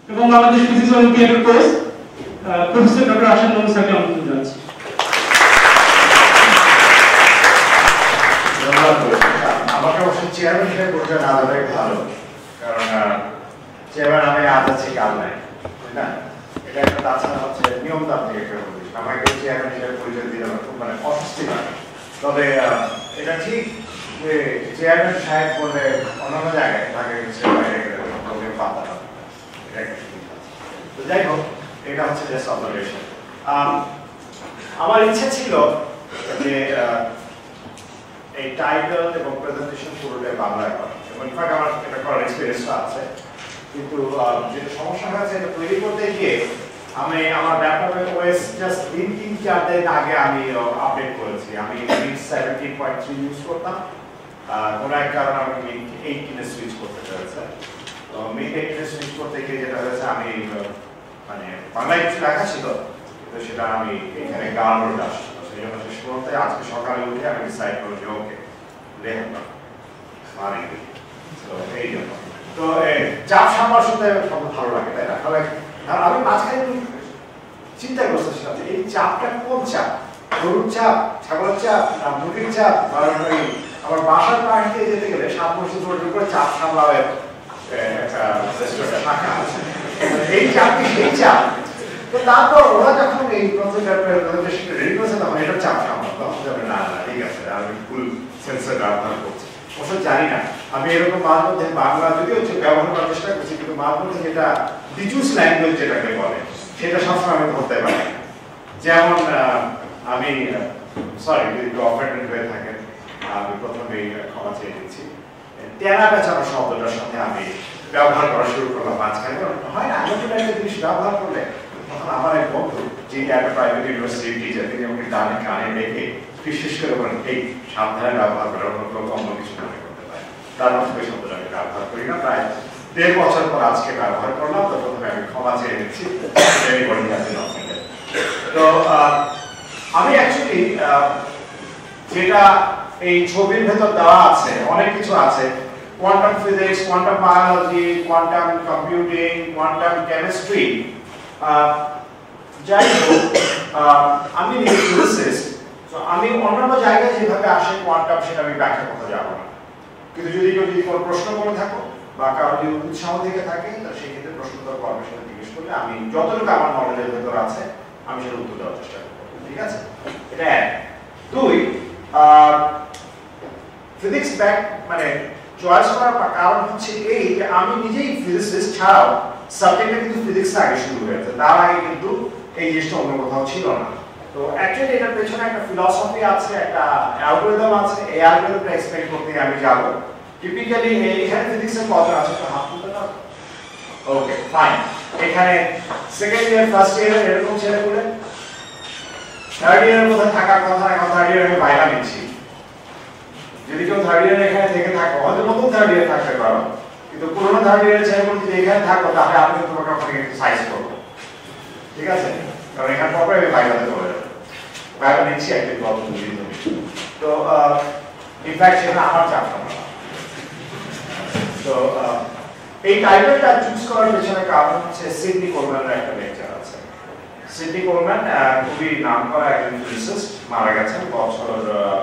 এবং বাংলাদেশ ফিজিক্স অলিম্পিয়াডের coach professor doctor Ashiq Mohammad স্যারকে আমন্ত্রণ জানাচ্ছি। আমাকে অবশ্য চেয়ারম্যান হিসেবে পরিচয় না দেওয়াই ভালো, কারণ চেয়ারম্যান আমি আজ আছি কাল নাই, তাই না? এটা একটা তাছাড়া হচ্ছে নিয়মতান্ত্রিক একটা পরিবেশ। আমাকে চেয়ারম্যান হিসেবে পরিচয় দিলে আমার খুব মানে অস্বস্তি লাগে। তবে এটা ঠিক যে চেয়ারম্যান সাহেব বলে অন্যান্য জায়গায় তাকে বাইরে গেলে লোকের পাতা হবে, এটা একটা সুবিধা আছে। তো যাই হোক, এটা হচ্ছে জাস্ট অবজারভেশন। আমার ইচ্ছা ছিল যে এই টাইটেল এবং প্রেজেন্টেশন পুরোটাই বাংলায় করা, এবং ইনফ্যাক্ট আমার এটা করার এক্সপিরিয়েন্সটা আছে, কিন্তু যেটা সমস্যা হয়েছে এটা তৈরি করতে গিয়ে আমি আমার ল্যাপটপে ওএস জাস্ট 3-4 দিন আগে আমি আপডেট করেছি। আমি মিড 17.3 ইউজ করতাম, কোনো এক কারণে আমি মিড 18 এ সুইচ করতে হয়েছে। তো মিড 18 এ সুইচ করতে গিয়ে যেটা হয়েছে, আমি মানে বাংলায় কিছু লেখা ছিল কিন্তু সেটা আমি এখানে গালবোর্ড আসছিল, সেই জন্য শেষ করতে আজকে সকালে উঠে আমি ডিসাইড করলাম যে ওকে লেখা মানে তো এই জন্য। তো চাপ সামলার শুনতে কত ভালো লাগে, তাই না? তাহলে আমি মাঝখানে চিন্তাগ্রস্ত ছিলাম যে এই চাপটা কোন চাপ, গরুর চাপ, ছাগলের চাপ, না মুরগির চাপ, আমার বাসার বাড়িতে যেতে গেলে 7 বছর ধরে করে চাপ সামলাও একটা শাখা আছে, এই চাপ কি সেই চাপ? তো তারপর ওরা যখন এই প্রেজেন্টেশনটা রেডি করেছে তখন এটা চাপ সামলাম, তখন যাবে না না ঠিক আছে আমি ফুল সেন্সার ব্যবহার করছি। অবশ্য জানি না আমি এরকম মাঝে মধ্যে বাংলা যদিও ব্যবহার করার চেষ্টা করছি, কিন্তু মাঝে মধ্যে যেটা ডিজুস ল্যাঙ্গুয়েজ যেটাকে বলে সেটা সবসময় আমি ধরতে পারি। যেমন আমি সরি যদি একটু অফেন্ডেড হয়ে থাকেন, আমি প্রথমেই ক্ষমা চেয়ে দিচ্ছি। টেনা পেঁচানো শব্দটার সাথে আমি ব্যবহার করা শুরু করলাম মাঝখানে, হয় না আমি একটা জিনিস ব্যবহার করলে তখন আমার এক বন্ধু যিনি একটা প্রাইভেট ইউনিভার্সিটির টিচার, তিনি আমাকে ডানে কানে ডেকে বিশেষ করে বলেন এই সাবধানে ব্যবহার করার মতো অন্য কিছু মনে করতে পারে। তার মধ্যে ওই শব্দটা আমি ব্যবহার করি না, প্রায় 1.5 বছর পর আজকে ব্যবহার করলাম। তো প্রথমে আমি ক্ষমা চেয়ে নিচ্ছি। তো আমি অ্যাকচুয়ালি যেটা এই ছবির ভেতর দেওয়া আছে অনেক কিছু আছে, quantum physics, quantum biology, quantum computing, quantum chemistry. যাই হোক, আমি ফিজিসিস্ট, তো আমি অন্যান্য জায়গায় যেভাবে আসে কোয়ান্টাম সেটা আমি ব্যাখ্যা করতে যাবো না, কিন্তু যদি কোনো প্রশ্ন করে থাকো বা কারো যদি উৎসাহ থেকে থাকে তো সেই ক্ষেত্রে প্রশ্নোত্তর পর্বের সাথে জিজ্ঞেস করলে আমি যতটুকু আমার নলেজের ভেতর আছে আমি সেটা উত্তর দেওয়ার চেষ্টা করবো, ঠিক আছে? এটা 1। 2, ফিজিক্স ব্যাক মানে চয়েস করার কারণ হচ্ছে এই যে আমি নিজেই ফিজিসিস্ট ছাড়াও সাবজেক্টটা কিন্তু ফিজিক্স আগে শুরু হয়েছে, তার আগে কিন্তু এই জিনিসটা অন্য কোথাও ছিল না। তো অ্যাকচুয়ালি এটার পেছনে একটা ফিলসফি আছে, একটা অ্যালগরিদম আছে, এই অ্যালগরিদমটা এক্সপ্লেইন করতে আমি যাব। টিপিক্যালি এখানে ফিজিক্সের কজন আছে তো হাত তুলতে না? Okay fine. এখানে সেকেন্ড ইয়ার ফার্স্ট ইয়ার এরকম ছেলে বলে থার্ড ইয়ারের মধ্যে থাকার কথা, এখন থার্ড ইয়ার আমি বাইরে নিচ্ছি। যদি কেউ থার্ড ইয়ার এখানে থেকে থাকো, হয়তো নতুন থার্ড ইয়ার থাকতে পারো, কিন্তু পুরোনো থার্ড ইয়ারের ছেলে বলে যদি এখানে থাকো তাহলে আমি তোমাকে ওখানে একটু সাইজ করবো, ঠিক আছে? কারণ এখানে পরে আমি বাইরে চলে যাবো, বাইরে নিচ্ছি একদিন গল্প বুঝি তুমি। তো ইনফ্যাক্ট সেটা আমার চাপ না। তো এই টাইটেলটা চুজ করার পেছনে কারণ হচ্ছে সিডনি কোলম্যানের একটা লেকচার আছে। সিডনি কোলম্যান খুবই নামকরা একজন ফিজিসিস্ট, মারা গেছেন বছর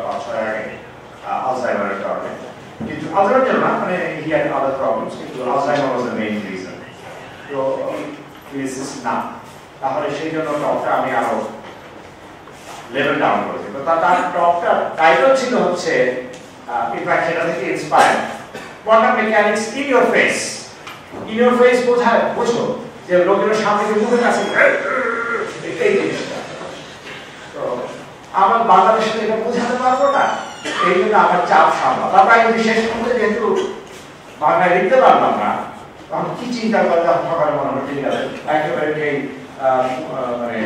5-6 আগে আলজাইমারের কারণে। কিন্তু আলজাইমার না, মানে হি হ্যাড আদার প্রবলেমস, কিন্তু Alzheimer was the main reason. তো ফিজিসিস্ট না, তাহলে সেই জন্য টপটা আমি আরো লেভেল ডাউন করেছি। তো তার টপটা টাইটেল ছিল হচ্ছে ইনফ্যাক্ট সেটা থেকে inspired, quantum mechanics in your face. In your face বোঝায়, বুঝো যে লোকের সামনে যে মুখের কাছে এই জিনিসটা। তো আমার বাংলাদেশে এটা বোঝাতে পারবো না, এই জন্য আমার চাপ সামলা। তারপর আমি শেষ পর্যন্ত যেহেতু বাংলায় লিখতে পারলাম না, তখন কি চিন্তা করতে সকালে মনে হলো ঠিক আছে একেবারে এই মানে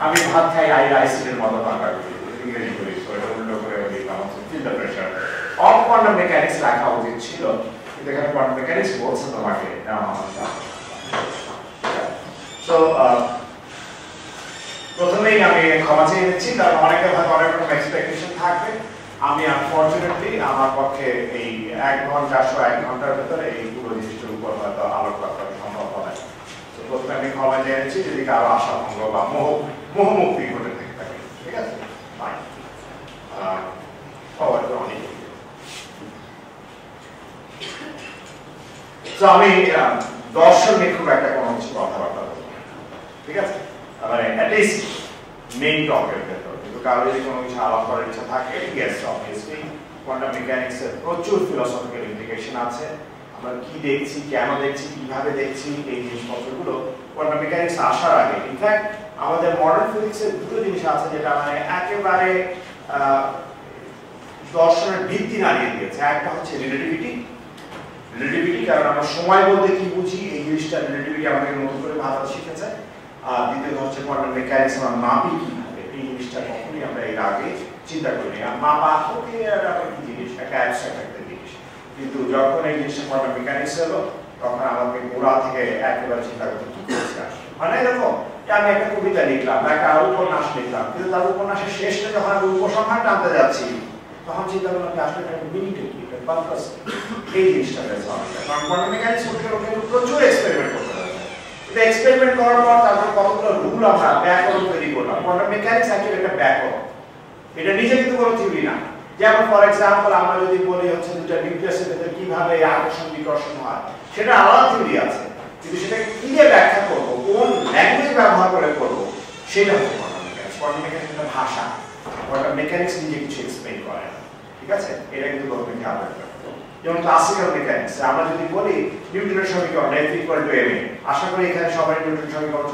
আমি ভাত খাই আইসিডের মতো বাংলা ইংরেজি করি, উল্টো করে লিখলাম চিন্তা প্রেশার অফ কোয়ান্টাম মেকানিক্স লেখা উচিত ছিল, কিন্তু এখানে কোয়ান্টাম মেকানিক্স বলছে তোমাকে নেওয়া আমার চাপ। সো প্রথমেই আমি ক্ষমা চেয়ে নিচ্ছি, কারণ অনেকের হয়তো অনেক রকম এক্সপেকটেশন থাকবে। আমি আনফরচুনেটলি আমার পক্ষে এই 1 ঘন্টার ভেতরে এই পুরো জিনিসটার উপর হয়তো আলোকপাত করা সম্ভব হবে। তো ফরম্যাটে এনেছি যদি কারো আশাভঙ্গ বা মোহমুক্তি ঘটে থাকে, ঠিক আছে? আমি দর্শন নিয়ে খুব একটা কোনো কিছু কথাবার্তা বলবো, ঠিক আছে? মানে অ্যাটলিস্ট মেইন টপিকের ভেতর, কিন্তু কারো যদি কোনো কিছু আলাপ করার ইচ্ছা থাকে, ইয়েস অবভিয়াসলি কোয়ান্টাম মেকানিক্সের প্রচুর ফিলোসফিক্যাল ইমপ্লিকেশন আছে। আমরা কি দেখছি, কেন দেখছি, কিভাবে দেখছি, এই জিনিসপত্রগুলো কোয়ান্টাম মেকানিক্স আসার আগে ইনফ্যাক্ট আমাদের মডার্ন ফিজিক্সের দুটো জিনিস আছে যেটা মানে একেবারে দর্শনের ভিত্তি নাড়িয়ে দিয়েছে। একটা হচ্ছে রিলেটিভিটি, কারণ আমরা সময় বলতে কি বুঝি এই জিনিসটা রিলেটিভিটি আমাদের নতুন করে ভাবতে শিখেছে। আর দ্বিতীয়ত হচ্ছে কোয়ান্টাম মেকানিক্স আমরা মাপি কিভাবে, এই জিনিসটা কখনই আমরা এর আগে চিন্তা করিনি। আর মাপা কি জিনিস, একটা অ্যাবস্ট্রাক্ট একটা জিনিস, কিন্তু যখন এই জিনিসটা কোয়ান্টাম মেকানিক্স হলো তখন আমাকে গোড়া থেকে একেবারে চিন্তা করতে মানে এরকম আমি একটা কবিতা লিখলাম বা একটা উপন্যাস লিখলাম, কিন্তু তার উপন্যাসের শেষটা যখন আমি উপসংহার টানতে যাচ্ছি তখন চিন্তা করলাম যে আসলে একটা মিনিংটা কি, একটা পারপাস, এই জিনিসটা রয়েছে অনেকটা। কারণ কোয়ান্টাম মেকানিক্স কিন্তু প্রচুর এক্সপেরিমেন্ট করতে হয়েছে। এটা এক্সপেরিমেন্ট করার পর তারপর কতগুলো রুল আমরা ব্যাকরণ তৈরি করলাম। কোয়ান্টাম মেকানিক্স অ্যাকচুয়ালি একটা ব্যাকরণ, এটা নিজে কিন্তু কোনো থিওরি না। যেমন ফর এক্সাম্পল আমরা যদি বলি হচ্ছে দুটো নিউক্লিয়াসের ভেতরে কিভাবে আকর্ষণ বিকর্ষণ হয়, সেটা আলাদা থিওরি আছে, কিন্তু সেটাকে কি দিয়ে ব্যাখ্যা করবো, কোন ল্যাঙ্গুয়েজ ব্যবহার করে করবো, সেটা হচ্ছে কোয়ান্টাম মেকানিক্স। কোয়ান্টাম মেকানিক্স একটা ভাষা, কোয়ান্টাম মেকানিক্স নিজে কিছু এক্সপ্লেইন করে না, ঠিক আছে? এটা কিন্তু গভর্নমেন্ট খেয়াল রাখবে। যেমন ক্লাসিক্যাল মেকানিক্স আমরা যদি বলি নিউটনের সমীকরণ F = ma, আশা করি এখানে সবাই নিউটনের সমীকরণ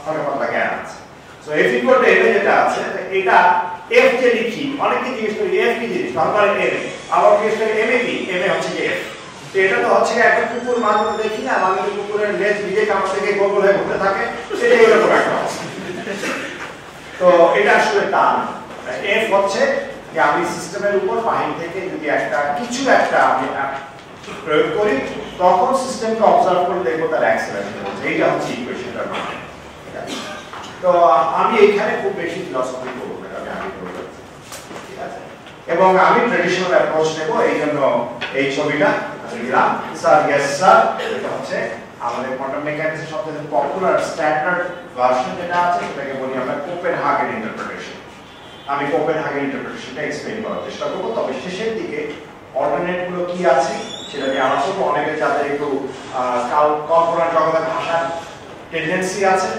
হালকা জ্ঞান আছে। সো F = ma যেটা আছে, এটা F যে লিখি অনেকে জিজ্ঞেস করি F কি জিনিস, নরমাল ma, আবার জিজ্ঞেস করি ma কি, ma হচ্ছে যে F। তো এটা তো হচ্ছে একটা কুকুর মাঝে দেখি না, মানে কুকুরের লেজ নিজে কামড় থেকে গোল হয়ে ঘুরতে থাকে, সেটাই এরকম একটা অবস্থা। তো এটা আসলে তা না। F হচ্ছে যে আমি সিস্টেমের উপর বাহির থেকে যদি কিছু একটা আমি প্রয়োগ করি তখন সিস্টেমকে অবজার্ভ করে দেখবো তার অ্যাক্সেলারেশন হচ্ছে, এইটা হচ্ছে ইকুয়েশনটার মানে। তো আমি এইখানে খুব বেশি ফিলসফি করবো না, আমি আগে করে যাচ্ছি, ঠিক আছে? এবং আমি ট্রেডিশনাল অ্যাপ্রোচ নেব, এই জন্য এই ছবিটা দিলাম। স্যার ইয়েস স্যার, এটা হচ্ছে আমাদের কোয়ান্টাম মেকানিক্সের সবচেয়ে পপুলার স্ট্যান্ডার্ড ভার্সন যেটা আছে সেটাকে বলি আমরা কোপেনহেগেন ইন্টারপ্রিটেশন। আমি কোপেনহেগেন ইন্টারপ্রিটেশনটা এক্সপ্লেইন করার চেষ্টা করবো, তবে শেষের দিকে অল্টারনেট গুলো কি আছে সেটা নিয়ে আলোচনা করবো। অনেকে যাদের একটু কল্পনার জগতে ভাষার টেন্ডেন্সি আছে,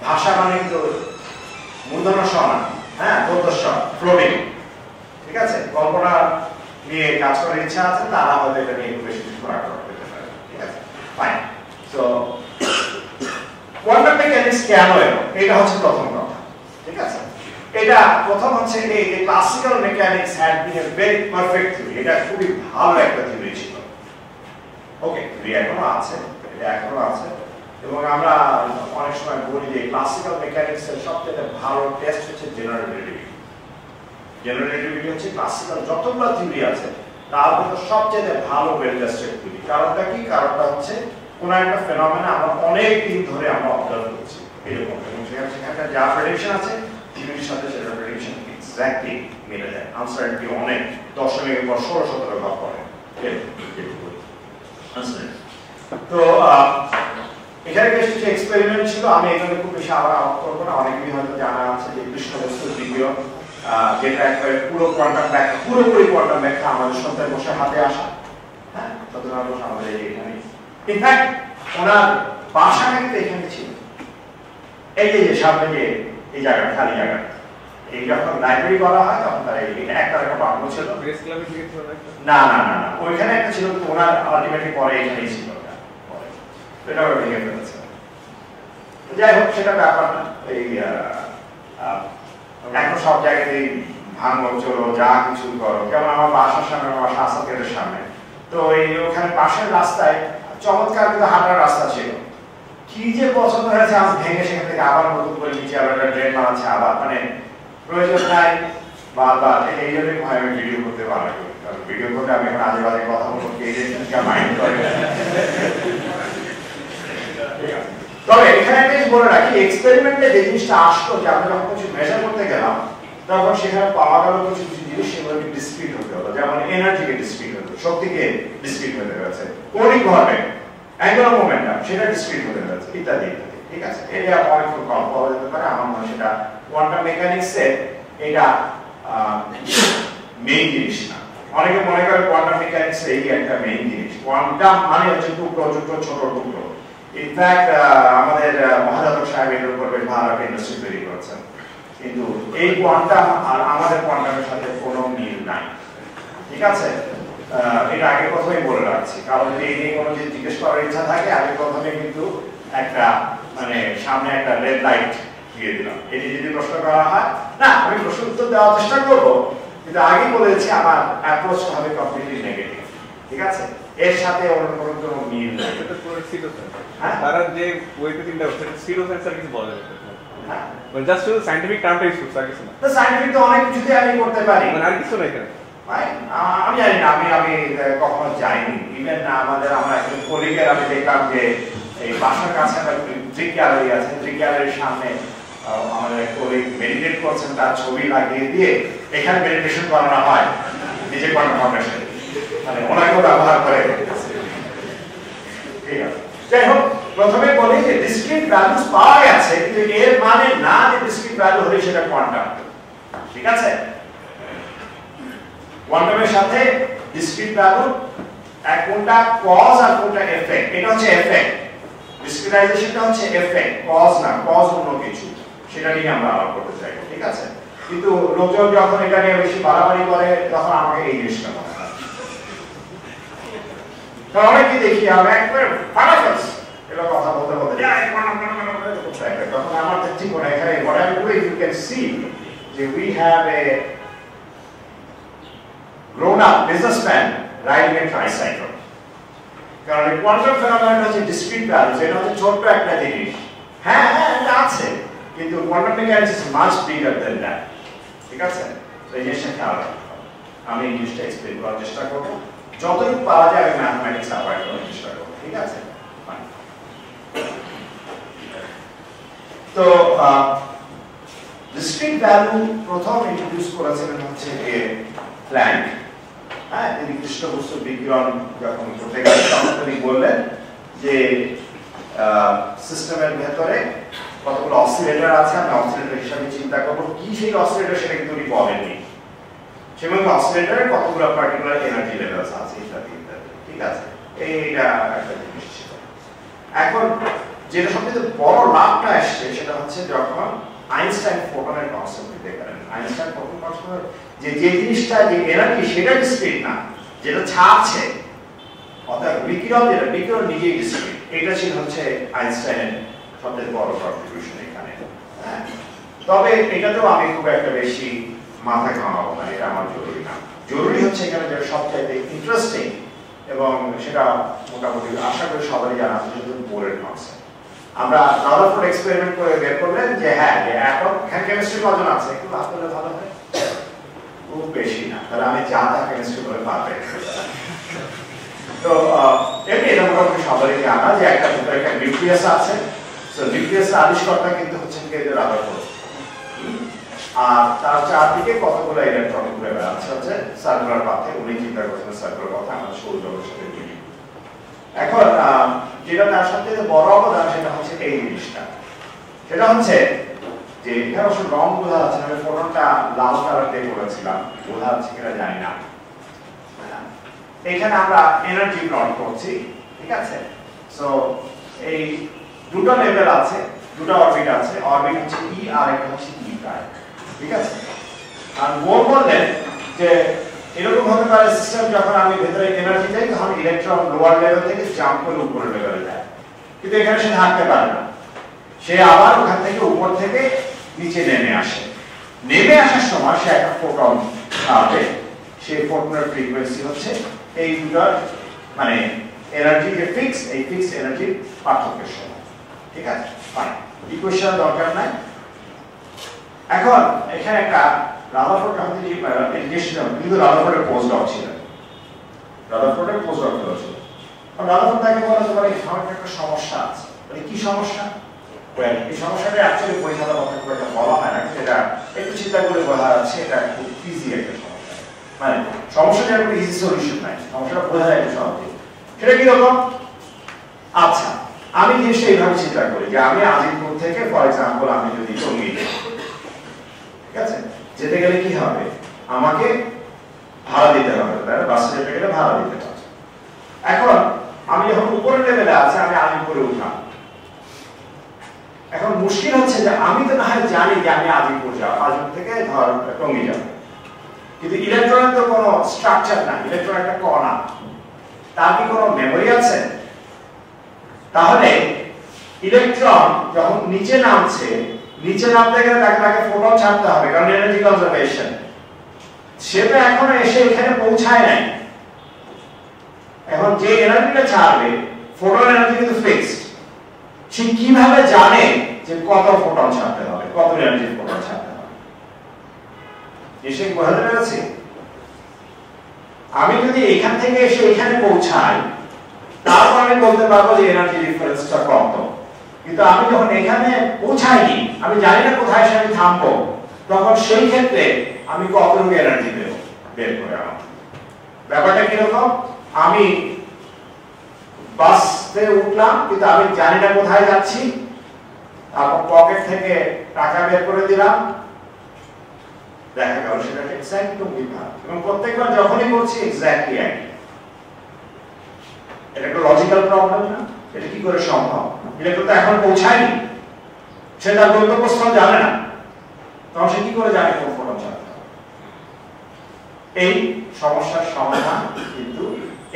ভাষা মানে কিন্তু মূর্ধন্য স না, হ্যাঁ গদ্যস্ব ফ্লোটিং, ঠিক আছে? কল্পনা নিয়ে কাজ করার ইচ্ছা আছে, তারা হয়তো এটা নিয়ে একটু বেশি কিছু করা করতে পারে, ঠিক আছে? ফাইন। সো কোয়ান্টাম মেকানিক্স কেন এলো, এটা হচ্ছে প্রথম কথা, ঠিক আছে? এটা প্রথম হচ্ছে এই classical mechanics had been a very perfect theory, এটা খুবই ভালো একটা থিওরি ছিল। ওকে, থিওরি এখনো আছে, এটা এখনো আছে, এবং আমরা অনেক সময় বলি যে ক্লাসিক্যাল মেকানিক্স এর সবচেয়ে ভালো টেস্ট হচ্ছে জেনারেল রিলেটিভিটি। জেনারেল রিলেটিভিটি হচ্ছে ক্লাসিক্যাল যতগুলো থিওরি আছে তার মধ্যে সবচেয়ে ভালো ওয়েল টেস্টেড থিওরি। কারণটা কি? কারণটা হচ্ছে কোন একটা ফেনোমেনা আমরা অনেক দিন ধরে আমরা অবজার্ভ করছি এরকম, এবং সেখানে যা প্রেডিকশন আছে থিওরির সাথে সেটা প্রেডিকশন এক্স্যাক্টলি মিলে যায়। আনসারটি অনেক 10 পর 16-17 ভাগ করে। তো এখানে বেশ কিছু এক্সপেরিমেন্ট ছিল, আমি এখানে খুব বেশি আলাপ করবো না। অনেকেই হয়তো জানা আছে যে কৃষ্ণ বস্তুর দ্বিতীয়, যেটা একবারে পুরো কোয়ান্টাম ব্যাখ্যা, পুরোপুরি কোয়ান্টাম ব্যাখ্যা আমাদের সন্তান বসে হাতে আসা, হ্যাঁ সন্তান বসে আমাদের এখানে। ইনফ্যাক্ট ওনার বাসাটা কিন্তু এখানে ছিল, এই যে সামনে যে এই জায়গা খালি জায়গা, এই যখন লাইব্রেরি করা হয় তখন তার এটা একটা বাংলো ছিল। না না না না, ওইখানে একটা ছিল, ওনার আলটিমেটলি পরে এখানেই ছিল, এটা ভেঙে ফেলেছে। যাই হোক, সেটা ব্যাপার না। এই এখন সব জায়গাতেই ভাঙো চলো যা কিছু করো, যেমন আমার বাসার সামনে, আমার বাসা আসাদের সামনে, তো এই ওখানে পাশের রাস্তায় চমৎকার কিন্তু হাঁটার রাস্তা ছিল। কি যে পছন্দ হয়েছে আমি ভেঙে সেখান থেকে আবার নতুন করে নিচে আবার একটা ড্রেন বানাচ্ছে, আবার মানে প্রয়োজন নাই বারবার। এই জন্যই ভয় আমি ভিডিও করতে পারি, কারণ ভিডিও করতে আমি এখন আজে বাজে কথা বলবো, এই জিনিসটা মাইন্ড করে। তবে এখানে বেশ বলে রাখি, এক্সপেরিমেন্টে যে জিনিসটা আসলো যে আমরা যখন কিছু মেজার করতে গেলাম তখন সেখানে পাওয়া গেল কিছু কিছু জিনিস, সেগুলোকে ডিসক্রিট হতে হলো। যেমন এনার্জিকে ডিসক্রিট হতে, শক্তিকে ডিসক্রিট হতে হয়েছে, কৌণিক ভরবেগ, অ্যাঙ্গুলার মোমেন্টাম সেটা ডিসক্রিট হতে হয়েছে, ইত্যাদি ইত্যাদি। ঠিক আছে, এটা অনেক কম পাওয়া যেতে পারে। আমার মনে হয় সেটা কোয়ান্টাম মেকানিক্সে এটা মেইন জিনিস না। অনেকে মনে করে কোয়ান্টাম মেকানিক্স এই একটা মেইন জিনিস। কোয়ান্টাম মানে হচ্ছে টুকরো টুকরো ছোট টুকরো। ইনফ্যাক্ট আমাদের মহাজাতক সাহেব এর উপর বেশ ভালো একটা ইন্ডাস্ট্রি তৈরি করেছেন, কিন্তু এই কোয়ান্টাম আর আমাদের কোয়ান্টামের সাথে কোনো মিল নাই। ঠিক আছে, এটা আগে প্রথমেই বলে রাখছি, কারণ যদি এই নিয়ে কোনো যদি জিজ্ঞেস করার ইচ্ছা থাকে আগে প্রথমে কিন্তু একটা মানে সামনে একটা রেড লাইট দিয়ে দিলাম। এটি যদি প্রশ্ন করা হয়, না আমি প্রশ্ন উত্তর দেওয়ার চেষ্টা করবো, কিন্তু আগে বলেছি আমার অ্যাপ্রোচ হবে কমপ্লিটলি নেগেটিভ। ঠিক আছে, এর সাথে অন্য কোনো মিল নেই। এটা পুরো সিরো সেন্সার, তারা যে ওইতে তিনটা সিরো সেন্সার কিছু বলে না, মানে জাস্ট শুধু সায়েন্টিফিক টার্মটা ইউজ করছে আর কিছু না। তো সায়েন্টিফিক তো অনেক কিছুতে আমি করতে পারি, মানে আর কিছু না এখানে। আমি জানি না, আমি কখনো যাইনি। ইভেন আমাদের আমরা একজন কলিগের আমি দেখলাম যে এই বাসার কাছে একটা ড্রিঙ্ক গ্যালারি আছে, ড্রিঙ্ক গ্যালারির সামনে আমাদের কলিগ মেডিটেট করছেন, তার ছবি লাগিয়ে দিয়ে এখানে মেডিটেশন করানো হয় নিজে কনফার্মেশন, মানে ওনাকেও ব্যবহার করে। ঠিক আছে, যাই হোক প্রথমে বলি যে ডিসক্রিট ভ্যালুস পাওয়া গেছে, কিন্তু এর মানে না যে ডিসক্রিট ভ্যালু হলে সেটা কোয়ান্টাম। ঠিক আছে, কোয়ান্টামের সাথে ডিসক্রিট ভ্যালু এক কোনটা কজ আর কোনটা এফেক্ট। এটা হচ্ছে এফেক্ট, ডিসক্রিটাইজেশনটা হচ্ছে এফেক্ট, কজ না, কজ অন্য কিছু, সেটা নিয়ে আমরা আলাপ করতে চাই। ঠিক আছে, কিন্তু লোকজন যখন এটা নিয়ে বেশি বাড়াবাড়ি করে তখন আমাকে এই জিনিসটা মনে হয়, কারণ অনেকে দেখি আমি একবার ফানাফাস এটা কথা বলতে বলতে তখন আমার ঠিক মনে হয় এখানে what I'm doing you can see যে we have a grown up businessman riding a tricycle, কারণ এই কোয়ান্টাম ফেনোমেনন হচ্ছে ডিসক্রিট ভ্যালু, এটা হচ্ছে ছোট্ট একটা জিনিস। হ্যাঁ হ্যাঁ এটা আছে, কিন্তু quantum mechanics is much bigger than that. ঠিক আছে, এই জিনিসটা খেয়াল রাখতে হবে। আমি এই জিনিসটা এক্সপ্লেন করার চেষ্টা করবো, যতটুকু পাওয়া যায় আমি ম্যাথমেটিক্স অ্যাভয়েড করার চেষ্টা করবো। ঠিক আছে, তো ডিসক্রিট ভ্যালু প্রথম ইন্ট্রোডিউস করেছিলেন হচ্ছে প্ল্যাঙ্ক। হ্যাঁ, তিনি কৃষ্ণ বস্তু বিকিরণ যখন করতে গেলেন তখন তিনি বললেন যে সিস্টেমের ভেতরে কতগুলো অসিলেটর আছে, আমি অসিলেটর হিসাবে চিন্তা করবো কি সেই অসিলেটর, সেটা কিন্তু উনি বলেননি। সেমন অসিলেটরের কতগুলো পার্টিকুলার এনার্জি লেভেলস আছে ইত্যাদি ইত্যাদি। ঠিক আছে, এইটা একটা জিনিস ছিল। এখন যেটা সবচেয়ে বড় লাভটা আসছে সেটা হচ্ছে যখন আইনস্টাইন ফোটনের কনসেপ্ট দিতে গেলেন। আইনস্টাইন ফোটন কনসেপ্ট যে জিনিসটা যে এনার্জি সেটা ডিসক্রিট না, যেটা ছাড়ছে, অর্থাৎ বিকিরণ, যেটা বিকিরণ নিজেই ডিসক্রিট, এটা ছিল হচ্ছে আইনস্টাইনের সবচেয়ে বড় কন্ট্রিবিউশন এখানে। হ্যাঁ, তবে এটাতেও আমি খুব একটা বেশি মাথা ঘামাবো না, এটা আমার জরুরি না। জরুরি হচ্ছে এখানে যেটা সবচাইতে ইন্টারেস্টিং এবং সেটা মোটামুটি আশা করি সবারই জানা আছে, যেহেতু বোরের কনসেপ্ট। আমরা রাদারফোর্ড এক্সপেরিমেন্ট করে বের করলেন যে হ্যাঁ, যে অ্যাটম কেমিস্ট্রি কজন আছে, একটু হাত তুলে ভালো হয়, খুব বেশি না, তাহলে আমি যা তা কেমিস্ট্রি করে পারবে। তো এটা মোটামুটি সবারই জানা যে একটা ভিতরে একটা নিউক্লিয়াস আছে। তো নিউক্লিয়াসের আবিষ্কর্তা কিন্তু হচ্ছেন কে, রাদারফোর্ড। আর তার চারদিকে কতগুলো ইলেকট্রন ঘুরে বেড়াচ্ছে হচ্ছে সার্কুলার পাথে। উনি চিন্তা করছেন সার্কুলার পাথে আমাদের সৌরজগতের সাথে মিলে। এখন যেটা তার সবচেয়ে বড় অবদান সেটা হচ্ছে এই জিনিসটা, সেটা হচ্ছে যে এখানে অবশ্য রং বোঝা যাচ্ছে, আমি ফোটনটা লাল কালার দিয়ে করেছিলাম, বোঝা যাচ্ছে কিনা জানি না। এখানে আমরা এনার্জি প্লট করছি। ঠিক আছে, সো এই দুটো লেভেল আছে, দুটো অরবিট আছে, অরবিট হচ্ছে ই আর একটা হচ্ছে ই প্রাইম। ঠিক আছে, আর বোর বললেন যে এরকম হতে পারে সিস্টেম যখন আমি ভেতরে এনার্জি যাই তখন ইলেকট্রন লোয়ার লেভেল থেকে জাম্প করে উপরের লেভেলে যায়, কিন্তু এখানে সে থাকতে পারে না, সে আবার ওখান থেকে উপর থেকে নিচে নেমে আসে। নেমে আসার সময় সে একটা ফোটন পাবে, সেই ফোটনের ফ্রিকোয়েন্সি হচ্ছে এই দুটার মানে এনার্জি যে ফিক্স, এই ফিক্সড এনার্জির পার্থক্যের সময়। ঠিক আছে, ফাইন, ইকুয়েশন দরকার নাই। এখন এখানে একটা রাদারফোর্ড কিন্তু রাদারফোর্ডের পোস্টডক ছিলেন, রাদারফোর্ডের পোস্টডক ছিল। রাদারফোর্ড তাকে বলা যে একটা সমস্যা আছে। কি সমস্যা? এই সমস্যাটা অ্যাকচুয়ালি বই খাতা কথা বলা হয় না, এটা একটু চিন্তা করে বোঝা যাচ্ছে এটা খুব ইজি একটা সমস্যা, মানে সমস্যাটা কোনো ইজি সলিউশন নাই, সমস্যাটা বোঝা যায় সহজে। সেটা কিরকম? আচ্ছা, আমি জিনিসটা এইভাবে চিন্তা করি যে আমি আজিমপুর থেকে ফর এক্সাম্পল আমি যদি টঙ্গী যাই, ঠিক আছে, যেতে গেলে কি হবে, আমাকে ভাড়া দিতে হবে, তাই বাসে যেতে গেলে ভাড়া দিতে হবে। এখন আমি যখন উপরের লেভেলে আছে আমি আজিমপুরে উঠলাম, এখন মুশকিল হচ্ছে যে আমি তো না হয় জানি যে আমি আজিমপুর যাব, আজিমপুর থেকে ধর টঙ্গী যাব, কিন্তু ইলেকট্রনের তো কোনো স্ট্রাকচার নাই, ইলেকট্রন একটা কণা, তার কি কোনো মেমোরি আছে? তাহলে ইলেকট্রন যখন নিচে নামছে, নিচে নামতে গেলে তাকে ফোটন ছাড়তে হবে, কারণ এনার্জি কনজারভেশন। সেটা এখনো এসে এখানে পৌঁছায় নাই। এখন যে এনার্জিটা ছাড়বে, ফোটন এনার্জি কিন্তু ফিক্সড, সে কিভাবে জানে যে কত ফোটন ছাড়তে হবে, কত এনার্জি ফোটন ছাড়তে হবে? এসে বোঝাতে পেরেছি? আমি যদি এখান থেকে এসে এখানে পৌঁছাই, তারপর আমি বলতে পারবো যে এনার্জি ডিফারেন্সটা কত। কিন্তু আমি যখন এখানে পৌঁছাইনি, আমি জানি না কোথায় এসে আমি থামবো, তখন সেই ক্ষেত্রে আমি কতটুকু এনার্জি দেব বের করে আনব। ব্যাপারটা কিরকম, আমি বাসে উঠলাম কিন্তু আমি জানি না কোথায় যাচ্ছি, তারপর পকেট থেকে টাকা বের করে দিলাম, দেখা গেল সেটা একদম বিভাগ, এবং প্রত্যেকবার যখনই করছি এক্স্যাক্টলি একই। এটা একটা লজিক্যাল প্রবলেম না? এটা কি করে সম্ভব? ইলেকট্রন তো এখন পৌঁছায়নি, সে তার গন্তব্যস্থল জানে না, তখন সে কি করে জানে কোন ফোটন ছাড়তে হবে? এই সমস্যার সমাধান কিন্তু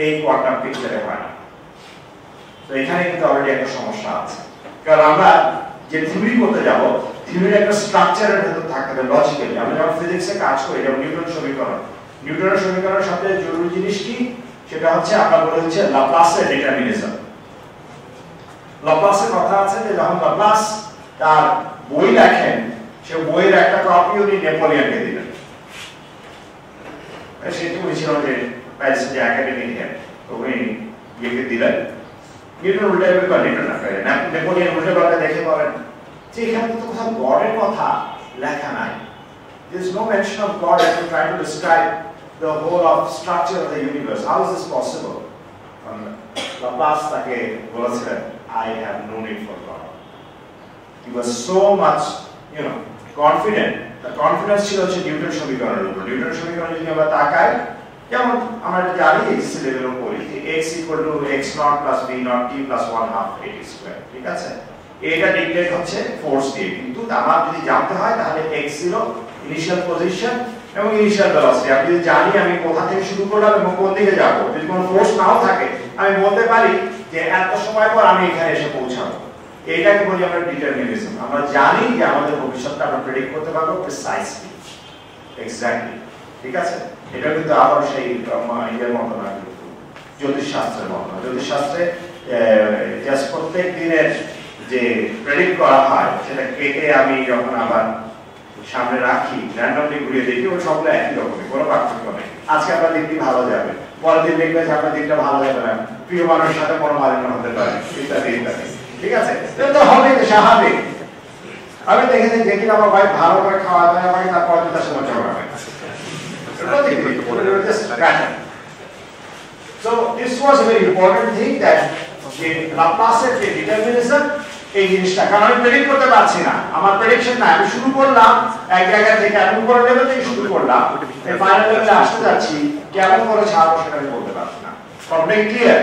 এই কোয়ান্টাম পিকচারে হয় না। তো এখানে কিন্তু অলরেডি একটা সমস্যা আছে, কারণ আমরা যে থিওরি করতে যাব, থিওরির একটা স্ট্রাকচারের ভেতর থাকতে হবে লজিক্যালি। আমরা যখন ফিজিক্সে কাজ করি, যেমন নিউটনের সমীকরণ, নিউটনের সমীকরণের সবচেয়ে জরুরি জিনিস কি? সেটা হচ্ছে আমরা বলে হচ্ছে ল্যাপ্লাসের ডিটারমিনিজম। ল্যাপ্লাসের কথা আছে যে যখন ল্যাপ্লাস তার বই লেখেন, সে বইয়ের একটা কপি উনি নেপোলিয়নকে দিলেন। সেটি উনি ছিল যে প্যারিসের যে একাডেমিক হেড, তো উনি ইয়েকে দিলেন। নিউটন উল্টে নিউটন না, নেপোলিয়ন উল্টে পাল্টে দেখে বলেন যে এখানে তো কোথাও গডের কথা লেখা নাই। There is no mention of God as we try to describe the whole of structure of the universe. How is this possible? Laplace তাকে বলেছিলেন, I have no need for God. He was so much, confident. The confidence ছিল হচ্ছে Newton সমীকরণের উপর। Newton সমীকরণ যদি আমরা তাকাই, যেমন আমরা জানি x লেভেলও পড়ি যে x = x0 + v0 t + 1/2 at², ঠিক আছে? এটা ডিক্টেট হচ্ছে ফোর্স দিয়ে, কিন্তু আমার যদি জানতে হয় তাহলে x0 ইনিশিয়াল পজিশন এবং ইনিশিয়াল ভেলোসিটি। আমি যদি জানি আমি কোথা থেকে শুরু করলাম এবং কোন দিকে যাব, যদি কোনো ফোর্স নাও থাকে, আমি বলতে পারি যে এত সময় পর আমি এখানে এসে পৌঁছাবো। এটাকে বলি আমরা ডিটারমিনিজম। আমরা জানি যে আমাদের ভবিষ্যৎটা আমরা প্রেডিক্ট করতে পারবো প্রিসাইসলি, এক্স্যাক্টলি, ঠিক আছে? এটা কিন্তু আবার সেই ইয়ের মতো না, কিন্তু জ্যোতিষশাস্ত্রের মতো না। জ্যোতিষশাস্ত্রে জাস্ট প্রত্যেক দিনের যে প্রেডিক্ট করা হয় সেটা কেটে আমি যখন আবার সামনে রাখি, র্যান্ডমলি ঘুরিয়ে দেখি, ওই সবগুলো একই রকমের, কোনো পার্থক্য নেই। আজকে আপনার দিনটি ভালো যাবে, পরের দিন দেখবে যে আপনার দিনটা ভালো যাবে না, প্রিয় মানুষের সাথে মনোমালিন্য হতে পারে, ইত্যাদি ইত্যাদি, ঠিক আছে? তো হবে স্বাভাবিক। আমি দেখেছি যেদিন আমার ভাই ভালো করে খাওয়া দাওয়া আমাকে, তারপর তার সময় ঝগড়া হয়। So this was a very important thing, that the Laplace's determinism এই জিনিসটা, কারণ আমি প্রেডিক্ট করতে পারছি না, আমার প্রেডিকশন না, আমি শুরু করলাম এক জায়গা থেকে, এমন করে লেভেল থেকে শুরু করলাম, এই ফাইনাল লেভেলে আসতে যাচ্ছি, কেমন করে ছাড়বো সেটা আমি বলতে পারছি না। Problem clear?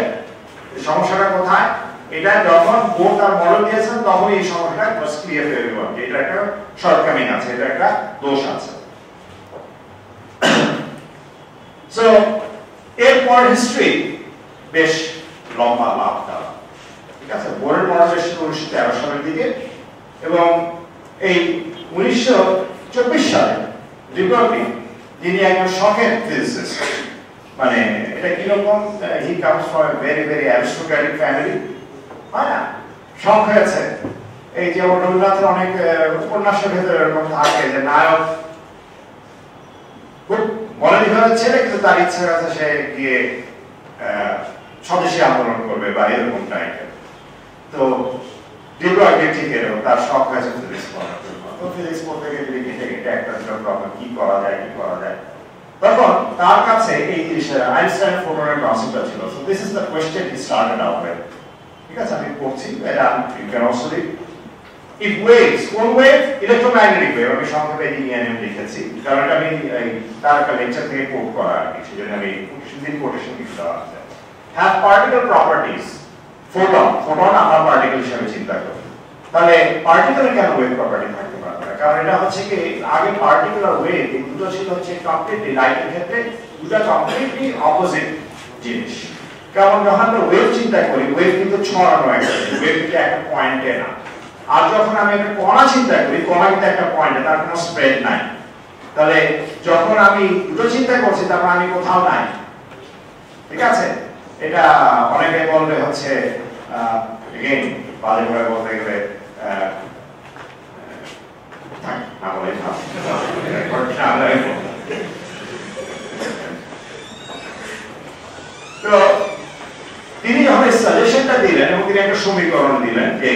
সমস্যাটা কোথায়? এটা যখন বোর্ড আর মডেল দিয়েছেন তখন এই সমস্যাটা জাস্ট ক্লিয়ার হয়ে গেল যে এটা একটা শর্টকামিং আছে, এটা একটা দোষ আছে। সো এরপর হিস্ট্রি বেশ লম্বা লাভ দেওয়া, ঠিক আছে? বোর্ডের মডেল এসেছিল 1913 সালের দিকে, এবং এই 1924 সালে ডিব্রগলি, যিনি একজন শখের ফিজিসিস্ট, মানে এটা কিরকম, he comes from a very very aristocratic family, হয় না? শখ হয়েছে, এই যে রবীন্দ্রনাথের অনেক উপন্যাসের ভেতরে এরকম থাকে যে নায়ক খুব মনে বিভাগের ছেলে, কিন্তু তার ইচ্ছা আছে সে গিয়ে স্বদেশী আন্দোলন করবে বা এরকম টাইপের। তো ডিব্রগলি ঠিক এরকম, তার শখ হয়েছে ফিজিক্স পড়ার জন্য। তো ফিজিক্স পড়তে গিয়ে ঘেটে ঘেটে একটা প্রবলেম, কি করা যায়, তখন তার কাছে এই জিনিসটা আইনস্টাইন ফোটনের কনসেপ্টটা ছিল। So this is the question he started out with. ঠিক আছে আমি পড়ছি এটা you can also read if waves কোন ওয়েভ ইলেক্ট্রোম্যাগনেটিক ওয়েভ আমি সংক্ষেপে ইএনএম লিখেছি কারণ এটা আমি তার একটা লেকচার থেকে কোট করা আর কি সেজন্য আমি কোটেশন কিছু দেওয়া আছে have particle properties ফোটন আমরা পার্টিকেল হিসেবে চিন্তা করি তাহলে পার্টিকেলের কেন ওয়েভ প্রপার্টি থাকতে পারবে না কারণ এটা হচ্ছে কি আগে পার্টিকেল আর ওয়েভ এই দুটো ছিল হচ্ছে কমপ্লিটলি লাইটের ক্ষেত্রে দুটো কমপ্লিটলি অপোজিট জিনিস কারণ যখন আমরা ওয়েভ চিন্তা করি ওয়েভ কিন্তু ছড়ানো একটা ওয়েভ কিন্তু একটা পয়েন্টে না আর যখন আমি একটা কণা চিন্তা করি কণা কিন্তু একটা পয়েন্টে তার কোনো স্প্রেড নাই তাহলে যখন আমি দুটো চিন্তা করছি তারপর আমি কোথাও নাই ঠিক আছে এটা অনেকে বলবে হচ্ছে এগেইন বাজে করে বলতে গেলে না বলে তো তিনি যখন সাজেশনটা দিলেন এবং তিনি একটা সমীকরণ দিলেন যে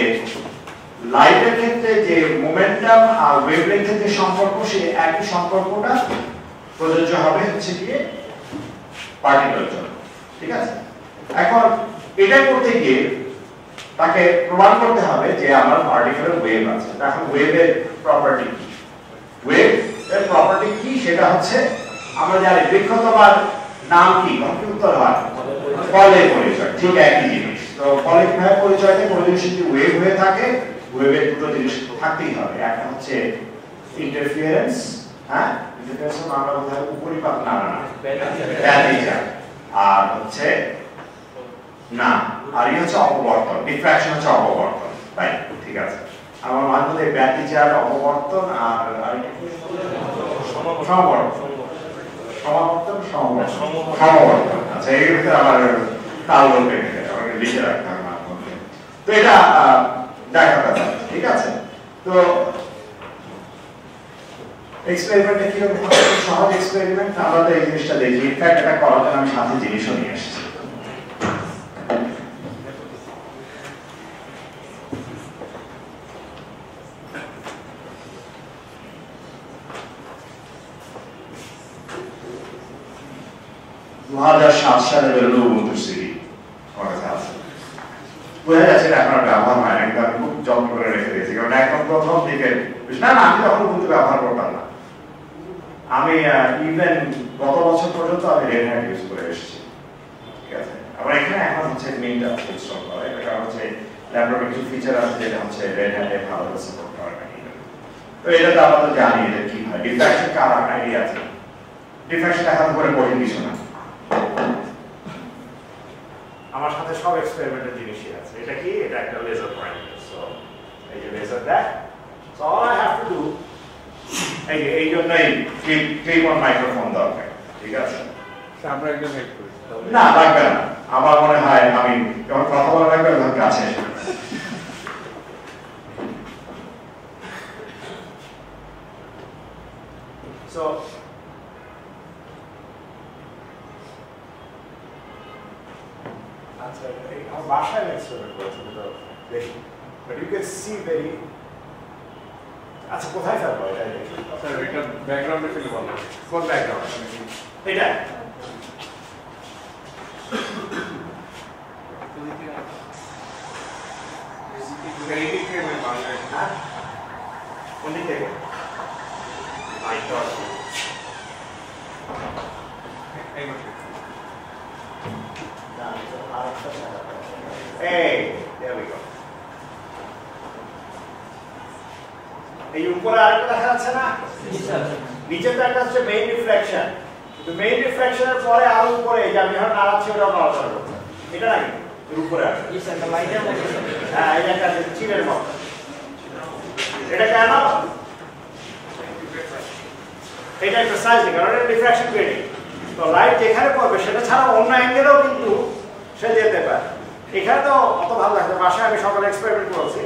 লাইটের ক্ষেত্রে যে মোমেন্টাম আর ওয়েভলেংথের যে সম্পর্ক সেই একই সম্পর্কটা প্রযোজ্য হবে হচ্ছে গিয়ে পার্টিকেলের জন্য ঠিক আছে এখন এটা করতে গিয়ে তাকে প্রমাণ করতে হবে যে আমার পার্টিকেলের ওয়েভ আছে এখন ওয়েভের প্রপার্টি কি ওয়েভ এর প্রপার্টি কি সেটা হচ্ছে আমরা জানি বৃক্ষতমার নাম কি উত্তর হয় ফলে পরিচয় ঠিক একই জিনিস তো ফলে কিভাবে পরিচয় দেয় কোনো জিনিস যদি ওয়েভ হয়ে থাকে ওয়েভের দুটো জিনিস থাকতেই হবে একটা হচ্ছে ইন্টারফিয়ারেন্স হ্যাঁ ইন্টারফিয়ারেন্স আমরা বলতে উপরিপাত না ব্যতিচার আর হচ্ছে না আর এই হচ্ছে অপবর্তন ডিফ্র্যাকশন হচ্ছে অপবর্তন তাই ঠিক আছে আমার মাঝে মধ্যে ব্যতিচার অপবর্তন আর সমবর্তন আচ্ছা এর ভিতরে আমার তাল বলতে আমাকে লিখে রাখতে হবে মাঝে মধ্যে তো এটা দেখাতে হবে ঠিক আছে তো এক্সপেরিমেন্টটা কিরকম সহজ এক্সপেরিমেন্ট আমরা তো এই জিনিসটা দেখি ইনফ্যাক্ট এটা করার জন্য আমি সাথে জিনিসও নিয়ে এসেছি সালে বেরোলো উবুন্টু সিডি আমার কাছে আছে বোঝা যাচ্ছে এখন আর ব্যবহার হয় না কিন্তু আমি খুব যত্ন করে রেখে দিয়েছি কারণ এখন প্রথম দিকে না আমি তখন উবুন্টু ব্যবহার করতাম না আমি ইভেন গত বছর পর্যন্ত আমি রেড হ্যাট ইউজ করে এসেছি ঠিক আছে আবার এখানে এখন হচ্ছে মিন্ট আছে ইনস্টল করা এটা হচ্ছে ল্যাপটপে কিছু ফিচার আছে যেটা হচ্ছে রেড হ্যাটে ভালো সাপোর্ট করে না তো এটা তো আমরা তো জানি এটা কি হয় ডিফ্র্যাকশন কার আইডিয়া আছে ডিফ্র্যাকশন এখন করে কঠিন কিছু না আমার সাথে সব এক্সপেরিমেন্টের জিনিসই আছে এটা কি এটা একটা লেজার পয়েন্ট সো এই যে লেজার দেখ so all I have to do এই জন্যই ক্লিপ অন মাইক্রোফোন দরকার ঠিক আছে আমরা একদম হেল্প করি না লাগবে না আমার মনে হয় আমি যখন কথা বলা লাগবে তখন কাছে এসে সো আচ্ছা আমার বাসায় এক্সপেরিমেন্ট করেছি তো দেখি but you can see very আচ্ছা কোথায় ফেলবো এটা স্যার এটা ব্যাকগ্রাউন্ডে ফেলে ভালো কোন ব্যাকগ্রাউন্ড এটা কোন দিক থেকে Hey, there we go. এই উপরে আরেকটা দেখা যাচ্ছে না নিচেটা একটা হচ্ছে মেইন রিফ্লেকশন তো মেইন রিফ্লেকশনের পরে আরো উপরে এই যে আমি যখন নাড়াচ্ছি ওটা নড়াচড়া করছে এটা নাকি এর উপরে আছে হ্যাঁ এই একটা চিলের মতো এটা কেন এটা একটা সাইজিং কারণ এটা রিফ্রাকশন গ্রেডিং তো লাইট যেখানে পড়বে সেটা ছাড়া অন্য অ্যাঙ্গেলেও কিন্তু সে যেতে পারে এখানে তো অত ভালো লাগছে বাসায় আমি সকালে এক্সপেরিমেন্ট করেছি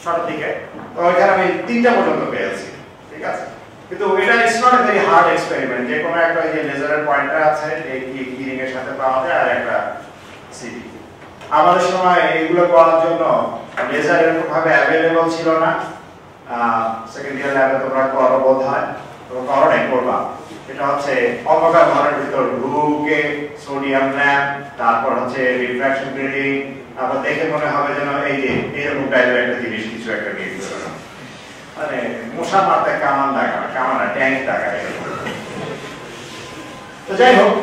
6টার দিকে তো ওইখানে আমি 3টা পর্যন্ত পেয়েছি ঠিক আছে কিন্তু এটা is not a very hard experiment যে কোনো একটা এই যে লেজারের পয়েন্টার আছে এই কিরিং এর সাথে পাওয়া যায় আর একটা সিডি আমাদের সময় এইগুলো করার জন্য লেজার এরকম ভাবে অ্যাভেলেবল ছিল না সেকেন্ড ইয়ার ল্যাবে তোমরা করো বোধ হয় তোমরা করো নাই করবা এটা হচ্ছে অন্ধকার ঘরের ভিতর ঢুকে সোডিয়াম ল্যাম্প তারপর হচ্ছে রিফ্র্যাকশন গ্রেডিং আবার দেখে মনে হবে যেন এই যে এরকম টাইপের একটা জিনিস কিছু একটা নিয়ে মানে মশা মারতে কামান দেখা কামানা ট্যাঙ্ক দেখা তো যাই হোক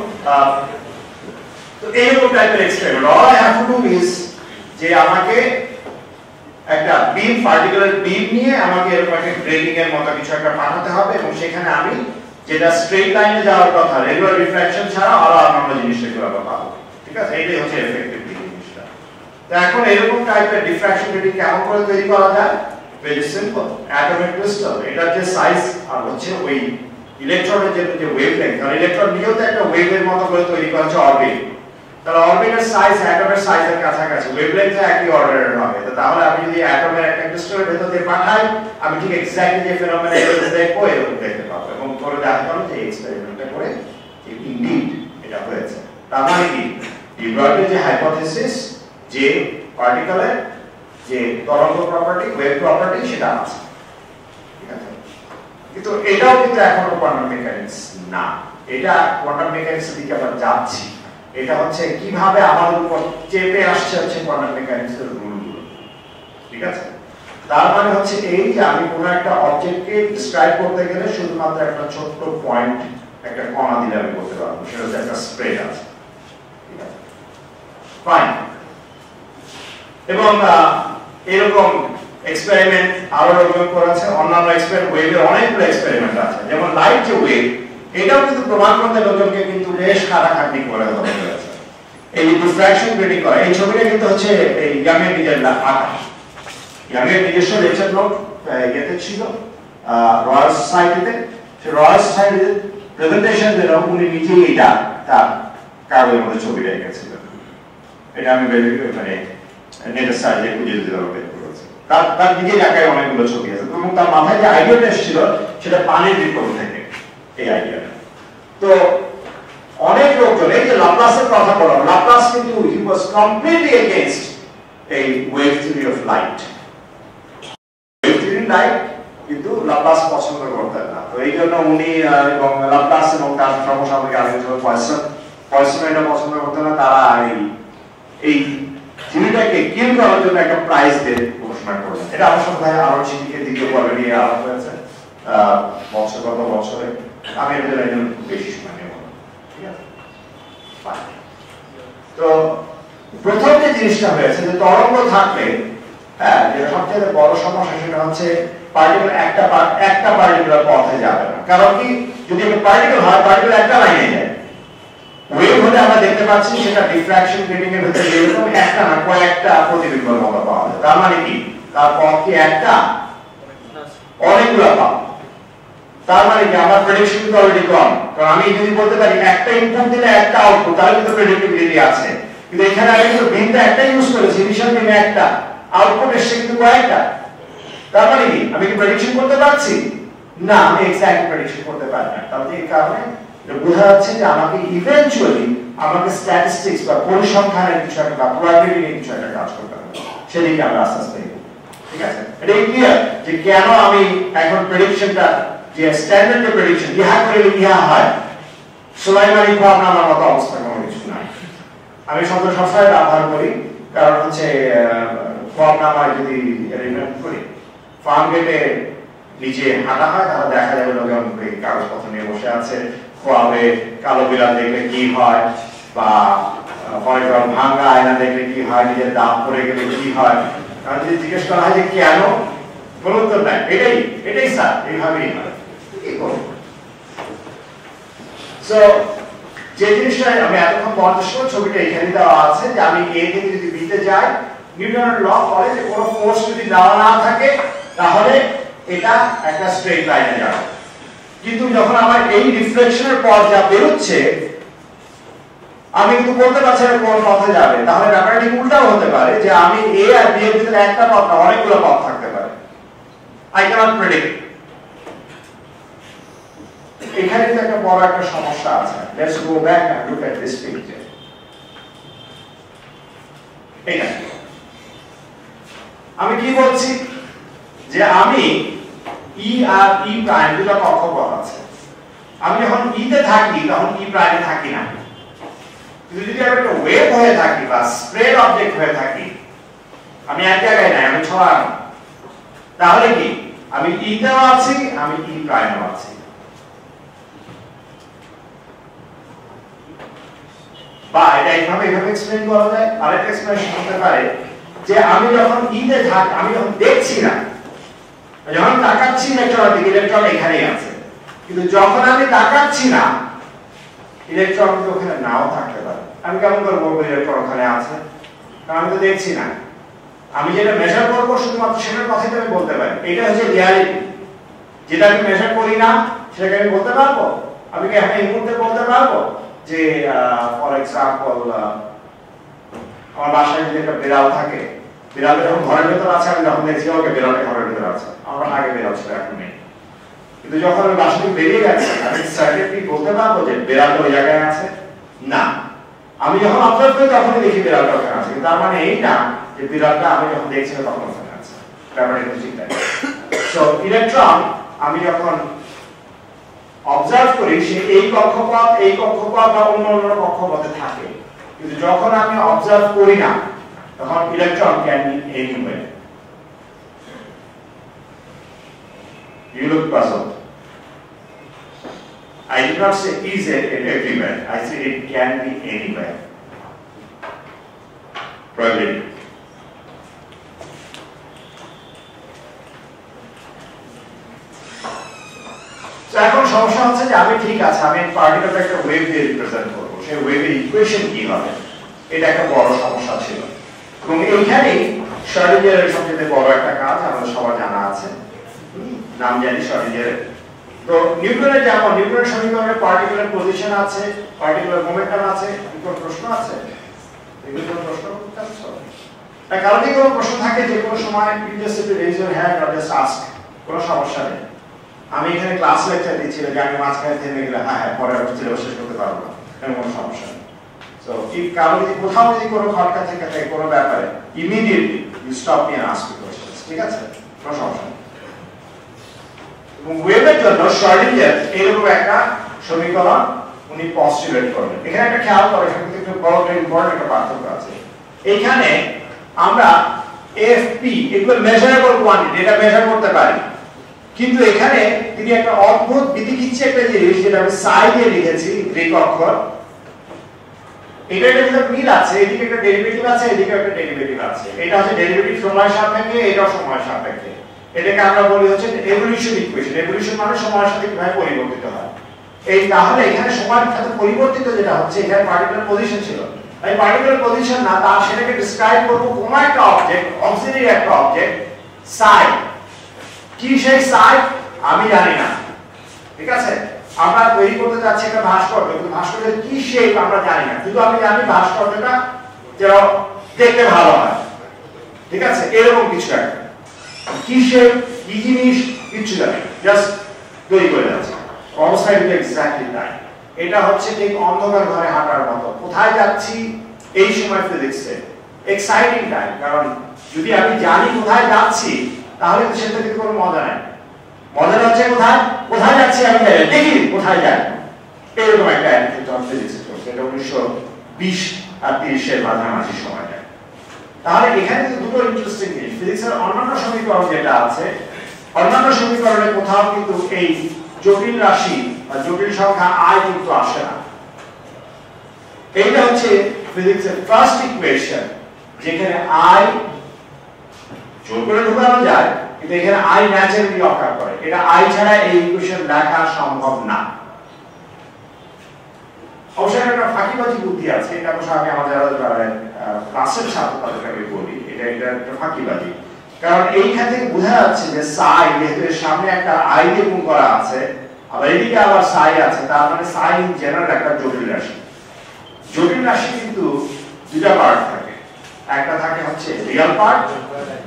তো এইরকম টাইপের experiment all I have to do is যে আমাকে একটা বিম পার্টিকুলার বিম নিয়ে আমাকে এরকম একটা গ্রেডিং এর মতো কিছু একটা পাঠাতে হবে এবং সেখানে আমি যেটা স্ট্রেট লাইনে যাওয়ার কথা রেগুলার রিফ্রাকশন ছাড়া আরো অন্যান্য জিনিসগুলো পাবো ঠিক আছে এইটাই হচ্ছে এফেক্টিভ জিনিসটা তো এখন এরকম টাইপের ডিফ্রাকশন গ্রেডিং কেমন করে তৈরি করা যায় ভেরি সিম্পল অ্যাটমিক ক্রিস্টাল এটার যে সাইজ আর হচ্ছে ওই ইলেকট্রনের যে ওয়েভলেংথ আর ইলেকট্রন নিজেও তো একটা ওয়েভের মতো করে তৈরি করা হচ্ছে অরবিট তাহলে অরবিটের সাইজ অ্যাটমের সাইজের কাছাকাছি ওয়েভলেংথ একই অর্ডারের হবে তো তাহলে আমি যদি অ্যাটমের একটা ক্রিস্টালের ভেতর দিয়ে পাঠাই আমি ঠিক এক্স্যাক্টলি যে ফেনোমেনা দেখবো এরকম দেখতে পাবো এবং পরে দেখা গেল যে এক্সপেরিমেন্টটা করে ইনডিড এটা হয়েছে তার মানে কি ডিব্রয়ের যে হাইপোথিসিস যে পার্টিকেলের যে তরঙ্গ প্রপার্টি ওয়েভ প্রপার্টি সেটা আছে ঠিক আছে কিন্তু এটাও কিন্তু এখনো কোয়ান্টাম মেকানিক্স না এটা কোয়ান্টাম মেকানিক্সের দিকে আমরা যাচ্ছি এটা হচ্ছে কিভাবে আমাদের উপর চেপে আসছে হচ্ছে কোয়ান্টাম মেকানিক্সের রুলগুলো ঠিক আছে তার মানে হচ্ছে এই যে আমি কোনো একটা অবজেক্টকে ডেসক্রাইব করতে গেলে শুধুমাত্র একটা ছোট্ট পয়েন্ট একটা কণা দিলে আমি বলতে পারবো সেটা হচ্ছে একটা স্প্রেড আছে ঠিক আছে ফাইন এবং এরকম এক্সপেরিমেন্ট আরো লোকজন করেছে অন্যান্য এক্সপেরিমেন্ট ওয়েভের অনেকগুলো এক্সপেরিমেন্ট আছে যেমন লাইট যে ওয়েভ এটাও কিন্তু প্রমাণ করতে লোকজনকে কিন্তু বেশ খাটাখাটনি করে হতে হয়েছে এই ডিফ্রাকশন গ্রেডিং করা এই ছবিটা কিন্তু হচ্ছে এই ইয়াংয়ের নিজের আঁকা ইয়াংয়ের নিজস্ব লেকচার নোট ইয়েতে ছিল রয়্যাল সোসাইটিতে সেই রয়্যাল সোসাইটিতে প্রেজেন্টেশন দিল উনি নিজেই এটা তার কাগজের মধ্যে ছবিটা এঁকেছিলেন এটা আমি মানে নেটের সাহায্যে খুঁজে দিতে পারবো তার নিজের একাই অনেকগুলো ছবি আছে এবং তার মাথায় যে আইডিয়াটা এসেছিল সেটা পানির রিপোর্ট থেকে এই আইডিয়াটা তো অনেক লোকজন এই যে লাপ্লাসের কথা বলো লাপ্লাস কিন্তু হি ওয়াজ কমপ্লিটলি এগেইনস্ট এই wave theory of light wave theory light কিন্তু লাপ্লাস পছন্দ করতেন না তো এই জন্য উনি এবং লাপ্লাস এবং তার সমসাময়িক আরেকজন পয়সন এটা পছন্দ করতেন না তারা এই থিওরিটাকে কিল করার জন্য একটা প্রাইজ দিয়ে ঘোষণা করলেন এটা আমার সাথে আরো চিঠিকে দ্বিতীয় পর্বে নিয়ে আলাপ হয়েছে গত বছরে আমি এদের একজন বেশি সময় নেব ঠিক আছে তো প্রথম যে জিনিসটা হয়েছে যে তরঙ্গ থাকলে হ্যাঁ যেটা সবচেয়ে বড় সমস্যা সেটা হচ্ছে পার্টিকেল একটা পার্টিকুলার পথে যাবে না কারণ কি যদি একটা পার্টিকেল হয় পার্টিকেল একটা লাইনে যায় ওয়েভ হলে আমরা দেখতে পাচ্ছি সেটা ডিফ্রাকশন গ্রেডিং এর ভিতরে এরকম একটা না কয়েকটা প্রতিবিম্বের মতো পাওয়া যায় তার মানে কি তার পথ কি একটা অনেকগুলো পাব তার মানে কি আমার প্রেডিকশন কিন্তু অলরেডি কম কারণ আমি যদি বলতে পারি একটা ইনপুট দিলে একটা আউটপুট তাহলে কিন্তু প্রেডিক্টেবিলিটি আছে কিন্তু এখানে আমি কিন্তু বিনটা একটা ইউজ করেছি ইনিশিয়াল বিনে একটা আউটপুট এসে কিন্তু কয়েকটা তার মানে কি আমি কি প্রেডিকশন করতে পারছি না আমি এক্সাক্ট প্রেডিকশন করতে পারি না তাহলে এই কারণে বোঝা যাচ্ছে যে আমাকে ইভেন্চুয়ালি আমাকে স্ট্যাটিস্টিক্স বা পরিসংখ্যানের কিছু একটা প্রবাবিলিটি নিয়ে কিছু একটা কাজ করতে হবে সেদিকে আমরা আস্তে আস্তে ঠিক আছে এটা ক্লিয়ার যে কেন আমি এখন প্রেডিকশনটা যে স্ট্যান্ডার্ড যে প্রেডিকশন ইহা করে ইহা হয় সুলাইমানি খোয়াব নামার মতো অবস্থা কোনো কিছু নাই আমি সবসময় ব্যবহার করি কারণ হচ্ছে খোয়াব নামায় যদি রিমেম্বার করি ফার্ম গেটে নিচে হাঁটা হয় তাহলে দেখা যাবে লোকজন কাগজপত্র নিয়ে বসে আছে খোয়াবে কালো বিড়াল দেখলে কি হয় বা ভাঙ্গা আয়না দেখলে কি হয় নিজের দাঁত পড়ে গেলে কি হয় কারণ যদি জিজ্ঞেস করা হয় যে কেন কোনো উত্তর নাই এটাই স্যার এইভাবেই হয় কি করবো সো যে জিনিসটা আমি এতক্ষণ বলার সময় ছবিটা এখানে দেওয়া আছে যে আমি এ থেকে যদি বিতে যাই নিউটনের ল বলে যে কোনো ফোর্স যদি দেওয়া না থাকে তাহলে এটা একটা স্ট্রেট লাইনে যাবে কিন্তু যখন আমার এই রিফ্লেকশনের পথ যা বেরোচ্ছে আমি কিন্তু বলতে পারছি না কোন পথে যাবে তাহলে ব্যাপারটা ঠিক উল্টাও হতে পারে যে আমি এ আর বি এর ভিতরে একটা পথ না অনেকগুলো পথ থাকতে পারে আই ক্যানট প্রেডিক্ট এখানে তো একটা বড় একটা সমস্যা আছে let's go back end look at this picture এইটা আমি কি বলছি যে আমি ই আর ই প্রাইম দুটো কক্ষপথ আছে আমি যখন ই তে থাকি তখন ই প্রাইমে থাকি না কিন্তু যদি আমি একটা ওয়েভ হয়ে থাকি বা স্প্রেড অবজেক্ট হয়ে থাকি, আমি এক জায়গায় নাই, আমি ছড়ানো, তাহলে কি আমি ইতেও আছি, আমি ই প্রাইমেও আছি। বা এটা এইভাবে এক্সপ্লেইন করা যায়। আরেকটা এক্সপ্লেনেশন হতে পারে যে আমি যখন ইতে থাকি, আমি যখন দেখছি না, যখন তাকাচ্ছি ইলেকট্রনের দিকে, ইলেকট্রন এখানেই আছে, কিন্তু যখন আমি তাকাচ্ছি না, ইলেকট্রন তো ওখানে নাও থাকতে পারে। আমি কেমন করে বলবো ইলেকট্রন ওখানে আছে? কারণ আমি তো দেখছি না। আমি যেটা মেজার করবো শুধুমাত্র সেটার কথাই আমি বলতে পারি। এটা হচ্ছে রিয়ালিটি। যেটা আমি মেজার করি না সেটাকে আমি বলতে পারবো? আমি কি এখন এই মুহূর্তে বলতে পারবো যে ফর এক্সাম্পল আমার বাসায় যদি একটা বিড়াল থাকে, বিড়াল যখন ঘরের ভেতর আছে, আমি যখন দেখছি ওকে বিড়ালটা ঘরের ভেতর আছে, আমার আগে বিড়াল ছিল, এখন নেই। কিন্তু যখন আমি বাসা থেকে বেরিয়ে গেছি, আমি সার্টেনলি বলতে পারবো যে বিড়ালটা ওই জায়গায় আছে? না। আমি যখন অবজার্ভ করি তখনই দেখি বিড়ালটা ওখানে আছে, কিন্তু তার মানে এই না যে বিড়ালটা আমি যখন দেখছি তখন ওখানে আছে। ব্যাপারটা একটু ঠিক তাই। সো ইলেকট্রন আমি যখন অবজার্ভ করি সে এই কক্ষপথ বা অন্য কক্ষপথে থাকে, কিন্তু যখন আমি অবজার্ভ করি না তখন electron can be anywhere. You look puzzled. I did not say is it everywhere. I said it can be anywhere. Probability. So এখন সমস্যা হচ্ছে যে আমি ঠিক আছে, আমি পার্টিকেলটা একটা ওয়েভ দিয়ে রিপ্রেজেন্ট করব, সেই ওয়েভের ইকুয়েশন কি হবে, এটা একটা বড় সমস্যা ছিল। এবং এইখানেই শ্রোডিঙ্গারের সবচেয়ে বড় একটা কাজ আমাদের সবার জানা আছে, নাম জানি শ্রোডিঙ্গারের। তো নিউটনের যেমন নিউটনের সমীকরণে পার্টিকুলার পজিশন আছে, পার্টিকুলার মোমেন্টাম আছে, কোনো প্রশ্ন আছে? এগুলো কোনো প্রশ্ন করতে চাচ্ছ? কারণ যদি কোনো প্রশ্ন থাকে যে কোনো সময় you just raise your hand or just ask, কোনো সমস্যা নেই। আমি এখানে ক্লাস লেকচার দিচ্ছিলাম যে আমি মাঝখানে থেমে গেলে হ্যাঁ পরে সিলেবাস শেষ করতে পারবো না, এখানে কোনো সমস্যা নেই। সো if কারো যদি কোথাও যদি কোনো খটকা থেকে থাকে কোনো ব্যাপারে, immediately you stop me and ask me questions, ঠিক আছে? কোনো সমস্যা নেই। এবং ওয়েভের জন্য শ্রোডিঙ্গার এরকম একটা সমীকরণ উনি পস্টুলেট করলেন। এখানে একটা খেয়াল করে, এখানে কিন্তু একটু বড় ইম্পর্টেন্ট একটা পার্থক্য আছে। এখানে আমরা FP এগুলো মেজারেবল কোয়ান্টিটি, এটা মেজার করতে পারি, কিন্তু এখানে তিনি একটা অদ্ভুত বিধিকিচ্ছি একটা জিনিস যেটা আমি সাই দিয়ে লিখেছি, গ্রিক অক্ষর, এটার একটা মিল আছে, এদিকে একটা ডেরিভেটিভ আছে, এদিকে একটা ডেরিভেটিভ আছে। এটা হচ্ছে ডেরিভেটিভ সময় সাপেক্ষে, এটাও সময় সাপেক্ষে। এটাকে আমরা বলি হচ্ছে এভোলিউশন ইকুয়েশন। এভোলিউশন মানে সময়ের সাথে কিভাবে পরিবর্তিত হয়। এই তাহলে এখানে সময়ের সাথে পরিবর্তিত যেটা হচ্ছে, এখানে পার্টিকুলার পজিশন ছিল, এই পার্টিকুলার পজিশন না, তার সেটাকে ডেসক্রাইব করব কোন একটা অবজেক্ট, অক্সিলারি একটা অবজেক্ট, সাই। কি সেই সাই আমি জানি না, ঠিক আছে? আমরা তৈরি করতে যাচ্ছি একটা ভাস্কর্য, কিন্তু ভাস্কর্যের কি শেপ আমরা জানি না, কিন্তু আমি জানি ভাস্কর্যটা যেন দেখতে ভালো হয়, ঠিক আছে? এরকম কিছু একটা, কি শেপ, কি জিনিস কিছু জানি, জাস্ট তৈরি করে যাচ্ছে। অবস্থা এটা এক্স্যাক্টলি তাই। এটা হচ্ছে ঠিক অন্ধকার ঘরে হাঁটার মতো, কোথায় যাচ্ছি এই সময় ফিজিক্সে এক্সাইটিং টাইম, কারণ যদি আমি জানি কোথায় যাচ্ছি তাহলে তো সেটা থেকে কোনো মজা নাই। মজা হচ্ছে কোথায় যাচ্ছি আমি জানি, দেখি কোথায় যাই, এরকম একটা অ্যাটিটিউড অফ ফিজিক্স চলছে। এটা 1920 আর 30 এর মাঝামাঝি সময়টা। তাহলে এখানে কিন্তু দুটো ইন্টারেস্টিং জিনিস, ফিজিক্সের অন্যান্য সমীকরণ যেটা আছে, অন্যান্য সমীকরণে কোথাও কিন্তু এই জটিল রাশি বা জটিল সংখ্যা i কিন্তু আসে না। এইটা হচ্ছে ফিজিক্সের ফার্স্ট ইকুয়েশন, যেখানে i জোর করে ঢোকানো যায়, কিন্তু এখানে i ন্যাচারালি অকার করে। এটা i ছাড়া এই ইকুয়েশন লেখা সম্ভব না। অবশ্যই একটা ফাঁকিবাজি বুদ্ধি আছে, এটা অবশ্য আমি আমাদের ক্লাসের ছাত্র তাদেরকে আমি বলি, এটা একটা ফাঁকিবাজি। কারণ এইখান থেকে বোঝা যাচ্ছে যে সাই, যেহেতু এর সামনে একটা i দিয়ে গুণ করা আছে, আবার এদিকে আবার সাই আছে, তার মানে সাই ইন জেনারেল একটা জটিল রাশি। জটিল রাশি কিন্তু দুটা পার্ট থাকে, একটা থাকে হচ্ছে রিয়েল পার্ট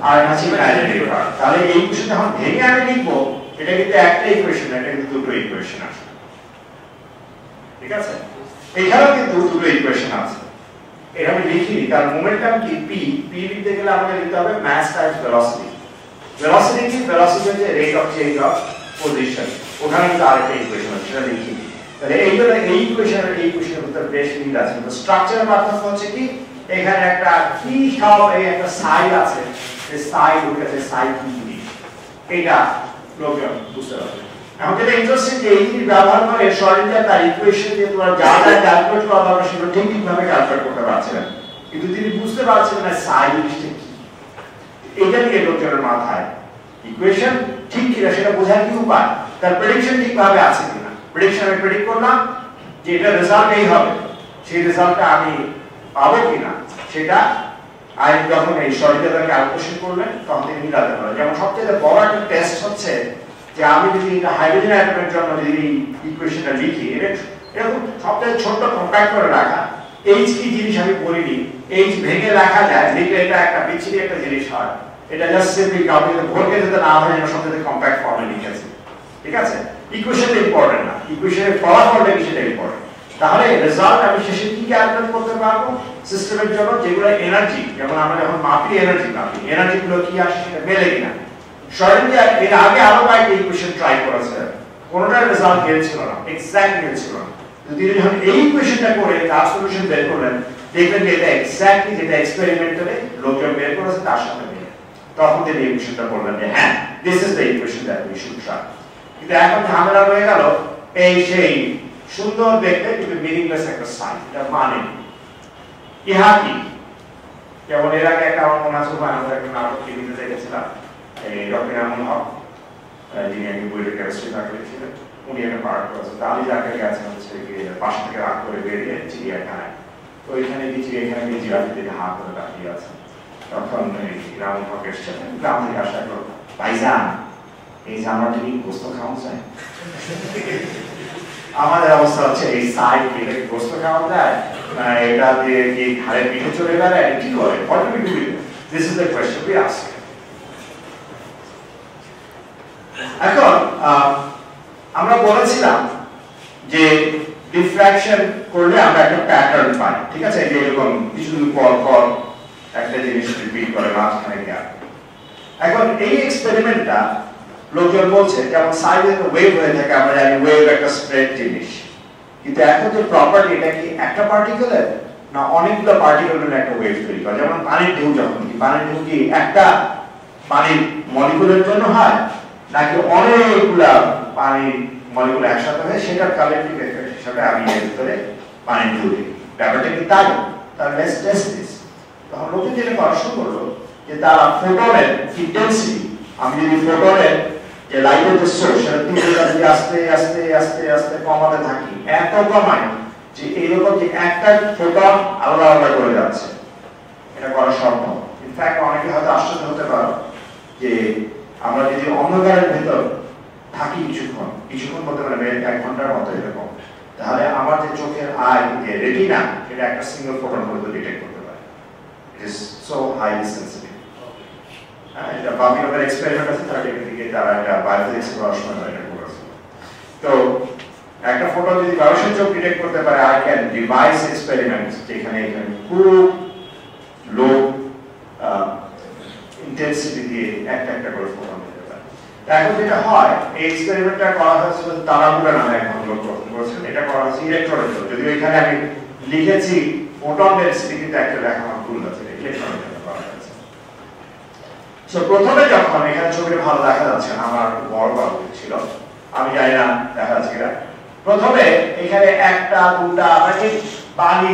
আর একটা হচ্ছে ইমাজিনারি পার্ট। তাহলে এই ইকুয়েশন যখন ভেঙে আমি লিখবো, এটা কিন্তু একটা ইকুয়েশন, এটা কিন্তু দুটো ইকুয়েশন আছে, ঠিক আছে? এখানেও কিন্তু দুটো ইকুয়েশন আছে। এটা আমি লিখিনি কারণ মোমেন্টাম কি p লিখতে গেলে আমাকে লিখতে হবে মাস টাইমস ভেলোসিটি। ভেলোসিটি কি? ভেলোসিটি হচ্ছে rate of change of position. ওখানে কিন্তু আরেকটা ইকুয়েশন আছে, সেটা লিখিনি। তাহলে এই ইকুয়েশনের ভিতরে বেশ মিল আছে, কিন্তু স্ট্রাকচারের পার্থক্য হচ্ছে কি এখানে একটা কি সব এই একটা সাইড আছে, এই সাইড উঠেছে সাইড কি জিনিস এটা লোকজন বুঝতে পারবে। এখন যেটা ইন্টারেস্টিং যে এই জিনিস ব্যবহার করে শর্টেনজার তার ইকুয়েশন দিয়ে তোমরা যা যা ক্যালকুলেট করা দরকার সেগুলো ঠিকভাবে ক্যালকুলেট করতে পারছিলেন, কিন্তু তিনি বুঝতে পারছেন না সাইড জিনিসটা কি। এটা নিয়ে লোকজনের মাথায় ইকুয়েশন ঠিক কিনা সেটা বোঝার কি উপায়, তার প্রেডিকশন ঠিকভাবে আছে কিনা। প্রেডিকশন আমি প্রেডিক্ট করলাম যে এটা রেজাল্ট এই হবে, সেই রেজাল্টটা আমি পাবো কিনা সেটা আই যখন এই শর্টেনজার ক্যালকুলেশন করলেন তখন তিনি মিলাতে পারেন। যেমন সবচেয়ে বড় একটা টেস্ট হচ্ছে যে আমি যদি হাইড্রোজেন অ্যাটমের জন্য যদি এই ইকুয়েশনটা লিখি, এরকম সবচেয়ে ছোট্ট কম্প্যাক্ট করে রাখা, এইচ কি জিনিস আমি বলিনি, এইচ ভেঙে রাখা যায়, লিখলে এটা একটা বিচ্ছিরি একটা জিনিস হয়। এটা জাস্ট সিম্পলি কাউকে ভোটকে যেতে না হয় যেন সবচেয়ে কম্প্যাক্ট ফর্মে লিখেছি, ঠিক আছে। ইকুয়েশনটা ইম্পর্টেন্ট না, ইকুয়েশনের ফলাফলটা কি সেটা ইম্পর্টেন্ট। তাহলে রেজাল্ট আমি শেষে কি ক্যালকুলেট করতে পারবো সিস্টেমের জন্য, যেগুলো এনার্জি, যেমন আমরা যখন মাপি এনার্জি গুলো কি আসে সেটা মেলে কিনা। শর্টেনজার এর আগে আরো কয়েকটা ইকুয়েশন ট্রাই করেছে, কোনটার রেজাল্ট মিলছিল না, এক্সাক্ট মিলছিল না। যদি যখন এই ইকুয়েশনটা করে তার সলিউশন বের করলেন, দেখবেন যে এটা এক্স্যাক্টলি যেটা এক্সপেরিমেন্টালে লোকজন বের করেছে তার সাথে মিলে, তখন তিনি ইকুয়েশনটা বললেন যে হ্যাঁ this is the equation that we should try. কিন্তু এখন ঝামেলা রয়ে গেল এই সেই সুন্দর দেখতে কিন্তু মিনিংলেস একটা সাইন, এটা মানে ইহা কি। যেমন এর আগে একটা আমার মনে আছে, আমরা একটা নাটক টিভিতে দেখেছিলাম, এই ডক্টর আমন হক যিনি আগে বইয়ের কেমিস্ট্রি ফ্যাকাল্টি ছিলেন, উনি একটা পার্ট করেছেন। তাহলে যাকে গেছেন হচ্ছে পাশ থেকে রাগ করে বেরিয়ে চিড়িয়াখানায়, তো ওইখানে গিয়ে চিড়িয়াখানায় গিয়ে জিরাফের দিকে হাত করে দাঁড়িয়ে আছে। তখন রামন হক এসছেন, গ্রাম থেকে আসা একটা ভাইজান এই যে আমরা তিনি গোস্ত খাওয়া যায়, আমাদের অবস্থা হচ্ছে এই সাইড থেকে গোস্ত খাওয়া যায়, এটা দিয়ে কি ঘাড়ে পিঠে চলে বেড়ায়, কি করে, what do we do with it? This is the question we ask. এখন আমরা বলেছিলাম যে ডিফ্র্যাকশন করলে আমরা একটা প্যাটার্ন পাই, ঠিক আছে, যে এরকম কিছুদিন পর পর একটা জিনিস রিপিট করে মাঝখানে গ্যাপ। এখন এই এক্সপেরিমেন্টটা লোকজন বলছে যেমন সাইডে তো ওয়েভ হয়ে থাকে, আমরা জানি ওয়েভ একটা স্প্রেড জিনিস, কিন্তু এখন যে প্রপার্টি এটা কি একটা পার্টিকেলের না অনেকগুলো পার্টিকেলের একটা ওয়েভ তৈরি করে। যেমন পানির ঢেউ, যখন কি পানির ঢেউ কি একটা পানির মলিকুলের জন্য হয় নাকি অনেকগুলা পানির মলিকুল একসাথে হয়, সেটার কালেক্টিভ এফেক্ট হিসেবে আমি এর ভিতরে পানির ঢেউ দিই, ব্যাপারটা কি তাই? তাহলে লেটস টেস্ট দিস। তখন লোকে যেটা করা শুরু করলো যে তারা ফোটনের ইন্টেন্সিটি, আমি যদি ফোটনের যে লাইটের যে সোর্স সেটা তীব্রতা দিয়ে আস্তে আস্তে আস্তে আস্তে কমাতে থাকি, এত কমায় যে এইরকম যে একটা ফোটন আলাদা আলাদা করে যাচ্ছে, এটা করা সম্ভব। ইনফ্যাক্ট অনেকে হয়তো আশ্চর্য হতে পারে যে আমরা যদি অন্ধকারের ভেতর থাকি কিছুক্ষণ বলতে পারে 1 ঘন্টার মতো এরকম, তাহলে আমার যে চোখের আই যে রেটিনা এটা একটা সিঙ্গেল ফোটন পর্যন্ত ডিটেক্ট করতে পারে। It is so highly sensitive. এটা বাবিনোভের এক্সপেরিমেন্ট আছে, তারা দিকে তারা এটা বায়োফিজিক্স পড়াশোনা করে এটা করেছে। তো একটা ফোটন যদি মানুষের চোখ ডিটেক্ট করতে পারে, আই ক্যান ডিভাইস এক্সপেরিমেন্ট যেখানে এখানে খুব লো ইন্টেন্সিটি দিয়ে একটা করে ফোটন দিতে পারে। এখন যেটা হয়, এই এক্সপেরিমেন্টটা করা হয়েছিল তারাগুলা নামে একজন লোক করেছেন, এটা করা হয়েছে ইলেকট্রনের জন্য। যদিও এখানে আমি লিখেছি ফোটন ডেন্সিটি, কিন্তু একটা লেখা আমার ভুল আছে, ইলেকট্রনের জন্য করা হয়েছে। সো প্রথমে যখন এখানে ছবিটা ভালো দেখা যাচ্ছে না, আমার বড় বড় ছিল, আমি জানি না দেখা যাচ্ছে কিনা। প্রথমে এখানে একটা দুটা মানে বালি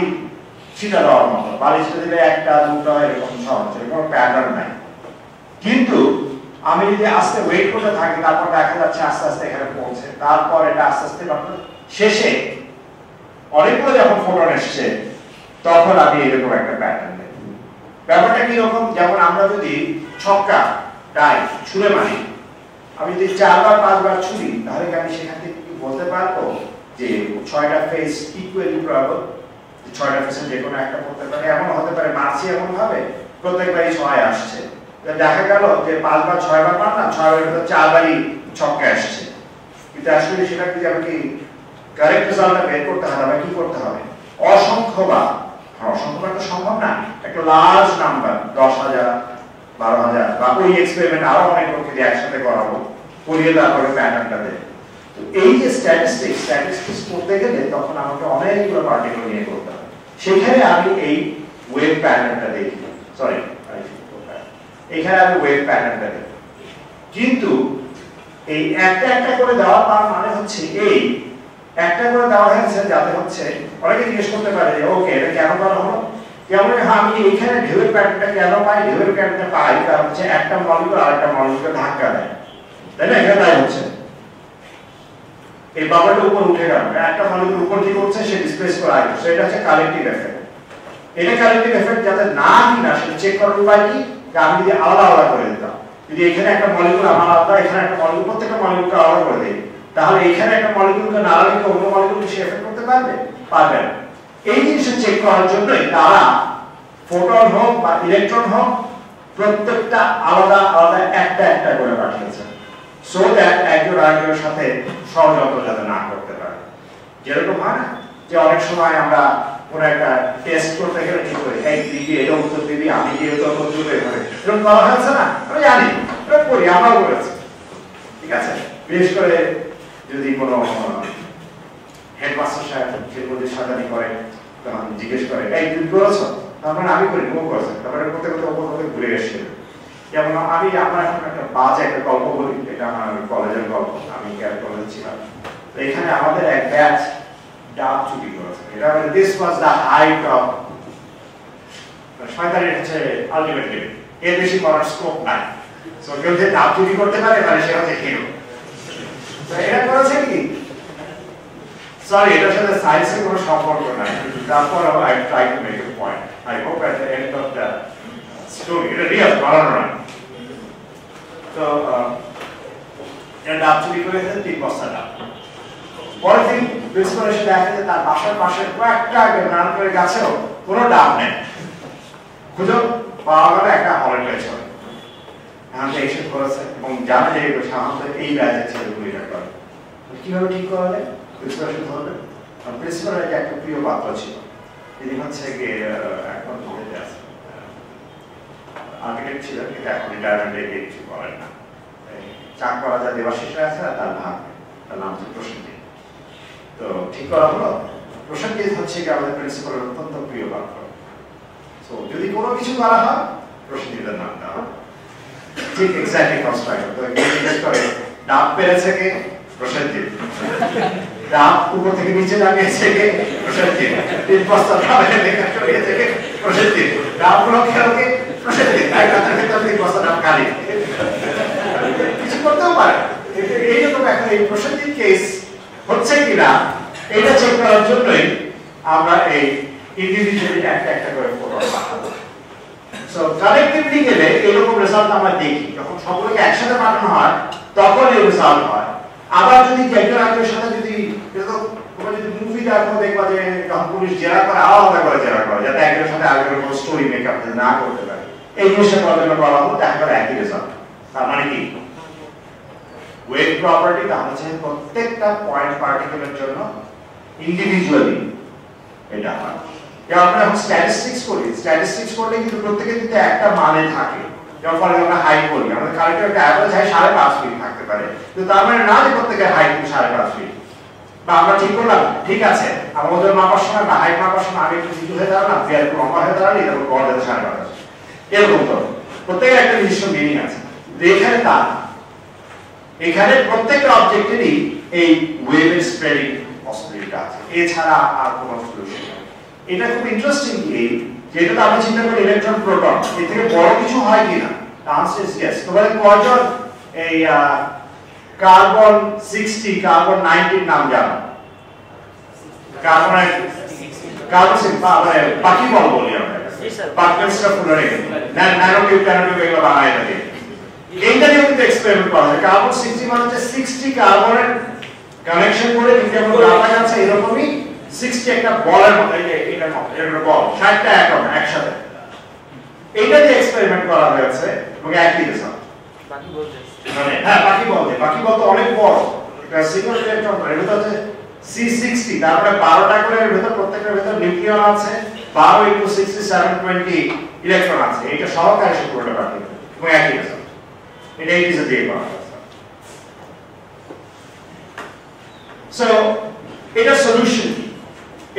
ছিটা দেওয়ার মতো, বালি ছিটা দিলে একটা দুটা এরকম সহজ, কোনো প্যাটার্ন নাই। কিন্তু আমি যদি আস্তে ওয়েট করতে থাকি, তারপর দেখা যাচ্ছে আস্তে আস্তে এখানে পৌঁছে, তারপর এটা আস্তে আস্তে শেষে অনেকগুলো যখন ফোটন এসছে তখন আমি এরকম একটা প্যাটার্ন দেখি। ব্যাপারটা কিরকম, যেমন আমরা যদি ছক্কা ডাই ছুঁড়ে মারি, আমি যদি 4 বার 5 বার ছুঁড়ি, তাহলে আমি সেখান থেকে কি বলতে পারবো যে 6টা ফেস ইকুয়ালি প্রবাবল, 6টা ফেসের যে কোনো একটা করতে পারে। এমন হতে পারে মারছি এমন ভাবে প্রত্যেকবারই 6 আসছে, দেখা গেল যে 5 বার 6 বার মারলাম, 6 বারের ভিতর 4 বারই ছক্কা আসছে। কিন্তু আসলে সেটা কি আমাকে কারেক্ট রেজাল্টটা বের করতে হবে, কি করতে হবে? অসংখ্যবার তো সম্ভব না, একটা লার্জ নাম্বার 10,000 12,000 বা ওই এক্সপেরিমেন্ট আরো অনেক লোককে একসাথে করাবো, করিয়ে তারপরে প্যাটার্নটা দেয়। এই যে স্ট্যাটিস্টিক্স করতে গেলে তখন আমাকে অনেকগুলো পার্টিকেল নিয়ে করতে হয়। সেখানে আমি এই ওয়েভ প্যাটার্নটা দেখি, সরি এখানে আমি ওয়েভ প্যাটার্নটা দেখি। কিন্তু এই একটা করে দেওয়া তার মানে হচ্ছে এই একটা করে দেওয়া হয়েছে যাতে হচ্ছে অনেকে জিজ্ঞেস করতে পারে যে ওকে এটা কেন করা হলো, যেমন আমি এইখানে ঢেউয়ের প্যাটার্নটা কেন পাই, ঢেউয়ের প্যাটার্নটা পাই কারণ হচ্ছে একটা মলিকিউল আরেকটা মলিকিউলকে ধাক্কা দেয়, তাই না? এখানে তাই হচ্ছে এই বাবলটা উপর উঠে গেল, একটা মলিকিউল উপর কি করছে সে ডিসপ্লেস করে আসছে, সেটা হচ্ছে কালেক্টিভ এফেক্ট। এটা কালেক্টিভ এফেক্ট যাতে না কিনা সেটা চেক করার উপায় কি, আমি যদি আলাদা করে দিতাম, যদি এখানে একটা মলিকিউল আমার আলাদা, এখানে একটা মলিকিউল, প্রত্যেকটা মলিকিউলকে আলাদা করে দিই, তাহলে এখানে একটা মলিকিউলকে না রেখে অন্য মলিকিউলকে সে এফেক্ট করতে পারবে? পারবে না। এই জিনিসটা চেক করার জন্যই তারা ফোটন হোক বা ইলেকট্রন হোক প্রত্যেকটা আলাদা আলাদা একটা করে পাঠিয়েছে, সো দ্যাট একজন আরেকজনের সাথে ষড়যন্ত্র যাতে না করতে পারে। যেরকম হয় না যে অনেক সময় আমরা কোনো একটা টেস্ট করতে গেলে ঠিক করি, এই দিদি এটা উত্তর দিবি, আমি কি এটা উত্তর দেবো, এরকম করা হয়েছে না? আমি জানি, এটা করি, আমরাও করেছি, ঠিক আছে? বিশেষ করে যদি কোনো হেডমাস্টার সাহেব শিল্পদের সাজানি করে তখন জিজ্ঞেস করে এই তুমি করেছো, তারপরে আমি করি ও করেছে, তারপরে করতে করতে ওপর করতে ঘুরে এসেছিল। যেমন আমি আমার এখন একটা বাজে একটা গল্প বলি, এটা আমার কলেজের গল্প, আমি কলেজে ছিলাম। তো এখানে আমাদের এক ব্যাচ ডাব চুরি করেছে। এটা মানে this was the height of শয়তানি, হচ্ছে আলটিমেট লিমিট, এর বেশি করার স্কোপ নাই। সো কেউ যে ডাব চুরি করতে পারে মানে সে হচ্ছে হিরো। তো এটা করেছে কি, সরি এটার সাথে সায়েন্সের কোনো সম্পর্ক নাই, তারপরও I try to make a point. I hope at the end of the story এটা রিয়াল বানানো না। তো এটা ডাব চুরি করেছে 3 বস্তা ডাব। পরের দিন প্রিন্সিপাল এসে দেখে যে তার বাসার পাশে কয়েকটা নান করে গাছেও কোনো ডাব নেই। খুঁজো পাওয়া গেল একটা হলের পেছনে। এখন এসে করেছে এবং জানে যে সাধারণত এই ব্যাচের ছেলেগুলো এটা করে। কিভাবে ঠিক করা যায়? প্রিন্সিপাল এসে ধরবেন। প্রিন্সিপালের একটা প্রিয় পাত্র ছিল, তিনি হচ্ছে গিয়ে এখন ধরতে আছে আর্কিটেক্ট ছিলেন, কিন্তু এখন রিটায়ারমেন্টে গিয়ে কিছু করেন না। চাক করা যায় দেবাশিস আছে আর তার ভাগ, তার নাম হচ্ছে প্রসেনজিৎ। তো ঠিক করা হলো, প্রসেনজিৎ হচ্ছে কি আমাদের প্রিন্সিপালের অত্যন্ত প্রিয় পাত্র। তো যদি কোনো কিছু করা হয় প্রসেনজিতের নাম দেওয়া, ঠিক এক্স্যাক্টলি কনস্ট্রাক্ট। তো জিজ্ঞেস করে ডাব পেরেছে কে? প্রসেনজিৎ। ডাব উপর থেকে নিচে নামিয়েছে কে? প্রসেনজিৎ। 3 বস্তা ডাবের লেখা চড়িয়েছে কে? প্রসেনজিৎ। ডাবগুলো খেলো কে? প্রসেনজিৎ। তাই কাছে ভেতর 3 বস্তা ডাব খালি, কিছু করতেও পারে। এইরকম একটা এই প্রসেনজিৎ কেস হচ্ছে কিনা এটা চেক করার জন্যই আমরা এই ইন্ডিভিজুয়ালি একটা করে ফটো পাঠাবো। সো কালেক্টিভলি গেলে এরকম রেজাল্ট আমরা দেখি, যখন সবগুলোকে একসাথে পাঠানো হয় তখন এই রেজাল্ট হয়। আবার যদি একজন আরেকজনের সাথে যদি তোমরা যদি মুভি দেখো দেখবা যে যখন পুলিশ জেরা করে আলাদা করে জেরা করে, যাতে একজনের সাথে আরেকজনের কোনো স্টোরি মেকআপ না করতে পারে। এই জিনিসটা করার জন্য করা হলো, দেখা গেল একই রেজাল্ট। তার মানে কি ওয়েভ প্রপার্টি তাহলে হচ্ছে প্রত্যেকটা পয়েন্ট পার্টিকেলের জন্য ইন্ডিভিজুয়ালি এটা হয়। যেমন আমরা এখন স্ট্যাটিস্টিক্স করি, স্ট্যাটিস্টিক্স করলে কিন্তু প্রত্যেকের কিন্তু একটা মানে থাকে। যেমন ফলে আমরা হাইট করি, আমাদের কালেক্টিভ একটা অ্যাভারেজ হাইট 5.5 ফিট থাকতে পারে, কিন্তু তার মানে না যে প্রত্যেকের হাইট 5.5 ফিট। বা আমরা ঠিক করলাম ঠিক আছে আমার ওদের মাপার সময় বা হাইট মাপার সময় আমি একটু জিজ্ঞেস হয়ে দাঁড়ালাম, ফেয়ার একটু লম্বা হয়ে দাঁড়ালি, তারপর গড় যাতে 5.5, এরকম তো প্রত্যেকের একটা নির্দিষ্ট মিনিং আছে। এখানে তা এখানে প্রত্যেকটা অবজেক্টেরই এই ওয়েভের স্প্রেডিং পসিবিলিটি আছে, এছাড়া আর কোনো সলিউশন নেই। এটা খুব ইন্টারেস্টিং এই যেটা তো আমরা চিন্তা করি ইলেকট্রন প্রোটন, এর থেকে বড় কিছু হয় কিনা? Answer is yes. তোমাদের কয়জন এই কার্বন 60 কার্বন 90 নাম জানো? কার্বন 60 মানে বাকি বল বলি আমরা, পার্টিকেলসটা ফুলে রেখে ন্যানোটিউব ট্যানোটিউব এগুলো বানায় থাকে। এইটা নিয়ে কিন্তু এক্সপেরিমেন্ট করা হয়। কার্বন 60 মানে হচ্ছে 60 কার্বনের কানেকশন করে যেমন রাখা যাচ্ছে এরকমই 60 একটা বলের মতো, এই যে এটার মতো একটা বল 60টা অ্যাটম একসাথে, এইটা দিয়ে এক্সপেরিমেন্ট করা হয়েছে এবং একই রেজাল্ট। বাকি বলতে মানে হ্যাঁ বাকি বলতে অনেক বড় এটা সিঙ্গেল ইলেকট্রন, এর ভিতর আছে C60, তারপরে 12টা করে এর ভিতর প্রত্যেকটার ভিতর নিউক্লিয়ন আছে, 12 * 60 720 ইলেকট্রন আছে। এটা সহকারে সে পুরোটা বাকি এবং একই রেজাল্ট। এটা এই যে দিয়ে করা হয়েছে। সো এটা সলিউশন,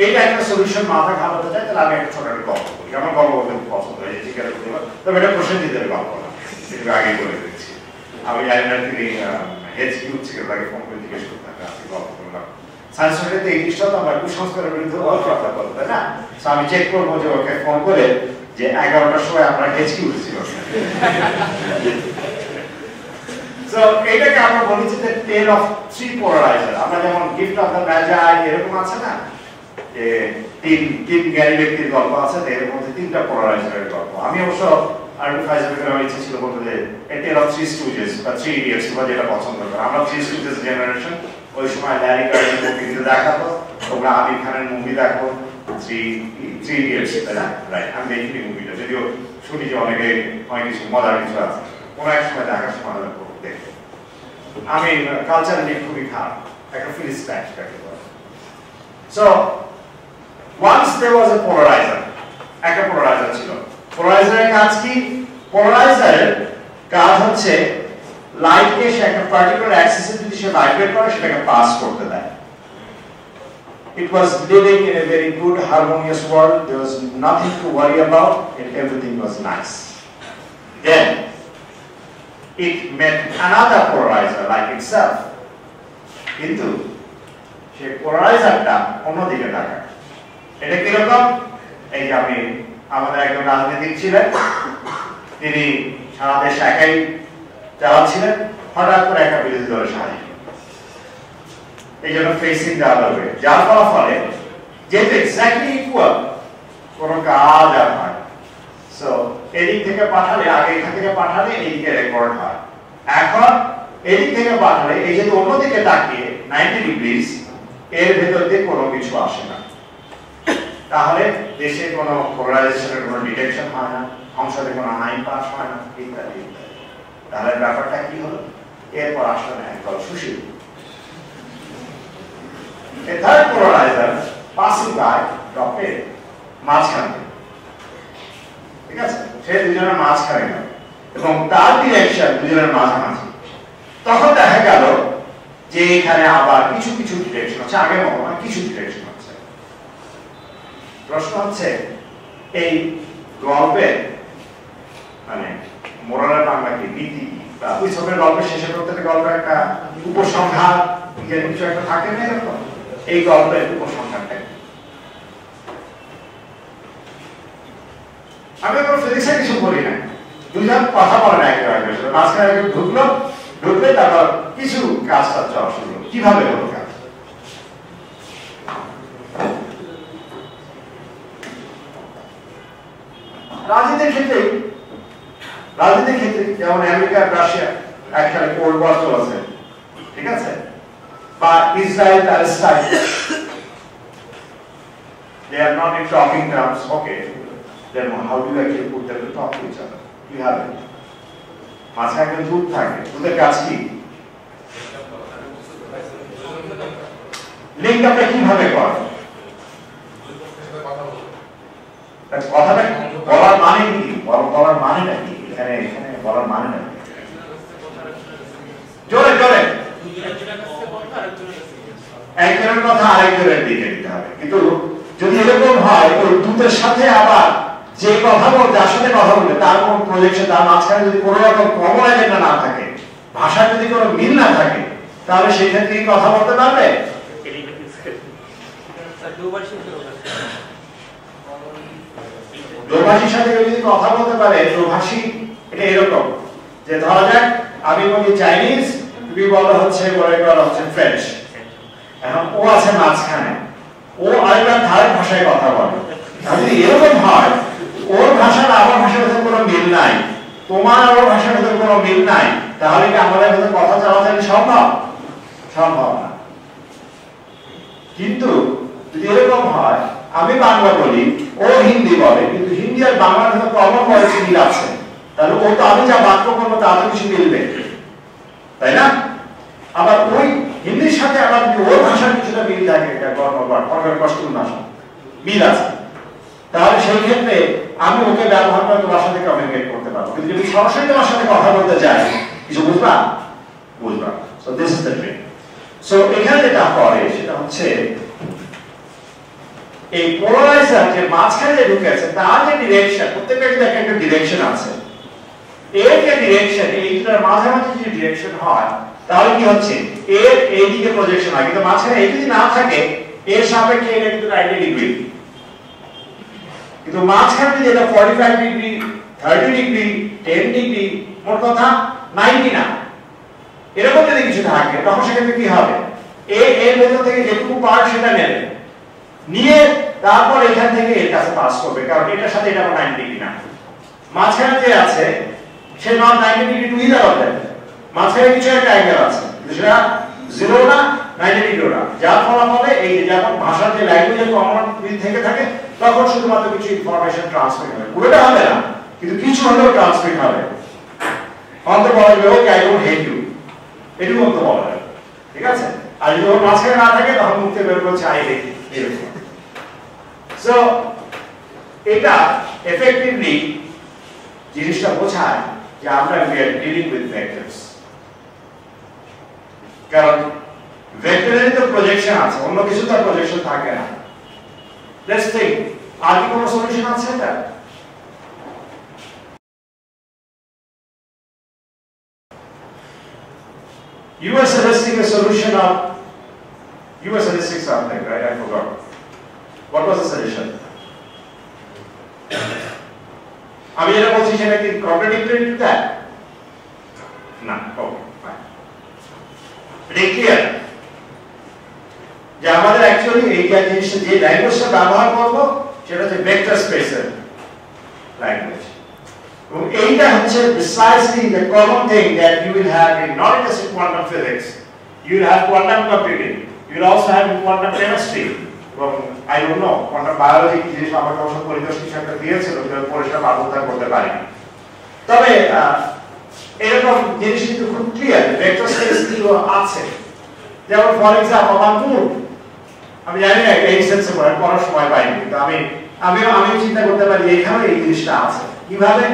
এইটা একটা সলিউশন মাথা ঘামাতে চাই। তাহলে আমি একটা ছোট একটা গল্প করি, আমার গল্প বলতে খুব পছন্দ হয়েছে, জিজ্ঞাসা করতে পারি, তবে এটা প্রসেনজিতের গল্প না, একটু আগে বলে দিচ্ছি। আমি জানি না তিনি HQ থেকে তাকে ফোন করে জিজ্ঞেস করতেন, আজকে গল্প করলাম সায়েন্স সোসাইটিতে এই জিনিসটা তো আমরা কুসংস্কারের বিরুদ্ধে গল্পটা করবো, তাই না? আমি চেক করবো যে ওকে ফোন করে যে 11টার সময় আমরা HQ ছিল। সো এইটাকে আমরা বলেছি যে টেল অফ থ্রি পোলারাইজার। আমরা যেমন গিফট অফ দ্য ম্যাজাই এরকম আছে না, যে তিন জ্ঞানী ব্যক্তির গল্প আছে, এর মধ্যে তিনটা পোলারাইজারের গল্প। আমি অবশ্য আরবি ফাইজালের আমার ইচ্ছা ছিল বলতে যে টেল অফ থ্রি স্টুজেস বা থ্রি ইডিয়টস বা যেটা পছন্দ করে। আমরা থ্রি স্টুজেস জেনারেশন, ওই সময় ল্যারি কার্ডের মুভিতে দেখাতো, তোমরা আমির খানের মুভি দেখো থ্রি ইডিয়টস, তাই না? রাইট, আমি দেখিনি মুভিটা, যদিও শুনি যে অনেকে অনেক কিছু মজার কিছু আছে, কোনো এক সময় দেখার সময় দেখো। আমি কালচারালি খুবই খারাপ, একটা ফিলিস্টাইন কাকে বলে। So once there was a polarizer, একটা পোলারাইজার ছিল। পোলারাইজারের কাজ কি? পোলারাইজারের কাজ হচ্ছে লাইটকে সে একটা পার্টিকুলার অ্যাক্সিসে যদি সে ভাইব্রেট করে সেটাকে পাস করতে দেয়। It was living in a very good harmonious world. There was nothing to worry about and everything was nice. Then it met another polarizer like itself. কিন্তু সেই পোলারাইজারটা অন্যদিকে তাকায়। এটা কিরকম? এই যে আমি আমাদের একজন রাজনীতিক ছিলেন, তিনি সারা দেশ একাই চালাচ্ছিলেন, হঠাৎ করে একটা বিরোধী দলের সাহায্য, এই জন্য ফেসিং দেওয়া হবে, যার ফলে যেহেতু এক্স্যাক্টলি ইকুয়াল কোনো কাজ আর হয়। সো এদিক থেকে পাঠালে, আগে এখান থেকে পাঠালে এইদিকে রেকর্ড হয়, এখন এদিক থেকে পাঠালে এই যেহেতু অন্যদিকে তাকিয়ে 90 ডিগ্রিজ, এর ভেতর দিয়ে কোনো কিছু আসে না। তাহলে দেশে কোনো পোলারাইজেশনের কোনো ডিটেকশন হয় না, সংসদে কোনো আইন পাস হয় না, ইত্যাদি ইত্যাদি। তাহলে ব্যাপারটা কি হলো? এরপর আসলে একদল সুশীল, a third polarizer passing by ড্রপের মাঝখানে, ঠিক আছে? সে দুজনের মাঝখানে গেল এবং তার ডিরেকশন দুজনের মাঝামাঝি। তখন দেখা গেল যে এখানে আবার কিছু কিছু ডিরেকশন হচ্ছে, আগের মতো না, কিছু ডিরেকশন হচ্ছে। প্রশ্ন হচ্ছে এই গল্পের মানে মোরালের বাংলা কি, নীতি কি, বা ওই সবের গল্পের শেষে প্রত্যেকটা গল্পের একটা উপসংহার কিছু একটা থাকে না, এরকম এই গল্পের উপসংহারটা। আমি কোনো ফিজিক্সে কিছু বলি না, দুজন কথা বলে না একে অপরের সাথে, মাঝখানে ঢুকলে তারপর কিছু কাজটা চলা শুরু হলো। কিভাবে হলো কাজ? রাজনীতির ক্ষেত্রে যেমন আমেরিকা রাশিয়া একসাথে কোল্ড ওয়ার চলেছে, ঠিক আছে? বা Israel Palestine, they are not in talking terms. Okay, then how do you actually put them to talk to each other? You have it. মাঝখানে একটা দুধ থাকে, দুধের কাজ কি? লিঙ্ক আপটা কিভাবে করে? কথাটা বলার মানে কি? বলার মানেটা কি? এখানে বলার মানেটা কি? জোরে জোরে একজনের কথা আরেকজনের দিকে দিতে হবে। কিন্তু যদি এরকম হয় ওই দুধের সাথে আবার যে কথা বলতে, যার সাথে কথা বলবে তার কোন প্রজেকশন, তার মাঝখানে যদি কোনো রকম কমন এজেন্ডা না থাকে, ভাষার যদি কোনো মিল না থাকে, তাহলে সেই ক্ষেত্রে কি কথা বলতে পারবে? দোভাষীর সাথে যদি কথা বলতে পারে, দোভাষী এটা এরকম যে ধরা যাক আমি বলি চাইনিজ, তুমি বলো হচ্ছে ফ্রেঞ্চ, এখন ও আছে মাঝখানে, ও আরেকবার ধারের ভাষায় কথা বলে। যদি এরকম হয় ওর ভাষার আমার ভাষার মধ্যে কোনো মিল নাই, তোমার আর ওর ভাষার মধ্যে কোনো মিল নাই, তাহলে কি আমাদের মধ্যে কথা চালাচালি সম্ভব? সম্ভব না। কিন্তু যদি এরকম হয় আমি বাংলা বলি, ও হিন্দি বলে, কিন্তু হিন্দি আর বাংলার মধ্যে কমন ভয়েস মিল আছে, তাহলে ও তো আমি যা বাক্য করবো তাতে কিছু মিলবে, তাই না? আবার ওই হিন্দির সাথে আবার যদি ওর ভাষার কিছুটা মিল থাকে, এটা কষ্টুর ভাষা মিল আছে, তাহলে সেই ক্ষেত্রে আমি ওকে ব্যবহার করে তোমার সাথে কমিউনিকেট করতে পারবো। কিন্তু যদি সরাসরি তোমার সাথে কথা বলতে যাই, কিছু বুঝবা? So this is the trick. So এখানে যেটা করে সেটা হচ্ছে এই পোলারাইজার যে মাঝখানে ঢুকে আছে তার যে ডিরেকশন, প্রত্যেকটা কিন্তু একটা ডিরেকশন আছে, এর যে ডিরেকশন এইটার মাঝামাঝি যে ডিরেকশন হয় তাহলে কি হচ্ছে এর এই দিকে প্রজেকশন হয়, কিন্তু মাঝখানে এই যদি না থাকে এর সাপেক্ষে এটা কিন্তু 90 ডিগ্রি, কিন্তু মাঝখানে যদি এটা 45 ডিগ্রি 30 ডিগ্রি 10 ডিগ্রি মোট কথা 90 না এরকম যদি কিছু থাকে তখন সেক্ষেত্রে কি হবে এর ভেতর থেকে যেটুকু পার্ট সেটা নেবে নিয়ে তারপর এখান থেকে এর কাছে পাস করবে, কারণ এটার সাথে এটা 90 ডিগ্রি না, মাঝখানে যে আছে সে not 90 degree to either of that, মাঝখানে কিছু একটা অ্যাঙ্গেল আছে সেটা 0 না 90 ডিগ্রি না, যার ফলাফলে এই যে যখন ভাষার যে ল্যাঙ্গুয়েজের কমন থেকে থাকে তখন শুধুমাত্র কিছু ইনফরমেশন ট্রান্সমিট হবে, পুরোটা হবে না কিন্তু কিছু হলেও ট্রান্সমিট হবে। অন্তত বলা যাবে okay I don't hate you, এটুকু অন্তত বলা যাবে, ঠিক আছে। আর যদি ওর মাঝখানে না থাকে তখন মুখে বের করছে আই হেট ইউ। সো এটা এফেক্টিভলি জিনিসটা বোঝায় যে আমরা we are dealing with vectors, কারণ ভেক্টরের তো প্রজেকশন আছে, অন্য কিছু তো প্রজেকশন থাকে না। লেটস থিংক আর কি কোনো সলিউশন আছে এটা? You were suggesting a solution of, you were suggesting something, right? I forgot. What was the suggestion? আমি যেটা বলছি সেটা কি কন্ট্রাডিক্টরি টু দ্যাট? না, ওকে ফাইন। এটা ক্লিয়ার যে আমাদের অ্যাকচুয়ালি এই জিনিসটা যে ল্যাঙ্গুয়েজটা ব্যবহার করব সেটা হচ্ছে ভেক্টর স্পেসের ল্যাঙ্গুয়েজ, এবং এইটা হচ্ছে precisely the common thing that you will have in not just in quantum physics, you will have quantum computing, you will also have in quantum chemistry, এবং I don't know quantum biology কি জিনিস আমাকে অবশ্য পরিবেশ কিছু একটা দিয়েছিল কিন্তু পরিষ্কার বাধ্যতা করতে পারি, তবে এরকম জিনিস কিন্তু খুব ক্লিয়ার ভেক্টর স্পেস গুলো আছে। যেমন ফর এক্সাম্পল আমার মুড, আমি জানি না এই সেন্সে পড়ার সময় পাইনি, কিন্তু আমি চিন্তা করতে পারি এখানে এই জিনিসটা আছে কিভাবে।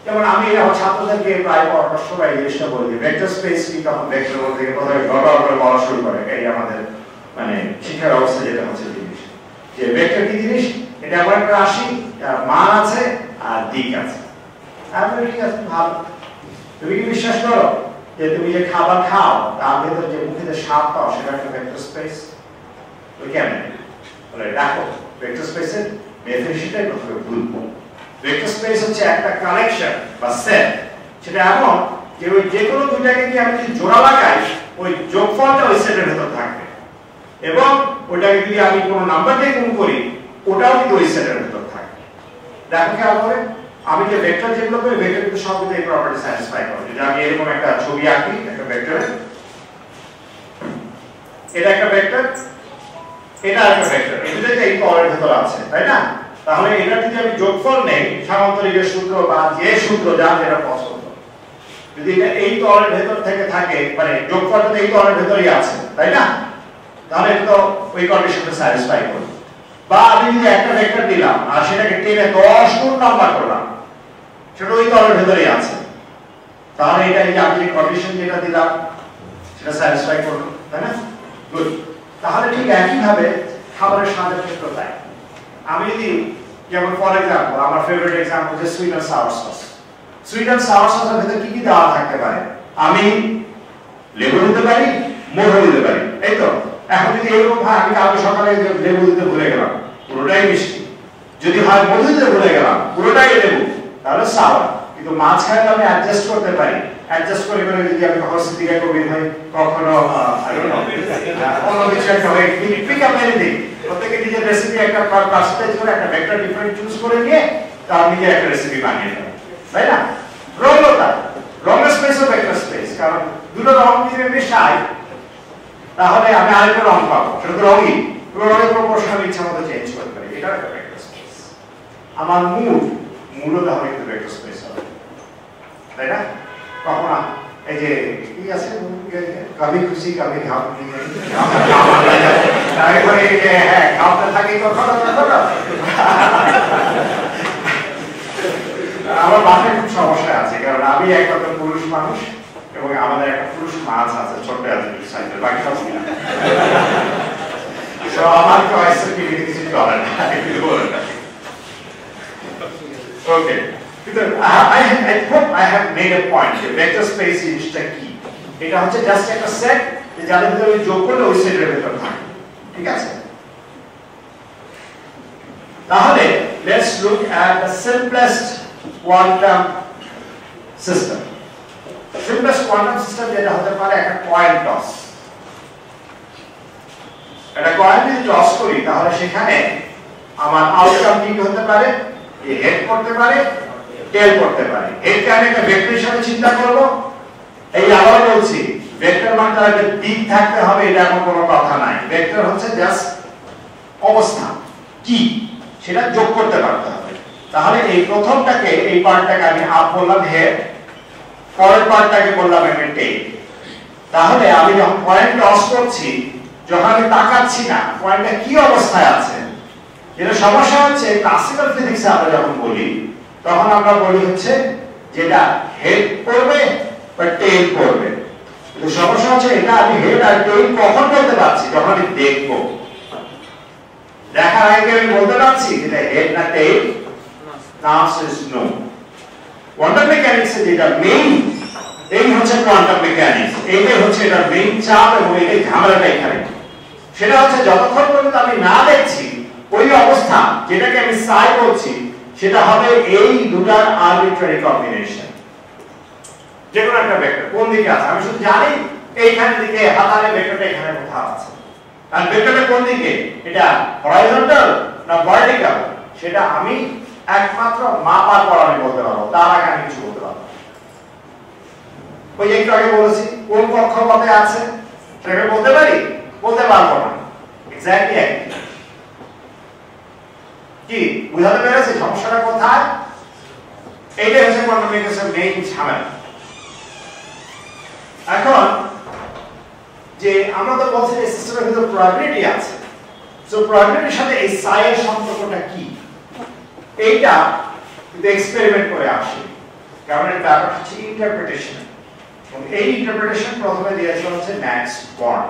যেমন আমি আমার ছাত্রদেরকে প্রায় পড়ানোর সময় এই জিনিসটা বলি যে ভেক্টর স্পেস কি, তখন ভেক্টর বলতে গিয়ে প্রথমে গড়গড় করে বলা শুরু করে, এই আমাদের মানে শিক্ষার অবস্থা যেটা হচ্ছে জিনিস যে ভেক্টর কি জিনিস, এটা এমন একটা রাশি মান আছে আর দিক আছে। আমি ঠিক আছে ভালো, তুমি কি বিশ্বাস করো যে তুমি যে খাবার খাও তার ভেতর যে মুখে যে স্বাদ পাও সেটা একটা ভেক্টর স্পেস? ওই কেমন বলে দেখো ভেক্টর স্পেসের ডেফিনিশনটাই প্রথমে ভুল। ভেক্টর স্পেস হচ্ছে একটা কালেকশন বা সেট, সেটা এমন যে ওই যে কোনো দুইটাকে কি আমি যদি জোড়া লাগাই ওই যোগফলটা ওই সেটের ভেতর থাকবে, এবং ওটাকে যদি আমি কোনো নাম্বার দিয়ে গুণ করি ওটাও কিন্তু ওই সেটের ভেতর থাকবে। দেখো খেয়াল করে আমি যে ভেক্টর যেগুলো করি ভেক্টর কিন্তু সবগুলো এই প্রপার্টি স্যাটিসফাই করে। যদি আমি এরকম একটা ছবি আঁকি একটা ভেক্টরের, এটা একটা ভেক্টর, এটা একটা ভেক্টর, এই দুটোতে এই তলের ভেতর আছে, তাই না? তাহলে এটা যদি আমি যোগফল নেই সামান্তরিকের সূত্র বা যে সূত্র যা যেটা পছন্দ, যদি এটা এই তলের ভেতর থেকে থাকে মানে যোগফলটা তো এই তলের ভেতরই আছে, তাই না? তাহলে তো ওই কন্ডিশনটা স্যাটিসফাই করবে। বা আমি যদি একটা ভেক্টর দিলাম আর সেটাকে টেনে 10 গুণ নাম্বার করলাম সেটা ওই তলের ভেতরই আছে, তাহলে এটা এই যে আমি যে কন্ডিশন যেটা দিলাম সেটা স্যাটিসফাই করবে, তাই না? গুড। তাহলে ঠিক একই ভাবে খাবারের স্বাদের ক্ষেত্রে তাই। আমি যদি যেমন ফর এক্সাম্পল আমার ফেভারিট এক্সাম্পল যে sweet and sour sauce, sweet and sour সসের ভিতরে কি কি দেওয়া থাকতে পারে? আমি লেবু দিতে পারি, মধু দিতে পারি, এই তো। এখন যদি এরকম হয় আমি কালকে সকালে লেবু দিতে ভুলে গেলাম পুরোটাই মিষ্টি, যদি হয় মধু দিতে ভুলে গেলাম পুরোটাই লেবু তাহলে সাওয়ার। কিন্তু মাঝখানে আমি অ্যাডজাস্ট করতে পারি, অ্যাডজাস্ট করে করে যদি আমি কখনো সিদ্দিকা কবির হই কখনো অন্য কিছু একটা হয়, পিক আপ এনিথিং, প্রত্যেকে নিজের রেসিপি একটা পার্সেন্টেজ করে একটা ভেক্টর ডিফারেন্ট চুজ করে নিয়ে তার নিজে একটা রেসিপি বানিয়ে দেয়, তাই না? রঙটা রঙের স্পেস ও ভেক্টর স্পেস, কারণ দুটো রং যদি আমি মিশাই তাহলে আমি আরেকটা রং পাবো, সেটা তো রঙই, পুরো রঙের প্রপোর্শন আমি ইচ্ছা মতো চেঞ্জ করতে পারি, এটা একটা ভেক্টর স্পেস। আমার মুডও তাহলে কিন্তু ভেক্টর স্পেস হবে, তাই না? কখন এই যে কি আছে কবি খুশি কবি ঘাম নিয়ে তারপরে এই যে হ্যাঁ ঘামতে থাকি কখনো কখনো। আমার বাসায় খুব সমস্যা আছে, কারণ আমি একমাত্র পুরুষ মানুষ এবং এবং আমাদের একটা পুরুষ মাছ আছে ছোট আছে সাইজের, বাকি সব কিনা। তো আমার চয়েসের কিছু চলে না, কিছু বলে না। ওকে, কিন্তু I hope I have made a point যে ভেক্টর স্পেস জিনিসটা কি। এটা হচ্ছে জাস্ট একটা সেট যে যাদের ভিতরে যোগ করলে ওই সেটের ভিতর থাকে, ঠিক আছে? তাহলে let's look at the simplest quantum system. Simplest quantum system যেটা হতে পারে একটা কয়েন টস। একটা কয়েন যদি টস করি তাহলে সেখানে আমার আউটকাম কি হতে পারে? এই হেড করতে পারে, টেল করতে পারে। হেডকে আমি একটা ভেক্টরের সাথে চিন্তা করব। এই আবার বলছি ভেক্টর মানে তার একটা দিক থাকতে হবে এটা এমন কোনো কথা নাই। ভেক্টর হচ্ছে জাস্ট অবস্থা কি সেটা যোগ করতে পারতে হবে। তাহলে এই প্রথমটাকে এই পার্টটাকে আমি আপ বললাম হেড, পরের পার্টটাকে বললাম আমি টেল। তাহলে আমি যখন পয়েন্ট টস করছি, যখন আমি তাকাচ্ছি না পয়েন্টটা কি অবস্থায় আছে, যেটা সমস্যা হচ্ছে ক্লাসিক্যাল ফিজিক্সে আমরা যখন বলি তখন আমরা বলি হচ্ছে যেটা হেড করবে বা টেল করবে। কিন্তু সমস্যা হচ্ছে এটা আমি হেড আর টেল কখন বলতে পারছি? যখন আমি দেখব। দেখার আগে আমি বলতে পারছি যেটা হেড না টেল? না, ইজ নো। কোয়ান্টাম মেকানিক্সে যেটা মেইন, এই হচ্ছে কোয়ান্টাম মেকানিক্স, এইটাই হচ্ছে এটা মেইন চাপ এবং এটাই ঝামেলাটা এখানে। সেটা হচ্ছে যতক্ষণ পর্যন্ত আমি না দেখছি ওই অবস্থা যেটাকে আমি সাই বলছি সেটা হবে এই দুটার আরবিট্রারি কম্বিনেশন। যে কোনো একটা ভেক্টর কোন দিকে আছে আমি শুধু জানি এইখানের দিকে হাতালে ভেক্টরটা এখানে কোথাও আছে, আর ভেক্টরটা কোন দিকে, এটা হরাইজন্টাল না ভার্টিক্যাল সেটা আমি একমাত্র মাপার পর আমি বলতে পারবো, তার আগে আমি কিছু বলতে পারবো। ওই একটু আগে বলেছি কোন কক্ষপথে আছে সেটাকে বলতে পারি? বলতে পারবো না। এক্স্যাক্টলি একই। কি বুঝাতে পেরেছি সমস্যাটা কোথায়? এইটাই হচ্ছে কোয়ান্টাম মেকানিক্সের মেইন ঝামেলা। এখন যে আমরা তো বলছি যে সিস্টেমের ভিতরে প্রবাবিলিটি আছে, সো প্রবাবিলিটির সাথে এই সাই এর সম্পর্কটা কি এইটা কিন্তু এক্সপেরিমেন্ট করে আসে, কারণ এর ব্যাপারটা হচ্ছে ইন্টারপ্রিটেশন। এবং এই ইন্টারপ্রিটেশন প্রথমে দিয়েছিল হচ্ছে ম্যাক্স বর্ন।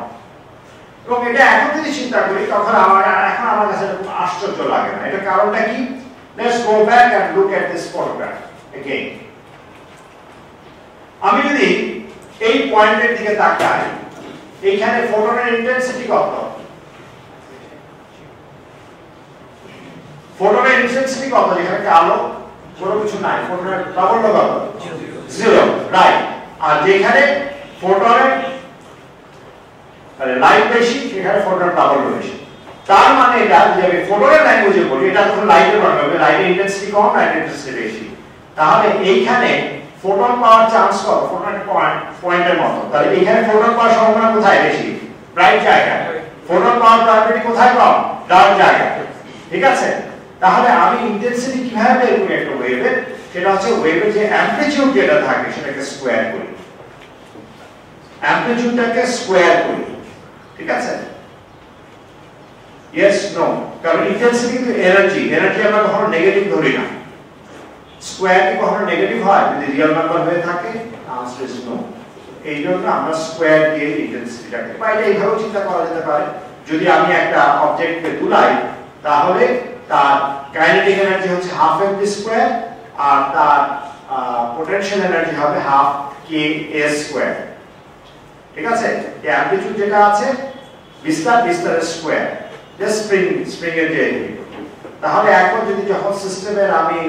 এবং এটা এখন যদি চিন্তা করি তখন আমার কাছে খুব আশ্চর্য লাগে না। এটা কারণটা কি? Let's go back end look at this photograph again. আমি যদি এই পয়েন্টের দিকে তাকাই, এখানে ফোটনের ইন্টেন্সিটি কত? ফোটনের ইন্টেন্সিটি কত? এখানে আলো কোনো কিছু নাই, ফোটনের প্রাবল্য কত? 0, রাইট। আর যেখানে ফোটনের লাইট বেশি সেখানে ফোটনের প্রাবল্য বেশি। তার মানে এটা যদি আমি ফোটনের ল্যাঙ্গুয়েজে বলি, এটা তখন লাইটের বর্ণ হবে, লাইটের ইন্টেন্সিটি কম, লাইটের ইন্টেন্সিটি বেশি। তাহলে এইখানে ফোটন পাওয়ার চান্স কত? ফোটনের পয়েন্টের মতো। তাহলে এখানে ফোটন পাওয়ার সম্ভাবনা কোথায় বেশি? ব্রাইট জায়গায়। ফোটন পাওয়ার প্রবাবিলিটি কোথায় কম? ডার্ক জায়গায়। ঠিক আছে? তাহলে আমি ইন্টেন্সিটি কিভাবে বের করি একটা ওয়েভের? সেটা হচ্ছে ওয়েভের যে অ্যামপ্লিটিউড যেটা থাকে সেটাকে স্কয়ার করি, অ্যামপ্লিটিউডটাকে স্কয়ার করি। ঠিক আছে? ইয়েস নো, কারণ ইন্টেন্সিটি কিন্তু এনার্জি, এনার্জি আমরা কখনো নেগেটিভ ধরি না। স্কয়ার কি কখনো নেগেটিভ হয় যদি রিয়েল নাম্বার হয়ে থাকে? Answer is no. এই জন্য আমরা স্কয়ার দিয়ে ইন্টেন্সিটিটাকে, বা এটা এইভাবে চিন্তা করা যেতে পারে, যদি আমি একটা অবজেক্টকে দুলাই তাহলে তার কাইনেটিক এনার্জি হচ্ছে হাফ এম ভি স্কয়ার আর তার পোটেনশিয়াল এনার্জি হবে হাফ কে এস স্কয়ার। ঠিক আছে? এই অ্যামপ্লিটিউড যেটা আছে বিস্তারের স্কয়ার, জাস্ট স্প্রিং এর যে। তাহলে এখন যদি যখন সিস্টেমের আমি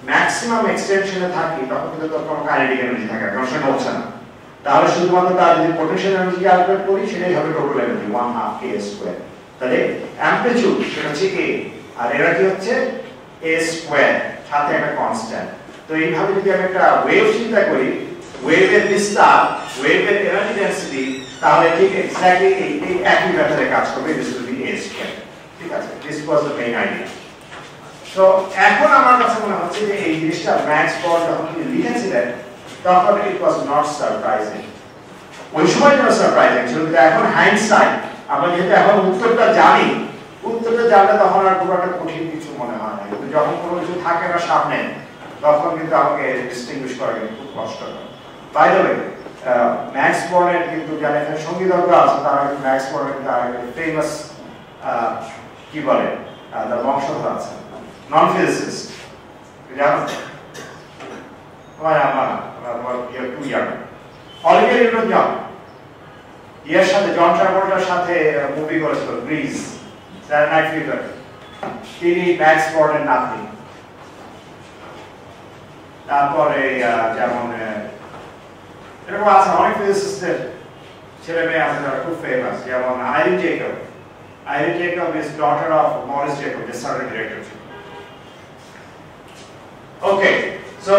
ম্যাক্সিমাম এক্সটেনশনে থাকি তখন কিন্তু তোর কোনো কাইনেটিক এনার্জি থাকে না, কনস্ট্যান্ট হচ্ছে না। তাহলে শুধুমাত্র তার যদি পোটেনশিয়াল এনার্জি ক্যালকুলেট করি সেটাই হবে টোটাল এনার্জি 1/2 k স্কয়ার। তাহলে অ্যামপ্লিটিউড সেটা হচ্ছে a আর এনার্জি হচ্ছে a স্কয়ার, সাথে একটা কনস্ট্যান্ট। তো এইভাবে যদি আমি একটা ওয়েভ চিন্তা করি, ওয়েভের বিস্তার, ওয়েভের এনার্জি ডেনসিটি, তাহলে ঠিক এক্স্যাক্টলি এই একই মেথডে কাজ করবে, this will be a square. ঠিক আছে? This was the main idea. তো এখন আমার কাছে মনে হচ্ছে যে এই জিনিসটা ম্যাক্স বর্ন যখন তিনি লিখেছিলেন তখন ইট ওয়াজ নট সারপ্রাইজিং। ওই সময় যেন সারপ্রাইজিং ছিল, কিন্তু এখন হাইন্ডসাইট আমরা যেহেতু এখন উত্তরটা জানি, উত্তরটা জানলে তখন আর খুব একটা কঠিন কিছু মনে হয় না। কিন্তু যখন কোনো কিছু থাকে না সামনে তখন কিন্তু আমাকে ডিস্টিংগুইশ করা কিন্তু খুব কষ্ট হয়। বাই দ্য ওয়ে, ম্যাক্স বর্নের কিন্তু যারা এখানে সঙ্গীতজ্ঞ আছে তারা কিন্তু ম্যাক্স বর্নের কিন্তু ফেমাস কি বলে তার বংশধর আছে নন ফিজিসিস্ট জানো তোমার টু ইয়াং অলিভিয়া নিউটন জন এর সাথে জন ট্রাভোল্টার সাথে মুভি করেছিল গ্রিস স্যাটারডে নাইট ফিভার তিনি ম্যাক্স বর্নের নাতনি তারপরে যেমন এরকম আছে অনেক ফিজিসিস্টের ছেলে মেয়ে আছে যারা খুব ফেমাস যেমন Irene Jacob is daughter of Maurice Jacob যে সার্ভে ডিরেক্টর ছিল ওকে সো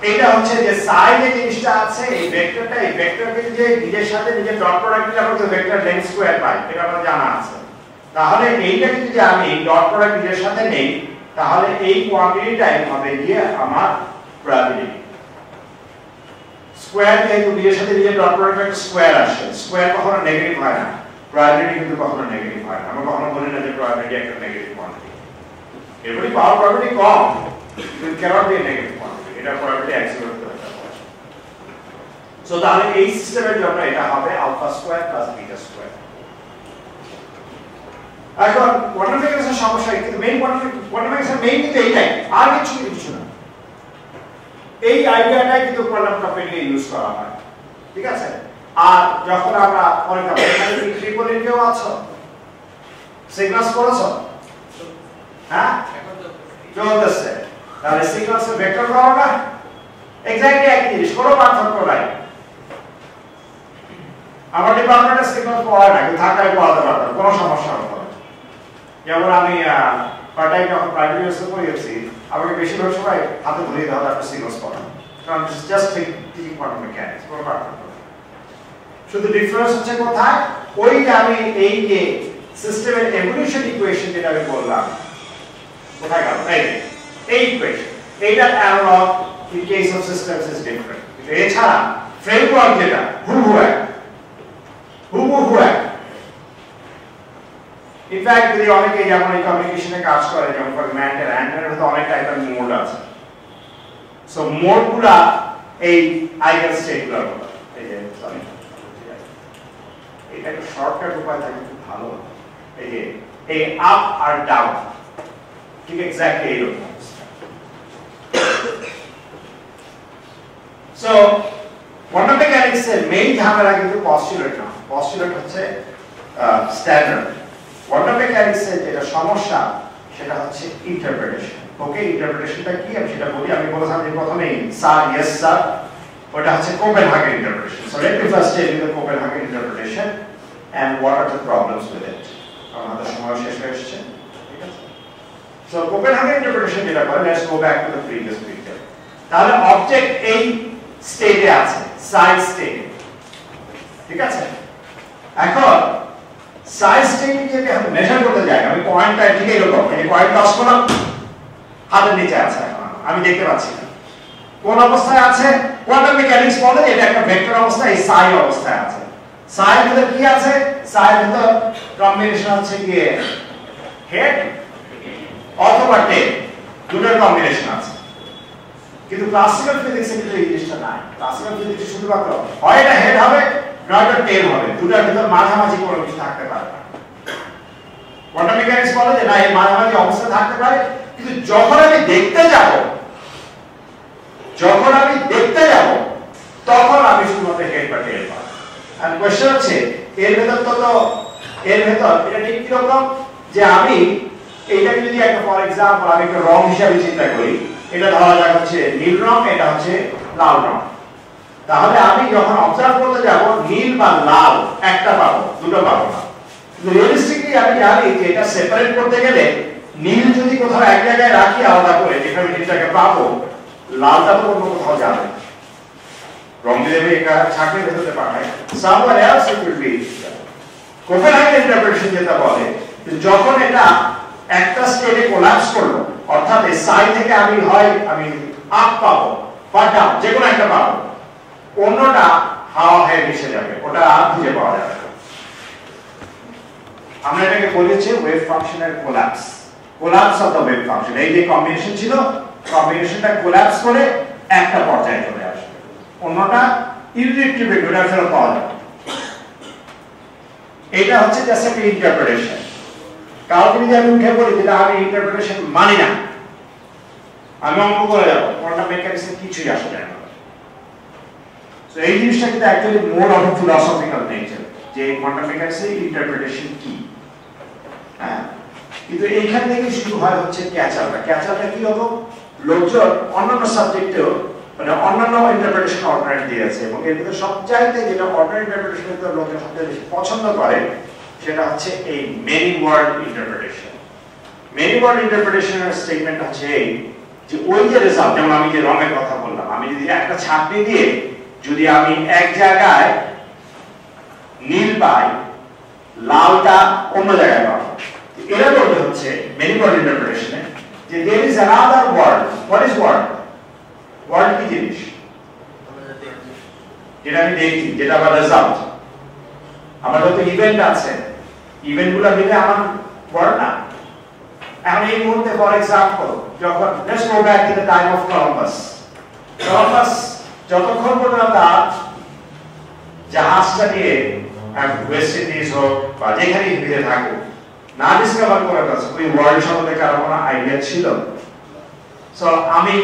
এটা হচ্ছে যে সাই যে জিনিসটা আছে এই ভেক্টরকে যে নিজের সাথে নিজের ডট প্রোডাক্ট দিলে আমরা ভেক্টর লেংথ স্কয়ার পাই এটা আমাদের জানা আছে তাহলে এইটাকে যদি আমি ডট প্রোডাক্ট নিজের সাথে নেই তাহলে এই কোয়ান্টিটিটাই হবে গিয়ে আমার প্রবাবিলিটি স্কয়ার যেহেতু নিজের সাথে নিজের ডট প্রোডাক্ট একটা স্কয়ার আসে স্কয়ার কখনো নেগেটিভ হয় না প্রবাবিলিটি কিন্তু কখনো নেগেটিভ হয় না আমরা কখনো বলি না যে প্রবাবিলিটি একটা নেগেটিভ কোয়ান্টিটি এরপরই পাওয়ার প্রবাবিলিটি কম it cannot be a negative quantity এটা প্রবাবিলিটি অ্যাক্সিলোরেট করে দেওয়া হয় সো তাহলে এই সিস্টেমের জন্য এটা হবে alpha square plus beta square এখন কোয়ান্টাম মেকানিক্সের সমস্যা কিন্তু মেইন কোয়ান্টাম মেকানিক্সের মেইন কিন্তু এইটাই আর কিছু না এই আইডিয়াটাই কিন্তু কোয়ান্টাম কম্পিউটিং এ ইউজ করা হয় ঠিক আছে আর যখন আমরা অনেক এখানে ট্রিপল ইনকেও আছো সিগনালস পড়েছো হ্যাঁ চলতেছে তাহলে সিগনালস এর ভেক্টর করো না এক্স্যাক্টলি একই জিনিস কোনো পার্থক্য নাই আমার ডিপার্টমেন্টে সিগনাল পড়ায় না কিন্তু ঢাকায় পড়াতে পারতাম কোনো সমস্যা হতো না যেমন আমি পার্ট টাইম যখন প্রাইভেট ইউনিভার্সিটি পড়িয়েছি আমাকে বেশিরভাগ সময় হাতে ধরিয়ে দেওয়া একটা সিগনালস পড়ানো কারণ জাস্ট টিচিং কোয়ান্টাম মেকানিক্স কোনো পার্থক্য নেই শুধু ডিফারেন্স হচ্ছে কোথায় ওই যে আমি এই যে সিস্টেমের এভোলিউশন ইকুয়েশন যেটা আমি বললাম কোথায় গেল এই ইকুয়েশন এইটার analogue in case of systems is different এছাড়া ফ্রেমওয়ার্ক যেটা হুবহু এক ইনফ্যাক্ট যদি অনেকে যেমন এই কমিউনিকেশনে কাজ করে যেমন ফর ম্যান্টের অ্যান্টেনার মধ্যে অনেক টাইপের মোড আছে সো মোডগুলা এই আইগেন স্টেটগুলোর মতো এই যে সরি এটা একটা শর্টকাট উপায় থাকে খুব ভালো এই যে এই আপ আর ডাউন ঠিক এক্স্যাক্টলি এইরকম সো কোয়ান্টাম মেকানিক্স এর মেইন ঝামেলা কিন্তু পস্টুলেট না পস্টুলেট হচ্ছে স্ট্যান্ডার্ড কোয়ান্টাম মেকানিক্স এর যেটা সমস্যা সেটা হচ্ছে ইন্টারপ্রিটেশন ওকে ইন্টারপ্রিটেশনটা কি আমি সেটা বলি আমি বলেছিলাম যে প্রথমেই স্যার ইয়েস স্যার ওটা হচ্ছে Copenhagen interpretation so let me first tell you the Copenhagen interpretation and what are the problems with it আমাদের সময় শেষ হয়ে এসেছে ঠিক আছে সো কোপেনহেগেন ইন্টারপ্রিটেশন যেটা করে let's go back to the previous picture তাহলে অবজেক্ট এই স্টেটে আছে সাইড স্টেটে ঠিক আছে এখন সাইড স্টেটে যদি আমি মেজার করতে যাই আমি পয়েন্টটা ঠিক এরকম এই পয়েন্ট টস করলাম হাতের নিচে আছে এখন আমি দেখতে পাচ্ছি না কোন অবস্থায় আছে কোয়ান্টাম মেকানিক্স বলে এটা একটা ভেক্টর অবস্থা এই সাই অবস্থায় আছে সাই এর ভিতর কি আছে সাই এর ভিতর কম্বিনেশন আছে কি হেড অথবা টেল দুটোর কম্বিনেশন আছে কিন্তু ক্লাসিক্যাল ফিজিক্সে কিন্তু এই জিনিসটা নাই ক্লাসিক্যাল ফিজিক্সে শুধুমাত্র হয় এটা হেড হবে নয়তো টেল হবে দুটোর ভিতর মাঝামাঝি কোনো কিছু থাকতে পারে না কোয়ান্টাম মেকানিক্স বলে যে না এই মাঝামাঝি অবস্থা থাকতে পারে কিন্তু যখন আমি দেখতে যাব তখন আমি শুধুমাত্র হেড বা টেল পাবো আর কোশ্চেন হচ্ছে এর ভেতর এটা ঠিক কিরকম যে আমি এইটাকে যদি একটা ফর এক্সাম্পল আমি একটা রং হিসাবে চিন্তা করি এটা ধরা যাক হচ্ছে নীল রং এটা হচ্ছে লাল রং তাহলে আমি যখন অবজার্ভ করতে যাব নীল বা লাল একটা পাবো দুটো পাবো না কিন্তু রিয়েলিস্টিকলি আমি জানি যে এটা সেপারেট করতে গেলে নীল যদি কোথাও এক জায়গায় রাখি আলাদা করে যেখানে নীলটাকে পাবো লালটা তো অন্য কোথাও যাবে রং দিয়ে এটা ছাঁকনির ভেতরে পাঠাই somewhere else it will be Copenhagen interpretation যেটা বলে যখন এটা একটা স্টেটে কোল্যাপস করলো অর্থাৎ এই সাইড থেকে আমি আপ পাবো বা ডাউন যে কোনো একটা পাবো অন্যটা হাওয়া হয়ে মিশে যাবে ওটা আর খুঁজে পাওয়া যাবে না আমরা এটাকে বলেছি ওয়েভ ফাংশনের collapse of the wave function এই যে কম্বিনেশন ছিল কম্বিনেশনটা কোল্যাপস করে একটা পর্যায়ে চলে আসবে অন্যটা ইররিডাক্টিবল এটা ফেরত পাওয়া যাবে। এটা হচ্ছে জাস্ট একটা ইন্টারপ্রিটেশন। কাউকে যদি আমি উঠে বলি যেটা আমি ইন্টারপ্রিটেশন মানি না, আমি অঙ্ক করে যাবো, কোয়ান্টাম মেকানিক্সে কিছুই আসে যায় না। তো এই জিনিসটা কিন্তু actually more of philosophical nature, যে কোয়ান্টাম মেকানিক্সে ইন্টারপ্রিটেশন কি। হ্যাঁ, কিন্তু এইখান থেকে শুরু হয় হচ্ছে ক্যাচারটা। ক্যাচারটা কি হলো, লোকজন অন্যান্য সাবজেক্টেও মানে অন্যান্য ইন্টারপ্রিটেশন অল্টারনেট দিয়েছে, এবং এর ভিতরে সবচাইতে যেটা অল্টারনেট ইন্টারপ্রিটেশন লোকের সবচেয়ে বেশি পছন্দ করে সেটা হচ্ছে এই many world interpretation. Many world ইন্টারপ্রিটেশনের স্টেটমেন্ট হচ্ছে এই যে ওই যে রেজাল্ট, যেমন আমি যে রঙের কথা বললাম, আমি যদি একটা ছাঁকনি দিয়ে যদি আমি এক জায়গায় নীল পাই, লালটা অন্য জায়গায় পাবো, এরা বলতে হচ্ছে মেনি ওয়ার্ড ইন্টারপ্রিটেশনে যে there is another world. What is world? World কি জিনিস? যেটা আমি দেখি, যেটা আমার রেজাল্ট। আমার যত ইভেন্ট আছে, ইভেন্টগুলো মিলে আমার ওয়ার্ল্ড না। এখন এই মুহূর্তে ফর এক্সাম্পল যখন let's go back to the time of Columbus. Columbus যতক্ষণ পর্যন্ত তার জাহাজটা নিয়ে ওয়েস্ট ইন্ডিজ হোক বা যেখানেই ঘিরে থাকুক না ডিসকভার করে গেছে, ওই ওয়ার্ল্ড সম্বন্ধে কারো কোনো আইডিয়া ছিল। সো আমি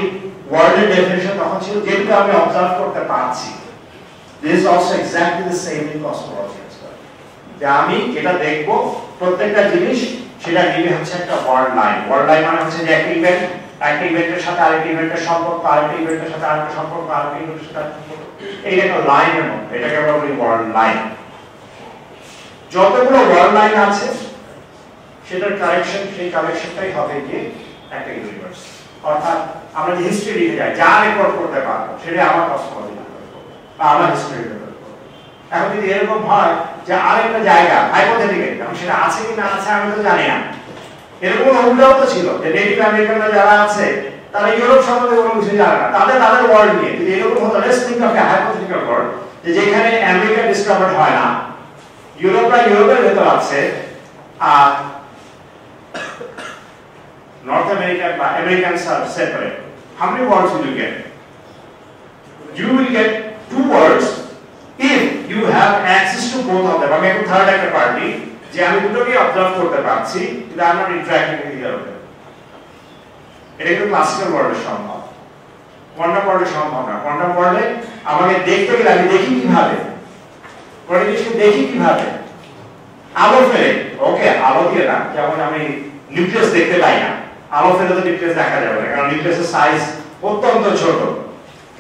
ওয়ার্ল্ডের ডেফিনিশন তখন ছিল যেটা আমি অবজার্ভ করতে পারছি। This is also exactly the same in cosmology. যে আমি যেটা দেখব প্রত্যেকটা জিনিস সেটা নিয়ে হচ্ছে একটা ওয়ার্ল্ড লাইন। ওয়ার্ল্ড লাইন মানে হচ্ছে যে একটা ইভেন্টের সাথে আরেকটা ইভেন্টের সম্পর্ক, আরেকটা ইভেন্টের সাথে আরেকটা সম্পর্ক, আরেকটা ইভেন্টের সাথে আরেকটা সম্পর্ক, এইটা একটা লাইনের মধ্যে, এটাকে আমরা বলি ওয়ার্ল্ড লাইন। যতগুলো ওয়ার্ল্ড লাইন আছে সেটার কারেকশন, সেই কারেকশনটাই হবে গিয়ে একটা ইউনিভার্স। অর্থাৎ আমরা যে হিস্ট্রি লিখে যাই, যা রেকর্ড করতে পারবো সেটা আমার কসমোলজি বা আমার হিস্ট্রি। এখন যদি এরকম হয় যে আরেকটা জায়গা হাইপোথেটিক্যাল, কারণ সেটা আছে কি না আছে আমি তো জানি না, এরকম উল্টাও তো ছিল যে নেটিভ আমেরিকানরা যারা আছে তারা ইউরোপ সম্বন্ধে কোনো কিছু জানে না, তাদের ওয়ার্ল্ড নিয়ে যদি এরকম হতো, let's think of A hypothetical world যে যেখানে আমেরিকা ডিসকভার্ড হয় না, ইউরোপরা ইউরোপের ভেতর আছে, আর নর্থ আমেরিকা বা আমেরিকানস আর separate. How many worlds will you get? You will get two worlds if you have access to both of them. আমি এখন থার্ড একটা পার্টি যে আমি দুটোকে অবজার্ভ করতে পারছি, কিন্তু আমি not interacting with each other. এটা কিন্তু ক্লাসিক্যাল ওয়ার্ল্ডে সম্ভব, কোয়ান্টাম ওয়ার্ল্ডে সম্ভব না। কোয়ান্টাম ওয়ার্ল্ডে আমাকে দেখতে গেলে আমি দেখি কিভাবে, কোন জিনিসকে দেখি কিভাবে? আলো ফেলে, ওকে আলো দিয়ে না, যেমন আমি নিউক্লিয়াস দেখতে পাই না, আলো ফেলে তো নিউক্লিয়াস দেখা যাবে না, কারণ নিউক্লিয়াসের সাইজ অত্যন্ত ছোট।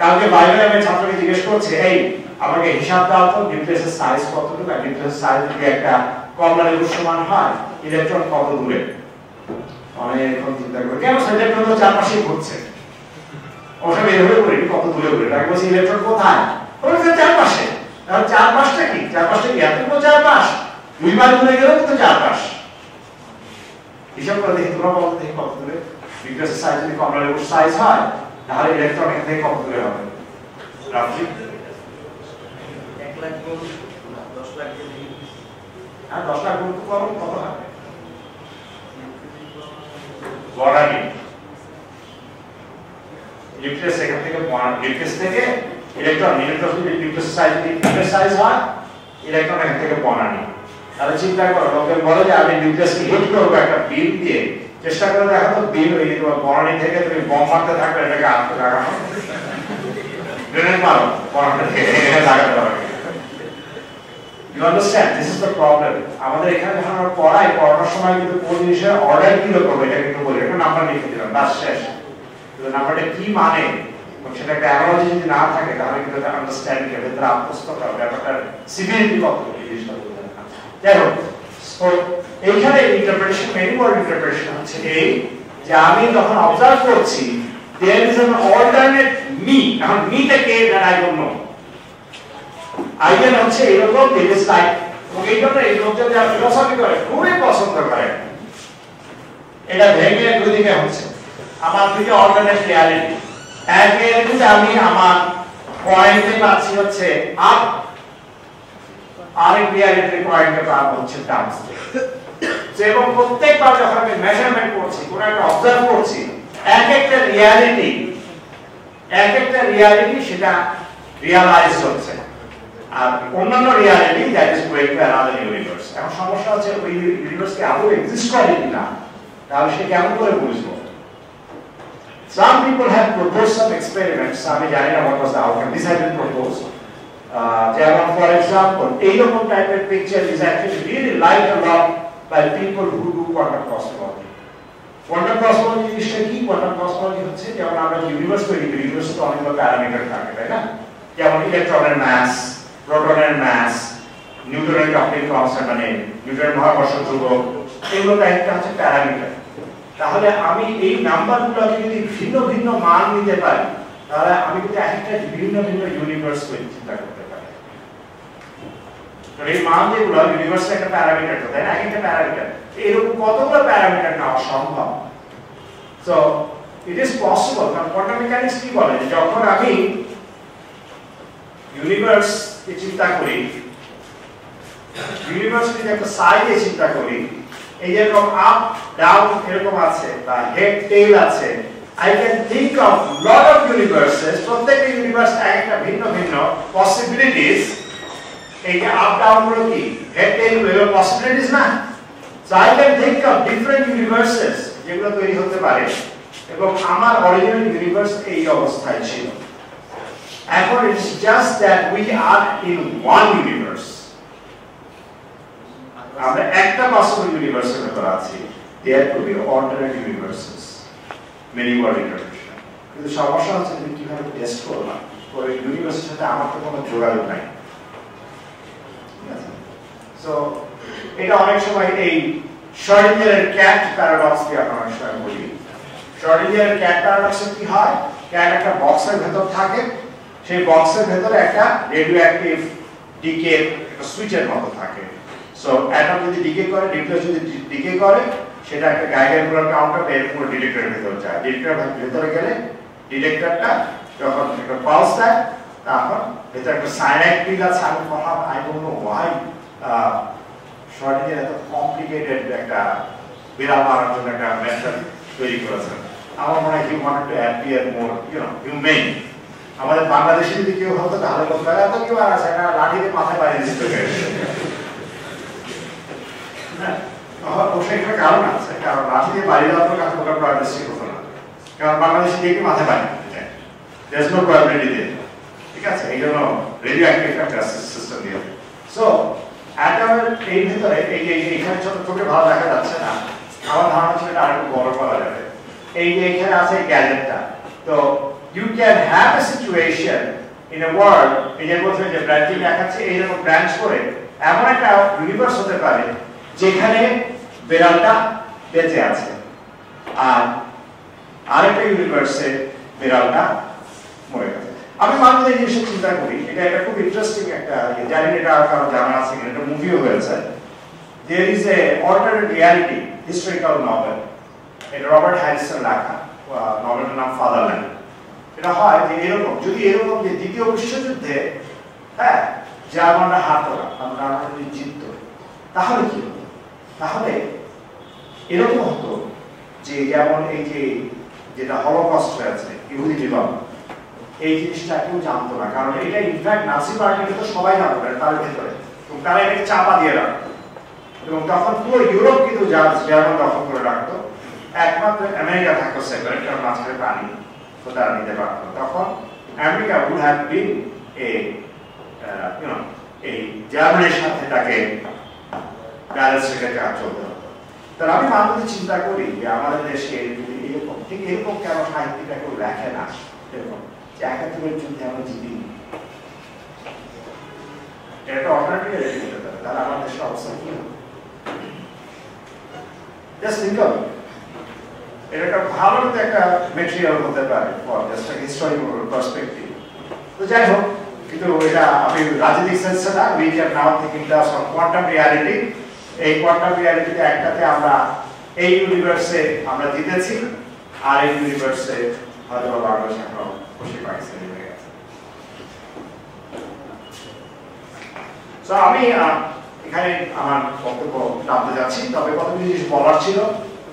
কালকে বাইরে আমি ছাত্রকে জিজ্ঞেস করছি, এই আমাকে হিসাব দাও তো নিউক্লিয়াসের সাইজ কতটুকু, আর নিউক্লিয়াসের সাইজ যদি একটা কমলা লেবুর সমান হয়, ইলেকট্রন কত দূরে? অনেকক্ষণ চিন্তা করে, কেন ইলেকট্রন তো চারপাশে ঘুরছে, ওসব এভাবে করি কত দূরে ঘুরে, তাকে বলছি ইলেকট্রন কোথায়, বলছে চারপাশে। তাহলে চারপাশটা কি? চারপাশটা কি এতটুকু চারপাশ? 2 মাইল দূরে গেলেও কিন্তু চারপাশ। হিসাব করে দেখি, তোমরা বলতে দেখি কত দূরে নিউক্লিয়াসের সাইজ যদি কমলা লেবুর সাইজ হয়, তাহলে ইলেকট্রন এখান থেকে কত দূরে হবে? রাফলি 1 লাখ গুণ 10 লাখ গুণ, হ্যাঁ 10 লাখ গুণ করুন, কত হবে? বর্ণালী নিউক্লিয়াস এখান থেকে নিউক্লিয়াস থেকে ইলেকট্রন নিউক্লিয়াস সাইজ হয়, ইলেকট্রন এখান থেকে বর্ণালী। তাহলে চিন্তা করো, লোকে বলে যে আমি নিউক্লিয়াসকে হিট করবো একটা বিম দিয়ে, চেষ্টা করে দেখো তো বিম বর্ণালী থেকে তুমি বম মারতে থাকবে, এটাকে আটকে লাগানো গ্রেনেড মারো বর্ণালী থেকে, এখানে লাগাতে পারবে। You understand? This is the problem. আমাদের এখানে যখন আমরা পড়ানোর সময় কিন্তু কোন জিনিসের অর্ডার কি করব এটা কিন্তু বলি, একটা নাম্বার লিখে দিলাম, বাস শেষ। কিন্তু নাম্বারটা কি মানে, সেটা একটা অ্যানালজি যদি না থাকে তাহলে কিন্তু এটা আন্ডারস্ট্যান্ডিং এর ভিতরে আত্মস্থ করা ব্যাপারটা সিভিলিটি কত এই জিনিসটা বলতে না। যাই হোক, সো এইখানে ইন্টারপ্রিটেশন, মেনি ওয়ার্ড ইন্টারপ্রিটেশন হচ্ছে এই যে আমি যখন অবজার্ভ করছি there is an alternate me. এখন মিটা কে that I don't know. Idea হচ্ছে এরকম, it is like এই জন্য এই লোকজন যারা ফিলোসফি করে খুবই পছন্দ করে, এটা ভেঙে দুই দিকে হচ্ছে আমার দুইটা অল্টারনেট রিয়ালিটি। এক রিয়ালিটিতে আমি আমার পয়েন্টে পাচ্ছি হচ্ছে আপ, আরেক রিয়ালিটির পয়েন্টে পাবো হচ্ছে ডাউন। এবং প্রত্যেকবার যখন আমি মেজারমেন্ট করছি, কোন একটা অবজার্ভ করছি, এক একটা রিয়ালিটি সেটা রিয়ালাইজ হচ্ছে। আর অন্যান্য reality that is going to another universe. এখন সমস্যা হচ্ছে ওই ইউনিভার্স কি আদৌ এক্সিস্ট করে কিনা, তাহলে সে কেমন করে বুঝবো? Some people have proposed some experiments. আমি জানি না what was the outcome. This has been proposed. যেমন for example, এইরকম টাইপের picture is actually really liked a lot by people who do quantum cosmology. Quantum cosmology জিনিসটা কি? Quantum cosmology হচ্ছে যেমন আমরা ইউনিভার্স তৈরি করি, ইউনিভার্সে তো অনেকগুলো প্যারামিটার থাকে, তাই না? যেমন ইলেকট্রনের মাস, প্রোটনের মাস, নিউটনের কাপলিং কনস্ট্যান্ট, মানে নিউটনের মহাকর্ষ ধ্রুবক, এগুলো একটা হচ্ছে প্যারামিটার। তাহলে আমি এই নাম্বারগুলোকে যদি ভিন্ন ভিন্ন মান নিতে পারি, তাহলে আমি কিন্তু একটা ভিন্ন ভিন্ন ইউনিভার্স চিন্তা করতে পারি। তো এই মান যেগুলো ইউনিভার্সের একটা প্যারামিটার, তাই না? একটা প্যারামিটার, এরকম কতগুলো প্যারামিটার নেওয়া সম্ভব। So it is possible. কারণ কোয়ান্টাম মেকানিক্স কি বলে, যখন আমি ইউনিভার্স কে চিন্তা করি, ইউনিভার্স কে একটা সাইডে চিন্তা করি, এই যেরকম আপ ডাউন এরকম আছে বা হেড টেইল আছে, I can think of lot of universes, প্রত্যেকটা ইউনিভার্স একটা ভিন্ন ভিন্ন পসিবিলিটিস। এই যে আপ ডাউন গুলো কি, হেড টেইল গুলো পসিবিলিটিস না? So I can think of different universes যেগুলো তৈরি হতে পারে, এবং আমার অরিজিনাল ইউনিভার্স এই অবস্থায় ছিল। এখন it's just that we are in one universe. আমরা একটা পসিবল ইউনিভার্সের ভেতর আছি। There could be alternate universes, many world interpretation. কিন্তু সমস্যা হচ্ছে তুমি কিভাবে টেস্ট করবা? ওই ইউনিভার্সের সাথে আমার তো কোনো যোগাযোগ নাই। সো এটা অনেক সময় এই শর্ডিঞ্জারের ক্যাট প্যারাডক্স দিয়ে আমরা অনেক সময় বলি। শর্ডিঞ্জারের ক্যাট প্যারাডক্সে কি হয়, ক্যাট একটা বক্সের ভেতর থাকে, সেই বক্সের ভেতরে একটা রেডিও অ্যাক্টিভ ডিকে সুইচের মতো থাকে। সো অ্যাটম যদি ডিকে করে, নিউক্লিয়াস যদি ডিকে করে, সেটা একটা গাইগার কাউন্টার এর পুরো ডিটেক্টরের ভেতরে যায়। ডিটেক্টরের ভেতরে গেলে ডিটেক্টরটা যখন একটা পালস দেয়, তখন ভেতরে একটা সাইনাইড পিল আছে। আমি ভাবলাম আই ডোন্ট নো হোয়াই শর্ডিঞ্জার এত কমপ্লিকেটেড একটা বিড়াল মারার জন্য একটা মেথড তৈরি করেছেন। আমার মনে হয় he wanted to appear more human. আমাদের বাংলাদেশে যদি কেউ হতো তাহলে বলতো এত কি আর আছে, একটা লাঠিতে মাথায় বাড়িয়ে দিতে হবে। একটা কারণ আছে, কারণ লাঠি দিয়ে বাড়ি দেওয়ার পর কাছে ওটা প্রাইভেসি হতো না, কারণ বাংলাদেশে কে মাথায় বাড়ি দিতে চায়, দেয়ার নো প্রবাবিলিটি দেয়ার। ঠিক আছে, এই জন্য রেডিও অ্যাক্টিভ একটা সিস্টেম দিয়ে। সো অ্যাটমের এই ভিতরে এই যে এখানে ছোট চোখে ভালো দেখা যাচ্ছে না, আমার ধারণা ছিল এটা আরেকটু বড় করা যাবে। এই যে এখানে আছে এই গ্যাজেটটা, তো you can have a situation in a world, এই যে বলছে যে ব্রাঞ্চিং দেখাচ্ছে, এইরকম ব্রাঞ্চ করে এমন একটা ইউনিভার্স হতে পারে যেখানে বেড়ালটা বেঁচে আছে, আর আরেকটা ইউনিভার্সে বেড়ালটা মরে গেছে। আমি মাঝে মাঝে এই জিনিসটা চিন্তা করি, এটা একটা খুব ইন্টারেস্টিং একটা, জানি এটা কারণ জানা আছে, একটা মুভিও হয়েছে। There is a alternate reality historical novel, এটা রবার্ট হ্যারিসন লেখা, নভেলটার নাম ফাদারল্যান্ড। এটা হয় যে এরকম, যদি এরকম যে দ্বিতীয় বিশ্বযুদ্ধে হ্যাঁ জার্মানরা হারতো না, আমরা যদি জিতত, তাহলে কি হতো? তাহলে এরকম হতো যে যেমন এই যে যেটা হলোকস্ট হয়েছে, ইহুদি বিভাগ, এই জিনিসটা কেউ জানতো না, কারণ এটা ইনফ্যাক্ট নাজি পার্টিকে তো সবাই জানতো তার ভেতরে, এবং তারা এটাকে চাপা দিয়ে রাখতো, এবং তখন পুরো ইউরোপ কিন্তু জার্মান দখল করে রাখতো। একমাত্র আমেরিকা থাকতো সেপারেট, কারণ মাঝখানে পানি তো তারা নিতে পারতো। তখন America would have been a এই জার্মানির সাথে তাকে ব্যালেন্স রেখে কাজ চলতে হতো। তাহলে আমি মাঝে মাঝে চিন্তা করি যে আমাদের দেশে যদি এরকম, ঠিক এরকম কেন সাহিত্যিকরা কেউ লেখে না, এরকম যে একাত্তরের যুদ্ধে আমরা জিতিনি, এটা অল্টারনেটিভ রেখে দিতে পারে, তাহলে আমার দেশের অবস্থা কি হবে? Just think of it. এটা একটা ভালো একটা মেটেরিয়াল হতে পারে ফর জাস্ট একটা হিস্টোরিক্যাল পার্সপেক্টিভ। তো যাই হোক, কিন্তু এটা আমি রাজনৈতিক সেন্সে না, we can now think in terms of quantum reality. এই কোয়ান্টাম রিয়ালিটিতে একটাতে আমরা এই ইউনিভার্সে আমরা জিতেছি, আর এই ইউনিভার্সে হয়তো বাংলাদেশ এখনো খুশি পাকিস্তানি হয়ে গেছে। তো আমি এখানে আমার বক্তব্য টানতে যাচ্ছি, তবে কত জিনিস বলার ছিল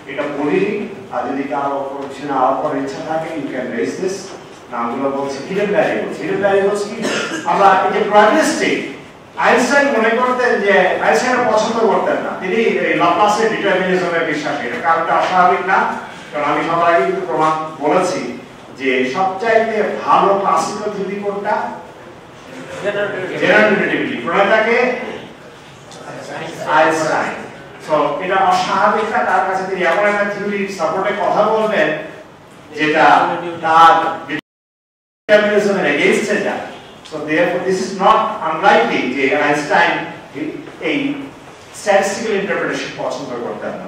এটা বলিনি। আর যদি কারো কিছু আলাপ করার ইচ্ছা থাকে, ইউ ক্যান রেজ দিস। নামগুলো বলছি হিডেন ভ্যারিয়েবলস। হিডেন ভ্যারিয়েবলস কি? আমরা এই যে প্রবাবিলিস্টিক আইনস্টাইন মনে করতেন যে আইনস্টাইন পছন্দ করতেন না, তিনি ল্যাপ্লাসের ডিটারমিনিজমে বিশ্বাসী। এটা কারণটা অস্বাভাবিক না, কারণ আমি সবার আগে কিন্তু প্রমাণ বলেছি যে সবচাইতে ভালো ক্লাসিক্যাল থিওরি কোনটা? General relativity. প্রণেতাকে আইনস্টাইন। সো এটা অস্বাভাবিক না, তার কাছে তিনি এমন একটা থিওরি সাপোর্টে কথা বলবেন যেটা তার ডিটারমিনিজমের এগেইনস্টে যায়। So therefore this is not unlikely যে আইনস্টাইন এই statistical interpretation পছন্দ করতেন না।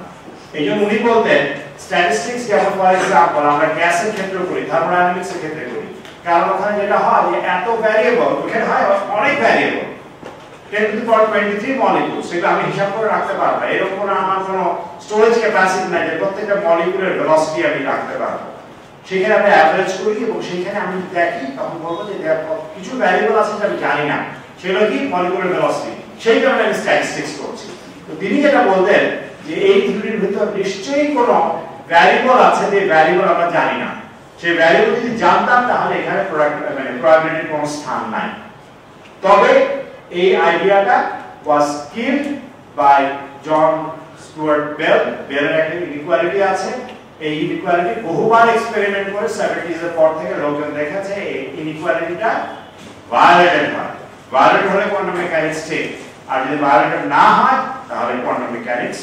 এইজন্য উনি বলতেন statistics যেমন ফর এক্সাম্পল আমরা গ্যাসের ক্ষেত্রে করি, থার্মোডাইনামিক্স এর ক্ষেত্রে করি, কারণ ওখানে যেটা হয় যে এত ভ্যারিয়েবল, ওখানে হয় অনেক variable 10 to the power 23 molecule, সেটা আমি হিসাব করে রাখতে পারবো। এরকম আমার কোনো স্টোরেজ ক্যাপাসিটি নাই যে প্রত্যেকটা মলিকিউলের ভেলোসিটি আমি রাখতে পারবো। সেখানে আমি অ্যাভারেজ করি এবং সেখানে আমি দেখি, তখন বলবো যে কিছু ভ্যারিয়েবল আছে যেটা আমি জানি না, সেগুলো কি মলিকিউলার ভেলোসিটি, সেই কারণে আমি স্ট্যাটিস্টিক্স করছি। তো তিনি যেটা বলতেন যে এই থিওরির ভিতর নিশ্চয়ই কোনো ভ্যারিয়েবল আছে যে ভ্যারিয়েবল আমরা জানি না, সেই ভ্যারিয়েবল যদি জানতাম তাহলে এখানে প্রবাবিলিটির কোনো স্থান নাই। তবে এই আইডিয়াটা was killed by John Stewart Bell. বেলের একটা ইনইকুয়ালিটি আছে, এই ইনইকুয়ালিটি বহুবার এক্সপেরিমেন্ট করে 70s এর পর থেকে লোকজন দেখেছে এই ইনইকুয়ালিটিটা ভায়োলেটেড হয়। ভায়োলেট হলে কোয়ান্টাম মেকানিক্স ঠিক, আর যদি ভায়োলেটেড না হয় তাহলে কোয়ান্টাম মেকানিক্স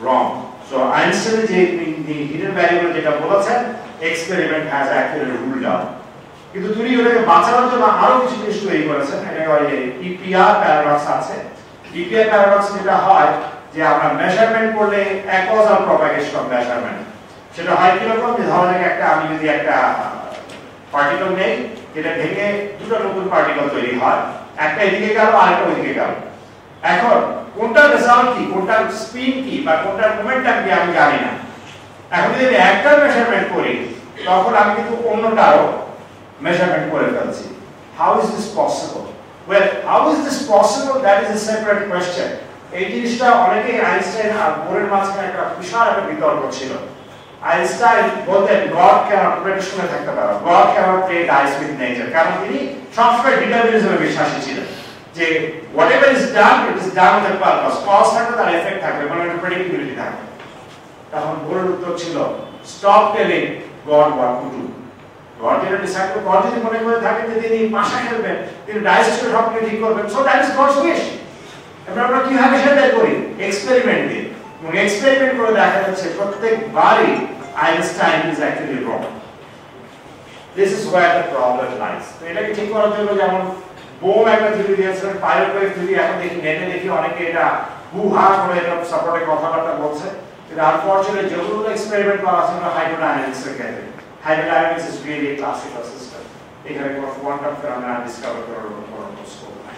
রং। সো আইনস্টাইন যে হিডেন ভ্যারিয়েবল যেটা বলেছেন, experiment has actually ruled out. কিন্তু তিনি ওটাকে বাঁচানোর জন্য আরো কিছু জিনিস তৈরি করেছেন। এটাকে ওই যে ইপিআর প্যারাডক্স আছে। ইপিআর প্যারাডক্স যেটা হয় যে আমরা মেজারমেন্ট করলে অ্যাকজাল প্রপাগেশন অফ মেজারমেন্ট, সেটা হয় কিরকম যে ধরেন একটা আমি যদি একটা পার্টিকেল নেই, যেটা ভেঙে দুটো নতুন পার্টিকেল তৈরি হয়, একটা এদিকে গেল আরেকটা ওইদিকে গেল। এখন কোনটার রেজাল্ট কি, কোনটার স্পিন কি বা কোনটার মোমেন্টাম কি আমি জানি না। এখন যদি আমি একটা মেজারমেন্ট করি তখন আমি কিন্তু অন্যটারও measurement করে ফেলছি। How is this possible? Well, how is this possible? That is a separate question. এই জিনিসটা অনেকেই আইনস্টাইন আর বোরের মাঝখানে একটা বিশাল একটা বিতর্ক ছিল। আইনস্টাইন বলতেন God cannot শুনে থাকতে পারো, God cannot play dice with nature, কারণ তিনি সবসময় ডিটারমিনিজমে বিশ্বাসী ছিলেন যে whatever is done, it is done with a purpose. Cause থাকবে তার এফেক্ট থাকবে, মানে একটা প্রেডিক্টিবিলিটি থাকবে। তখন বোরের উত্তর ছিল stop telling God what to do. God যেটা ডিসাইড করে, God যদি মনে করে থাকেন যে তিনি পাশা খেলবেন, তিনি ডাইস করে সবকে ঠিক করবেন, so that is gods wish. আমরা কিভাবে সেটা করি? এক্সপেরিমেন্ট দিয়ে। এবং এক্সপেরিমেন্ট করে দেখা যাচ্ছে প্রত্যেকবারই Einstein is actually wrong. This is wire the problem lies. তো এটাকে ঠিক করার জন্য যেমন বোম একটা থিওরি দিয়েছিলেন, পাইলট ওয়েভ থিওরি, এখন দেখি নেটে দেখি অনেকে এটা হু-হা করে এটা সাপোর্টে কথাবার্তা বলছে। কিন্তু আনফরচুনেটলি যেগুলো এক্সপেরিমেন্ট করা আছে হাইড্রোডাইনামিক্সের ক্ষেত্রে, hydrodynamics is really a classical system. এখানে কোনো কোয়ান্টাম ফেনোমেনা ডিসকভার করার কোনো স্কোপ নাই।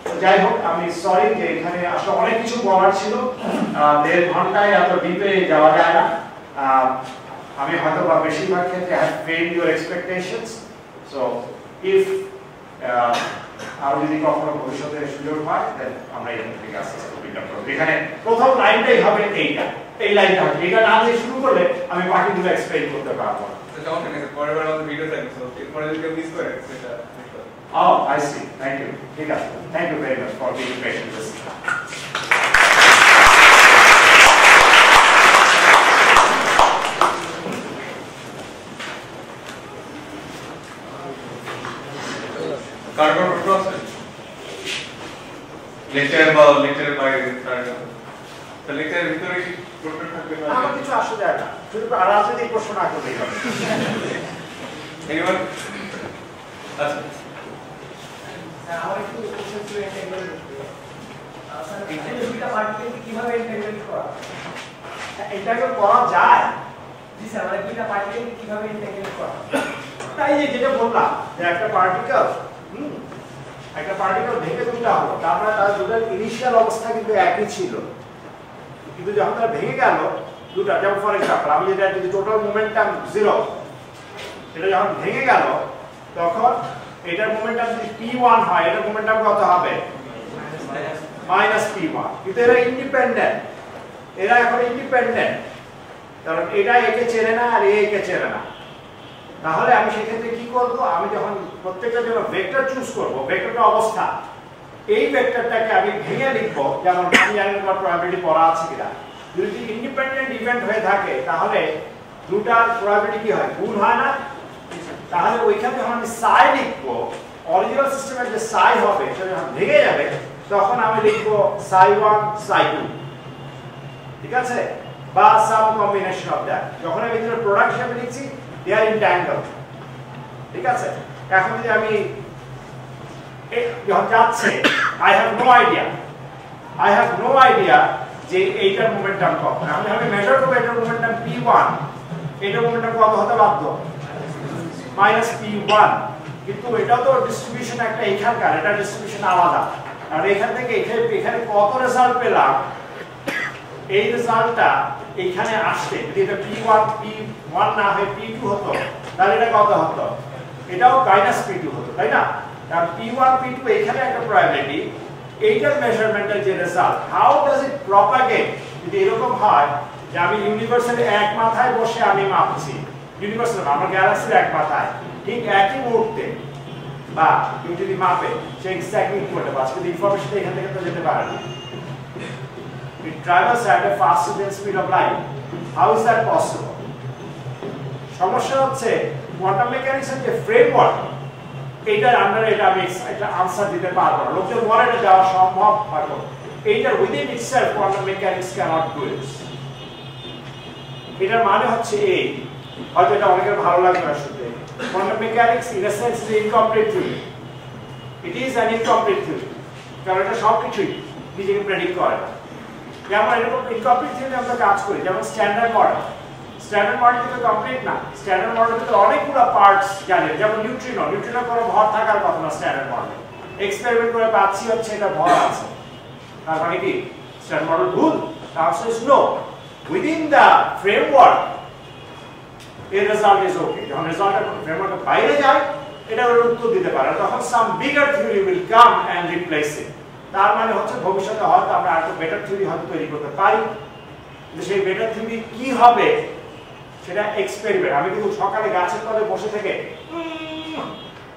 তো যাই হোক, আমি সরি যে এখানে আসলে অনেক কিছু বলার ছিল, 1.5 ঘন্টায় এত ডিপে যাওয়া যায় না। আমি হয়তো বা বেশিরভাগ ক্ষেত্রে have failed your expectations. So if আর যদি কখনো ভবিষ্যতে সুযোগ হয় দেন আমরা এখান থেকে আস্তে আস্তে বিল্ড আপ করব। এখানে প্রথম লাইনটাই হবে এইটা, এই লাইনটা হবে, এটা না দিয়ে শুরু করলে আমি বাকিগুলো এক্সপ্লেইন করতে পারবো না। Oh, I see. Thank you. Thank you very much for being patient with me. Carbon process লেকচারের বাইরে তো লেকচারের ভিতরে কি প্রশ্ন থাকবে না? আমার কিছু আসে যায় না, শুধু রাজনৈতিক প্রশ্ন না করলেই হবে। এনিওয়ান? আচ্ছা আমার একটু কোশ্চেন ছিল এন্টারটেইনমেন্ট স্যার, এই দুইটা পার্টিকেলকে কিভাবে এন্টারটেইনমেন্ট করা এন্টারটেইনমেন্ট করা যায়? জি স্যার, মানে দুইটা পার্টিকেলকে কিভাবে এন্টারটেইনমেন্ট করা? তাই যেটা বললাম যে একটা পার্টিকেল ভেঙে দুটা হলো, তারপরে তার দুটার ইনিশিয়াল অবস্থা কিন্তু একই ছিল, কিন্তু যখন তার ভেঙে গেল দুটা, যেমন ফর এক্সাম্পল আমি যেটা যদি টোটাল মোমেন্টাম 0, এটা যখন ভেঙে গেল তখন এটার মোমেন্টাম যদি p1 হয়, এটার মোমেন্টাম কত হবে? -p1। কিন্তু এরা ইন্ডিপেন্ডেন্ট, এরা এখন ইন্ডিপেন্ডেন্ট, কারণ এটা একে চেনে না আর একে চেনে না। তাহলে আমি সেক্ষেত্রে কি করব, আমি যখন প্রত্যেকটা জন্য ভেক্টর চুজ করব, ভেক্টরটা অবস্থা, এই ভেক্টরটাকে আমি ভেঙে লিখব, যেমন আমি জানি না প্রবাবিলিটি পড়া আছে কিনা, যদি ইন্ডিপেন্ডেন্ট ইভেন্ট হয়ে থাকে তাহলে দুটার প্রবাবিলিটি কি হয়, গুণ হয় না? তাহলে ওইখানে যখন আমি সাই লিখবো, অরিজিনাল সিস্টেমের যে সাই হবে সেটা যখন ভেঙে যাবে তখন আমি লিখবো সাই 1 সাই 2, ঠিক আছে, বা সাম কম্বিনেশন অফ দ্যাট। যখন আমি এদের প্রোডাক্ট হিসেবে লিখছি দে আর ইনট্যাঙ্গল, ঠিক আছে। এখন যদি আমি যখন যাচ্ছে আই হ্যাভ নো আইডিয়া যে এইটার মোমেন্টাম কত, এখন আমি মেজার করব এটার মোমেন্টাম p1, এটার মোমেন্টাম কত হতে বাধ্য, -p1, কিন্তু এটাও তো ডিস্ট্রিবিউশন একটা এখানকার, এটা ডিস্ট্রিবিউশন আলাদা। আর এখান থেকে এখানে কত রেজাল্ট পেলাম, এই রেজাল্টটা এখানে আসছে যদি এটা p1 না হয় p2 হতো তাহলে এটা কত হতো, এটাও -p2 হতো, তাই না? কারণ p1 p2 এখানে একটা প্রবাবিলিটি, এইটার মেজারমেন্টের যে result, how does it propagate, যদি এরকম হয় যে আমি ইউনিভার্সাল এক মাথায় বসে আমি মাপছি, ইউনিভার্সাল আমার গ্যালাক্সির এক মাথায় ঠিক একই মুহূর্তে, বা কেউ যদি মাপে সে এক্স্যাক্টলি করতে পারছে, কিন্তু ইনফরমেশনটা এখান থেকে তো যেতে পারে না। It travels at a faster than speed of light. How is that possible? সমস্যা হচ্ছে কোয়ান্টাম মেকানিক্সের যে ফ্রেমওয়ার্ক, এইটার আন্ডারে এটা আমি একটা আনসার দিতে পারবো না, লোকজন বলে এটা দেওয়া সম্ভব হয়তো, এইটার within itself quantum mechanics cannot do it. এটার মানে হচ্ছে এই, হয়তো এটা অনেকের ভালো লাগবে না শুনতে, quantum mechanics in a sense is incomplete theory, it is an incomplete theory, কারণ এটা সবকিছুই নিজেকে প্রেডিক্ট করে না। যেমন এরকম ইনকমপ্লিট থিওরি আমরা কাজ করি, যেমন স্ট্যান্ডার্ড মডেল কিন্তু কমপ্লিট না, স্ট্যান্ডার্ড মডেল কিন্তু অনেকগুলো পার্টস জানে, যেমন নিউট্রিনো কোনো ভর থাকার কথা না স্ট্যান্ডার্ড মডেল, এক্সপেরিমেন্ট করে পাচ্ছি হচ্ছে এটা ভর আছে, তার মানে কি স্ট্যান্ডার্ড মডেল ভুল? The answer is no. Within the framework a result is okay. যখন রেজাল্টটা ফ্রেমওয়ার্কের বাইরে যায় এটা ওর উত্তর দিতে পারে, তখন some bigger theory will come and replace it. তার মানে হচ্ছে ভবিষ্যতে হয়তো আমরা আরো বেটার থিওরি হয়তো তৈরি করতে পারি, কিন্তু সেই বেটার থিওরি কি হবে সেটা এক্সপেরিমেন্ট। আমি কিন্তু সকালে গাছের তলে বসে থেকে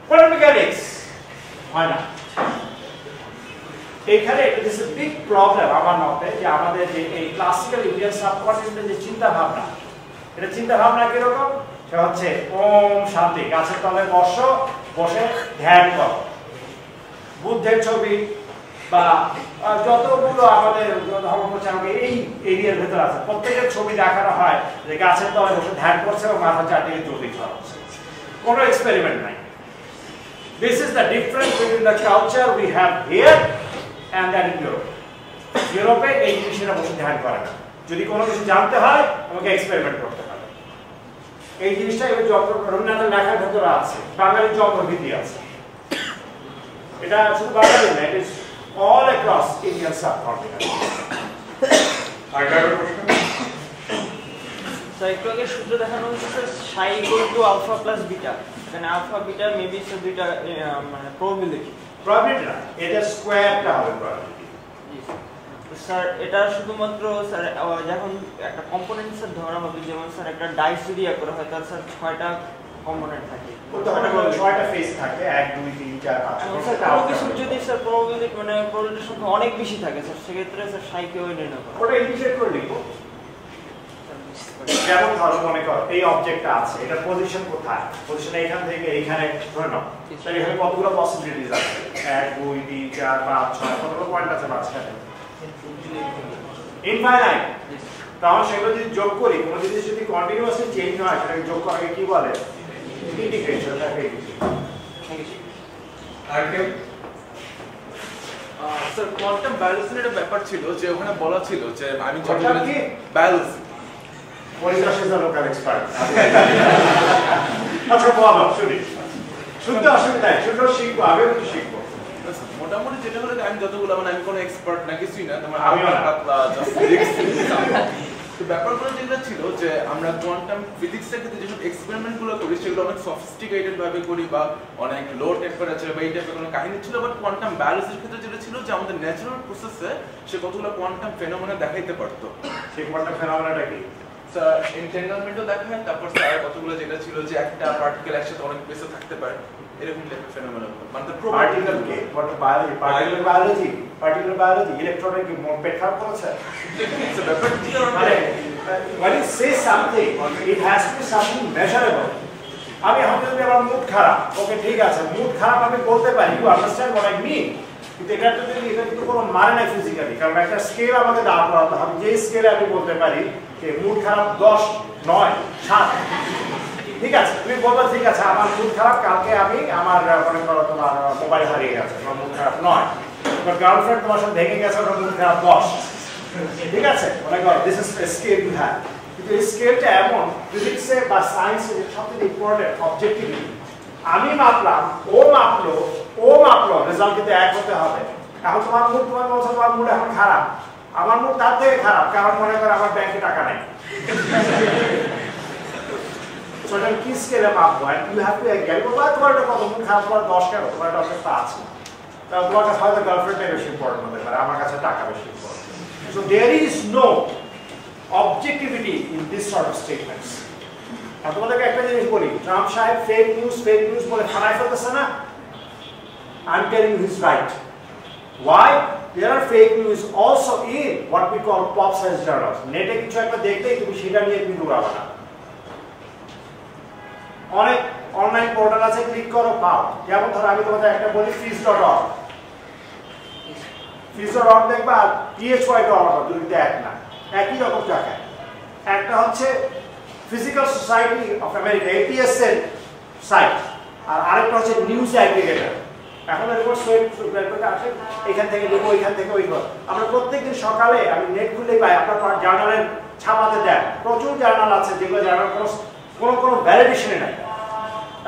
কোয়ান্টাম মেকানিক্স হয় না। এইখানে it is a big problem আমার মতে, যে আমাদের যে এই ক্লাসিক্যাল ইন্ডিয়ান সাবকন্টিনেন্টের যে চিন্তা ভাবনা, এটা চিন্তা ভাবনা কিরকম, সেটা হচ্ছে ওম শান্তি, গাছের তলে বসে ধ্যান কর, বুদ্ধের ছবি বা যতগুলো আমাদের ধর্মপ্রচারকে এই এরিয়ার ভেতর আছে প্রত্যেকের ছবি দেখানো হয় যে গাছের তলে বসে ধ্যান করছে এবং মাথা চারদিকে তৈরি করা হচ্ছে, কোনো এক্সপেরিমেন্ট নাই। This is the difference between the culture we have here and that in Europe. ইউরোপে এই জিনিসটা বসে ধ্যান করে না, যদি কোনো কিছু জানতে হয় আমাকে এক্সপেরিমেন্ট করতে হবে। এই জিনিসটা রবীন্দ্রনাথের লেখার ভেতরে আছে, বাঙালির জন্মভীতি আছে, এটা শুধু বাঙালি না, it is all across Indian subcontinent. Sir একটু আগে সূত্র দেখানো হচ্ছে sir psi equal to alpha plus beta, এখানে আলফা বিটা মেবি স্যার দুইটা মানে প্রবাবিলিটি না, এটা স্কয়ারটা হবে প্রবাবিলিটি। স্যার এটা শুধুমাত্র স্যার যখন একটা কম্পোনেন্ট স্যার ধরা হবে, যেমন স্যার একটা ডাইস যদি করা হয় তার স্যার 6টা কম্পোনেন্ট থাকে, 6টা ফেজ থাকে, 1 2 3 4 5। স্যার কোনো কিছু যদি স্যার প্রবাবিলিটি মানে প্রবাবিলিটির সংখ্যা অনেক বেশি থাকে স্যার, সেক্ষেত্রে স্যার সাই কে ওই নির্ণয় করা ওটা ইন্টিগ্রেট করে লিখবো। যেমন ধরো মনে করো এই অবজেক্টটা আছে, এটা পজিশন কোথায়, পজিশন এখান থেকে এইখানে ধরে নাও, তাহলে এখানে কতগুলো পসিবিলিটিস আছে, 1 2 3 4 5 6 কতগুলো পয়েন্ট আছে মাঝখানে, ইনফাইনাইট। তাহলে সেগুলো যদি যোগ করি, কোনো জিনিস যদি কন্টিনিউয়াসলি চেঞ্জ হয় সেটাকে যোগ করাকে কি বলে, ইন্টিগ্রেশন। আর কেউ স্যার কোয়ান্টাম ব্যালেন্সের একটা ব্যাপার ছিল যে ওখানে বলা ছিল যে আমি যখন ব্যালেন্স পরিদর্শন লোকাল এক্সপার্ট। আচ্ছা বলো, শুনতে অসুবিধা নাই, শুনতে শিখবো, আমিও কিছু শিখবো। মোটামুটি যেটা হলো আমি যতগুলো মানে আমি কোনো এক্সপার্ট না কিছুই না, তোমার আমিও না, তো ব্যাপারগুলো যেটা ছিল যে আমরা কোয়ান্টাম ফিজিক্সের ক্ষেত্রে যেসব এক্সপেরিমেন্টগুলো করি সেগুলো অনেক সফিস্টিকেটেড ভাবে করি বা অনেক লো টেম্পারেচার বা এই টাইপের কোনো কাহিনী ছিল, বাট কোয়ান্টাম ব্যালেন্সের ক্ষেত্রে যেটা ছিল যে আমাদের ন্যাচারাল প্রসেসে সে কতগুলো কোয়ান্টাম ফেনোমেনা দেখাইতে পারতো। সেই কোয়ান্টাম ফেনোমেনাটা কি? স্যার এনটেঙ্গলমেন্টও দেখা হয়, তারপর স্যার কতগুলো যেটা ছিল যে একটা পার্টিকেল একসাথে অনেক বেশি থাকতে পারে এরকম টাইপের ফেনোমেনন, মানে পার্টিকেল কে পার্টিকেল বায়োলজি ইলেকট্রনের কি পেট খারাপ করেছে? মানে when you say something it has to be something measurable. আমি এখন যদি আমার মুড খারাপ, ওকে ঠিক আছে মুড খারাপ আমি বলতে পারি, you understand what I mean, কিন্তু এটা কিন্তু কোনো মানে নাই ফিজিক্যালি, কারণ একটা স্কেল আমাকে দাঁড় করাতে হবে, যে স্কেলে আমি বলতে পারি যে মুড খারাপ 10, 9, 7, ঠিক আছে তুমি বলবে ঠিক আছে আমার মুড খারাপ, কালকে আমি আমার মনে করো তোমার মোবাইল হারিয়ে গেছে, তোমার মুড খারাপ 9, তোমার গার্লফ্রেন্ড তোমার সাথে ভেঙে গেছে, ওর মুড খারাপ 10, ঠিক আছে মনে করো this is a scale you have. কিন্তু এই স্কেলটা এমন ফিজিক্সে বা সায়েন্সে সবথেকে ইম্পর্টেন্ট অবজেক্টিভলি, আমি মাপলাম ও মাপলো রেজাল্ট কিন্তু এক হতে হবে। এখন তোমার মুড তোমার বলছো তোমার মুড এখন খারাপ, আমার মুড তার থেকে খারাপ, কারণ মনে করো আমার ব্যাংকে টাকা নেই। So then কি স্কেলে মাপবো? And you have to again বলবো তোমার এটা কত মুড খারাপ, তোমার 10 কেন, তোমার 10 এর 5, তাহলে তোমার কাছে হয়তো গার্লফ্রেন্ডটাই বেশি ইম্পর্টেন্ট হতে পারে, আমার কাছে টাকা বেশি important. So there is no objectivity in this sort of statements. আর তোমাদেরকে একটা জিনিস বলি, ট্রাম্প সাহেব ফেক নিউজ বলে ফানাই ফেলতেছে না, I'm telling you he's right. Why? There are fake news also in what we call pop science journals. নেটে কিছু একটা দেখলেই তুমি সেটা নিয়ে তুমি দৌড়াবে না। অনেক অনলাইন পোর্টাল আছে, ক্লিক করো পাও, যেমন ধরো আমি তোমাদের একটা বলি fees.org, fees.org দেখবা আর phy.org দুটোতে এক না, একই রকম জায়গায়। একটা হচ্ছে physical society of America APS এর সাইট, আর আরেকটা হচ্ছে নিউজ অ্যাগ্রিগেটর। এখন রিপোর্ট আসে এখান থেকে দেখো, ওইখান থেকে ওই ঘর। আমরা প্রত্যেকদিন সকালে আমি নেট খুলেই পাই আপনার জার্নালের ছাপাতে দেন, প্রচুর জার্নাল আছে যেগুলো জার্নাল কোনো ভ্যালিডেশনে নাই,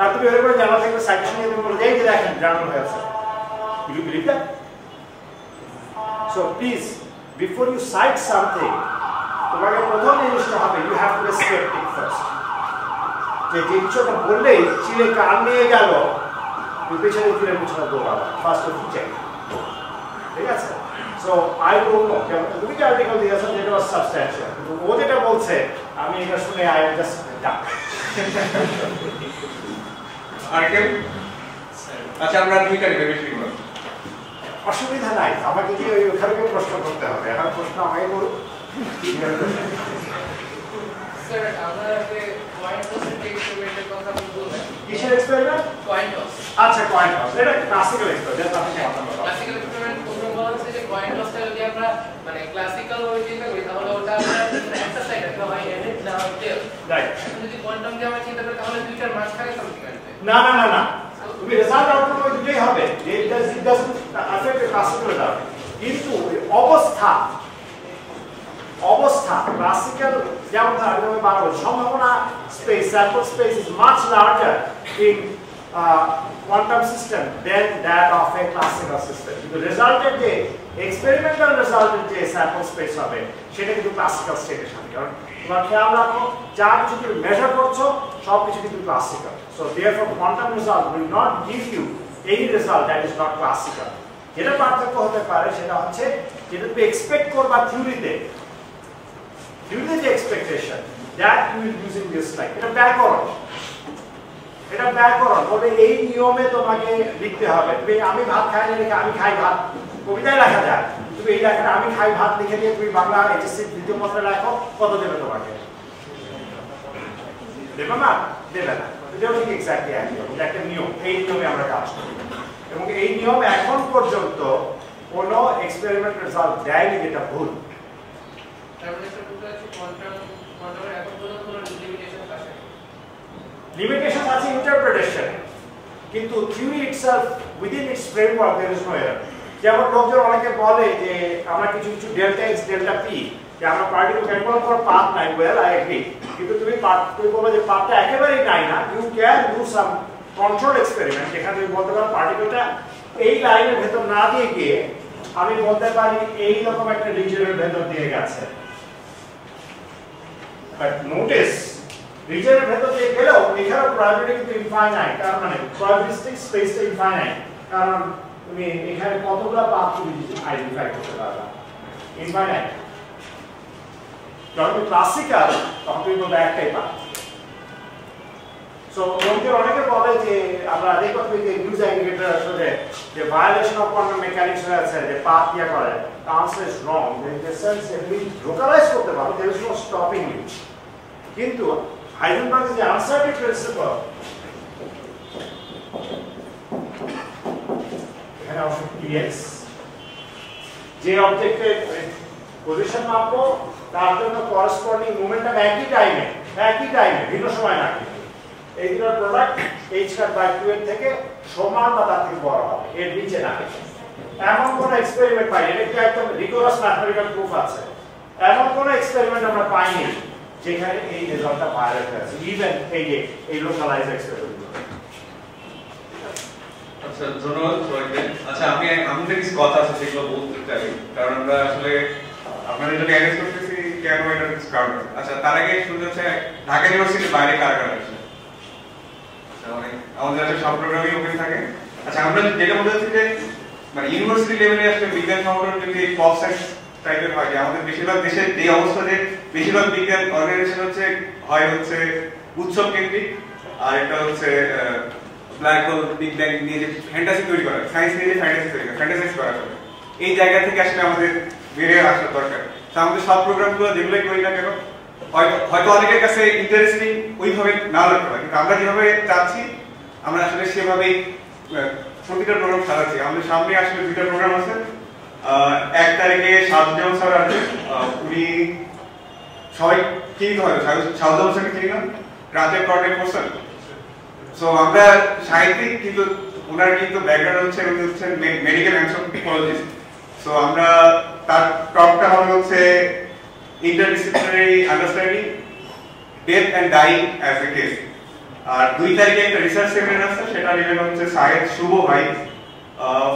আর তুমি ওই করে জার্নাল থেকে সাইটেশন নিয়ে তুমি বলে এই যে দেখেন জার্নাল হয়েছে, you believe that? So please, before you cite something, তোমাকে প্রথম জিনিসটা হবে you have to be skeptic first. যে জিনিসটা বললেই চিলে কান নিয়ে গেল, পিছনে দৌড়াবো, ফার্স্ট অফ চেক, ঠিক আছে? সো আই ডোন্ট নো, তুমি যে আর্টিকেল দিয়েছো যেটা ওয়াজ সাবস্ট্যান্সিয়াল, কিন্তু ও যেটা বলছে আমি এটা শুনে আই এম জাস্ট ডাক। আর্টিকেল আচ্ছা আমরা দুইটা বেশি করব, অসুবিধা নাই, আমাকে কি ওই ওখানে প্রশ্ন করতে হবে, এখন প্রশ্ন আমাকে করুন। স্যার আমরা যে পয়েন্ট টস এক্সপেরিমেন্টের কথা বললেন, কিসের এক্সপেরিমেন্ট? Point toss. আচ্ছা কয়েন টস, এটা ক্লাসিক্যাল এক্সপেরিমেন্ট, আপনি কথা বলুন। ক্লাসিক্যাল এক্সপেরিমেন্ট প্রথম বলা হচ্ছে যে পয়েন্ট টসটা যদি আমরা মানে ক্লাসিক্যাল ওয়ে চিন্তা করি তাহলে ওটা আমরা একটা সাইড একটা হয় এন্ড না হয় টেল, রাইট? যদি কোয়ান্টাম দিয়ে আমরা চিন্তা করি তাহলে দুইটার মাঝখানে সামথিং আসবে। না তুমি রেজাল্ট আউটপুট ওই দুটোই হবে, যে it doesn't affect the classical result, কিন্তু অবস্থা ক্লাসিক্যাল যেমন আমি বারো সম্ভাবনা space sample space is much larger in quantum system than that of a classical system. কিন্তু রেজাল্টের যে এক্সপেরিমেন্টাল রেজাল্টের যে স্যাম্পল স্পেস হবে সেটা কিন্তু ক্লাসিক্যাল স্টেটের সাথে, কারণ তোমার খেয়াল রাখো যা কিছু তুমি মেজার করছো সব কিছু কিন্তু classical. So therefore quantum result will not give you any result that is not classical. যেটা পার্থক্য হতে পারে সেটা হচ্ছে যেটা তুমি এক্সপেক্ট করবা থিওরিতে যে expectation that you will use in this slide, এটা ব্যাকরণ বলে এই নিয়মে তোমাকে লিখতে হবে। তুমি আমি ভাত খাই না লিখে আমি খাই ভাত কবিতায় লেখা যায়, তুমি এই লেখাটা আমি খাই ভাত লিখে দিয়ে তুমি বাংলা এইচএসসি দ্বিতীয় পত্রে লেখো, কত দেবে তোমাকে? দেবে না? দেবে না। এটাও ঠিক এক্স্যাক্টলি একই রকম, একটা নিয়ম, এই নিয়মে আমরা কাজ করি এবং এই নিয়ম এখন পর্যন্ত কোনো এক্সপেরিমেন্ট রেজাল্ট দেয়নি যেটা ভুল। কোয়ান্টামের এখন পর্যন্ত কোনো লিমিটেশন আছে? লিমিটেশন আছে ইন্টারপ্রিটেশন, কিন্তু theory itself within its framework there is no error. যেমন লোকজন অনেকে বলে যে আমরা কিছু ডেল্টা এক্স ডেল্টা পি যে আমরা পার্টিকেল ক্যালকুলেট করার পাথ নাই, ওয়েল আই এগ্রি, কিন্তু তুমি বলো যে পাথটা একেবারেই নাই না, you can do some control experiment যেখানে তুমি বলতে পারো পার্টিকেলটা এই লাইনের ভেতর না দিয়ে গিয়ে আমি বলতে পারি এই রকম একটা রিজিয়নের ভেতর দিয়ে গেছে, বাট নোটিস রিজিয়নের ভেতর দিয়ে গেলেও এখানে প্রবাবিলিটি কিন্তু ইনফাইনাইট, কারণ মানে প্রবাবিলিস্টিক স্পেসটা ইনফাইনাইট, কারণ তুমি এখানে কতগুলো পাথ তুমি আইডেন্টিফাই করতে পারবে, ইনফাইনাইট। যখন তুমি ক্লাসিক্যাল তখন তুমি বলবে একটাই পাথ। সো লোকের অনেকে বলে যে আমরা দেখো তুমি যে নিউজ অ্যাগ্রিগেটর আসলে যে ভায়োলেশন অফ কোয়ান্টাম মেকানিক্স আছে যে পাথ ইয়া করে, answer is wrong. In the sense তুমি লোকালাইজ করতে পারো, there is no stopping you. কিন্তু হাইজেনবার্গের যে আনসার্টেন প্রিন্সিপাল, এখানে অবশ্য px যে অবজেক্টের পজিশন মাপবো তার জন্য করসপন্ডিং মোমেন্টাম একই টাইমে ভিন্ন সময় না, এই দুটোর প্রোডাক্ট h/2 এর থেকে সমান বা তার থেকে বড় হবে, এর নিচে না। এমন কোন এক্সপেরিমেন্ট পাই, এটা কি একদম রিগোরাস ম্যাথমেটিক্যাল প্রুফ আছে, এমন কোন এক্সপেরিমেন্ট আমরা পাইনি যেখানে এই রেজাল্টটা ভায়োলেট হয়েছে, ইভেন এই লোকালাইজ এক্সপেরিমেন্ট। আচ্ছা, ধন্যবাদ সবাইকে। আচ্ছা, আমাদের কিছু কথা আছে সেগুলো বলতে চাই, কারণ আমরা আসলে আপনাদের জন্য অ্যারেঞ্জ করতেছি কেন এটা কিছু কারণ। আচ্ছা, তার আগে শুনতে হচ্ছে ঢাকা ইউনিভার্সিটির বাইরে কারা কারা আছে? আমাদের আসলে সব প্রোগ্রামই ওপেন থাকে। আচ্ছা, আমরা যেটা বলতে চাচ্ছি যে মানে ইউনিভার্সিটি লেভেলে আসলে বিজ্ঞান সংগঠন যদি পপ সায়েন্স টাইপের হয়, আমাদের বেশিরভাগ দেশের যে অবস্থা যে বেশিরভাগ বিজ্ঞান অর্গানাইজেশন হচ্ছে উৎসব কেন্দ্রিক, আর এটা হচ্ছে ব্ল্যাক হোল বিগ ব্যাং নিয়ে যে ফ্যান্টাসি তৈরি করা, সায়েন্স নিয়ে যে ফ্যান্টাসি তৈরি করা, ফ্যান্টাসাইজ করা হবে, এই জায়গা থেকে আসলে আমাদের বেরিয়ে আসা দরকার। তো আমাদের সব প্রোগ্রামগুলো যেগুলোই করি না কেন হয়তো অনেকের কাছে ইন্টারেস্টিং ওইভাবে না লাগতে পারে, কিন্তু আমরা যেভাবে চাচ্ছি আমরা আসলে সেভাবেই প্রতিটা প্রোগ্রাম সাজাচ্ছি। আমাদের সামনে আসলে 2টা প্রোগ্রাম আছে। 1 তারিখে শাহজাহান স্যার আসবে, উনি সবাই চিনি তো হয়তো শাহজাহান স্যারকে চিনি না, রাজ্যের প্রোডাক্ট করছেন। সো আমরা সাহিত্যিক, কিন্তু ওনার কিন্তু ব্যাকগ্রাউন্ড হচ্ছে উনি হচ্ছেন মেডিকেল অ্যানথ্রোপোলজিস্ট। সো আমরা তার টপটা হবে হচ্ছে interdisciplinary understanding death and dying as a case. আর 2 তারিখে একটা রিসার্চ সেমিনার আছে, সেটা নেবেন হচ্ছে সায়েন্স শুভ ভাই,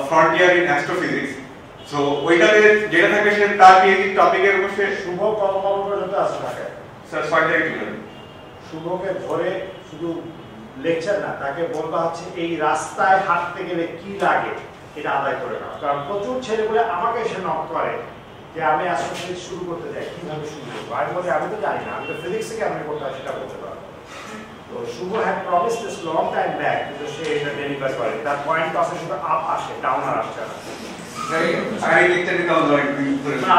ফ্রন্টিয়ার ইন অ্যাস্ট্রোফিজিক্স। সো ওইটাতে যেটা থাকে সে তার পিএইচডি টপিকের উপর সে শুভ কত পর্যন্ত আসতে থাকে স্যার 6 তারিখ জুলাই। শুভকে ধরে শুধু লেকচার না, তাকে বলবা হচ্ছে এই রাস্তায় হাঁটতে গেলে কি লাগে এটা আদায় করে নাও। কারণ প্রচুর ছেলেগুলো আমাকে এসে নক করে যে আমি অ্যাস্ট্রোফিজিক্স শুরু করতে চাই, কিভাবে শুরু করবো? আমি বলি আমি তো জানি না, আমি তো ফিজিক্স থেকে আমি করতে হয় সেটা বলতে পারবো। তো Shubho had promise this long time back, কিন্তু সে এটা ডেলিভার করে। তার পয়েন্ট আসে শুধু আপ আসে, ডাউন আর আসছে না।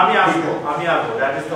আমি আসবো দ্যাট ইজ দ্য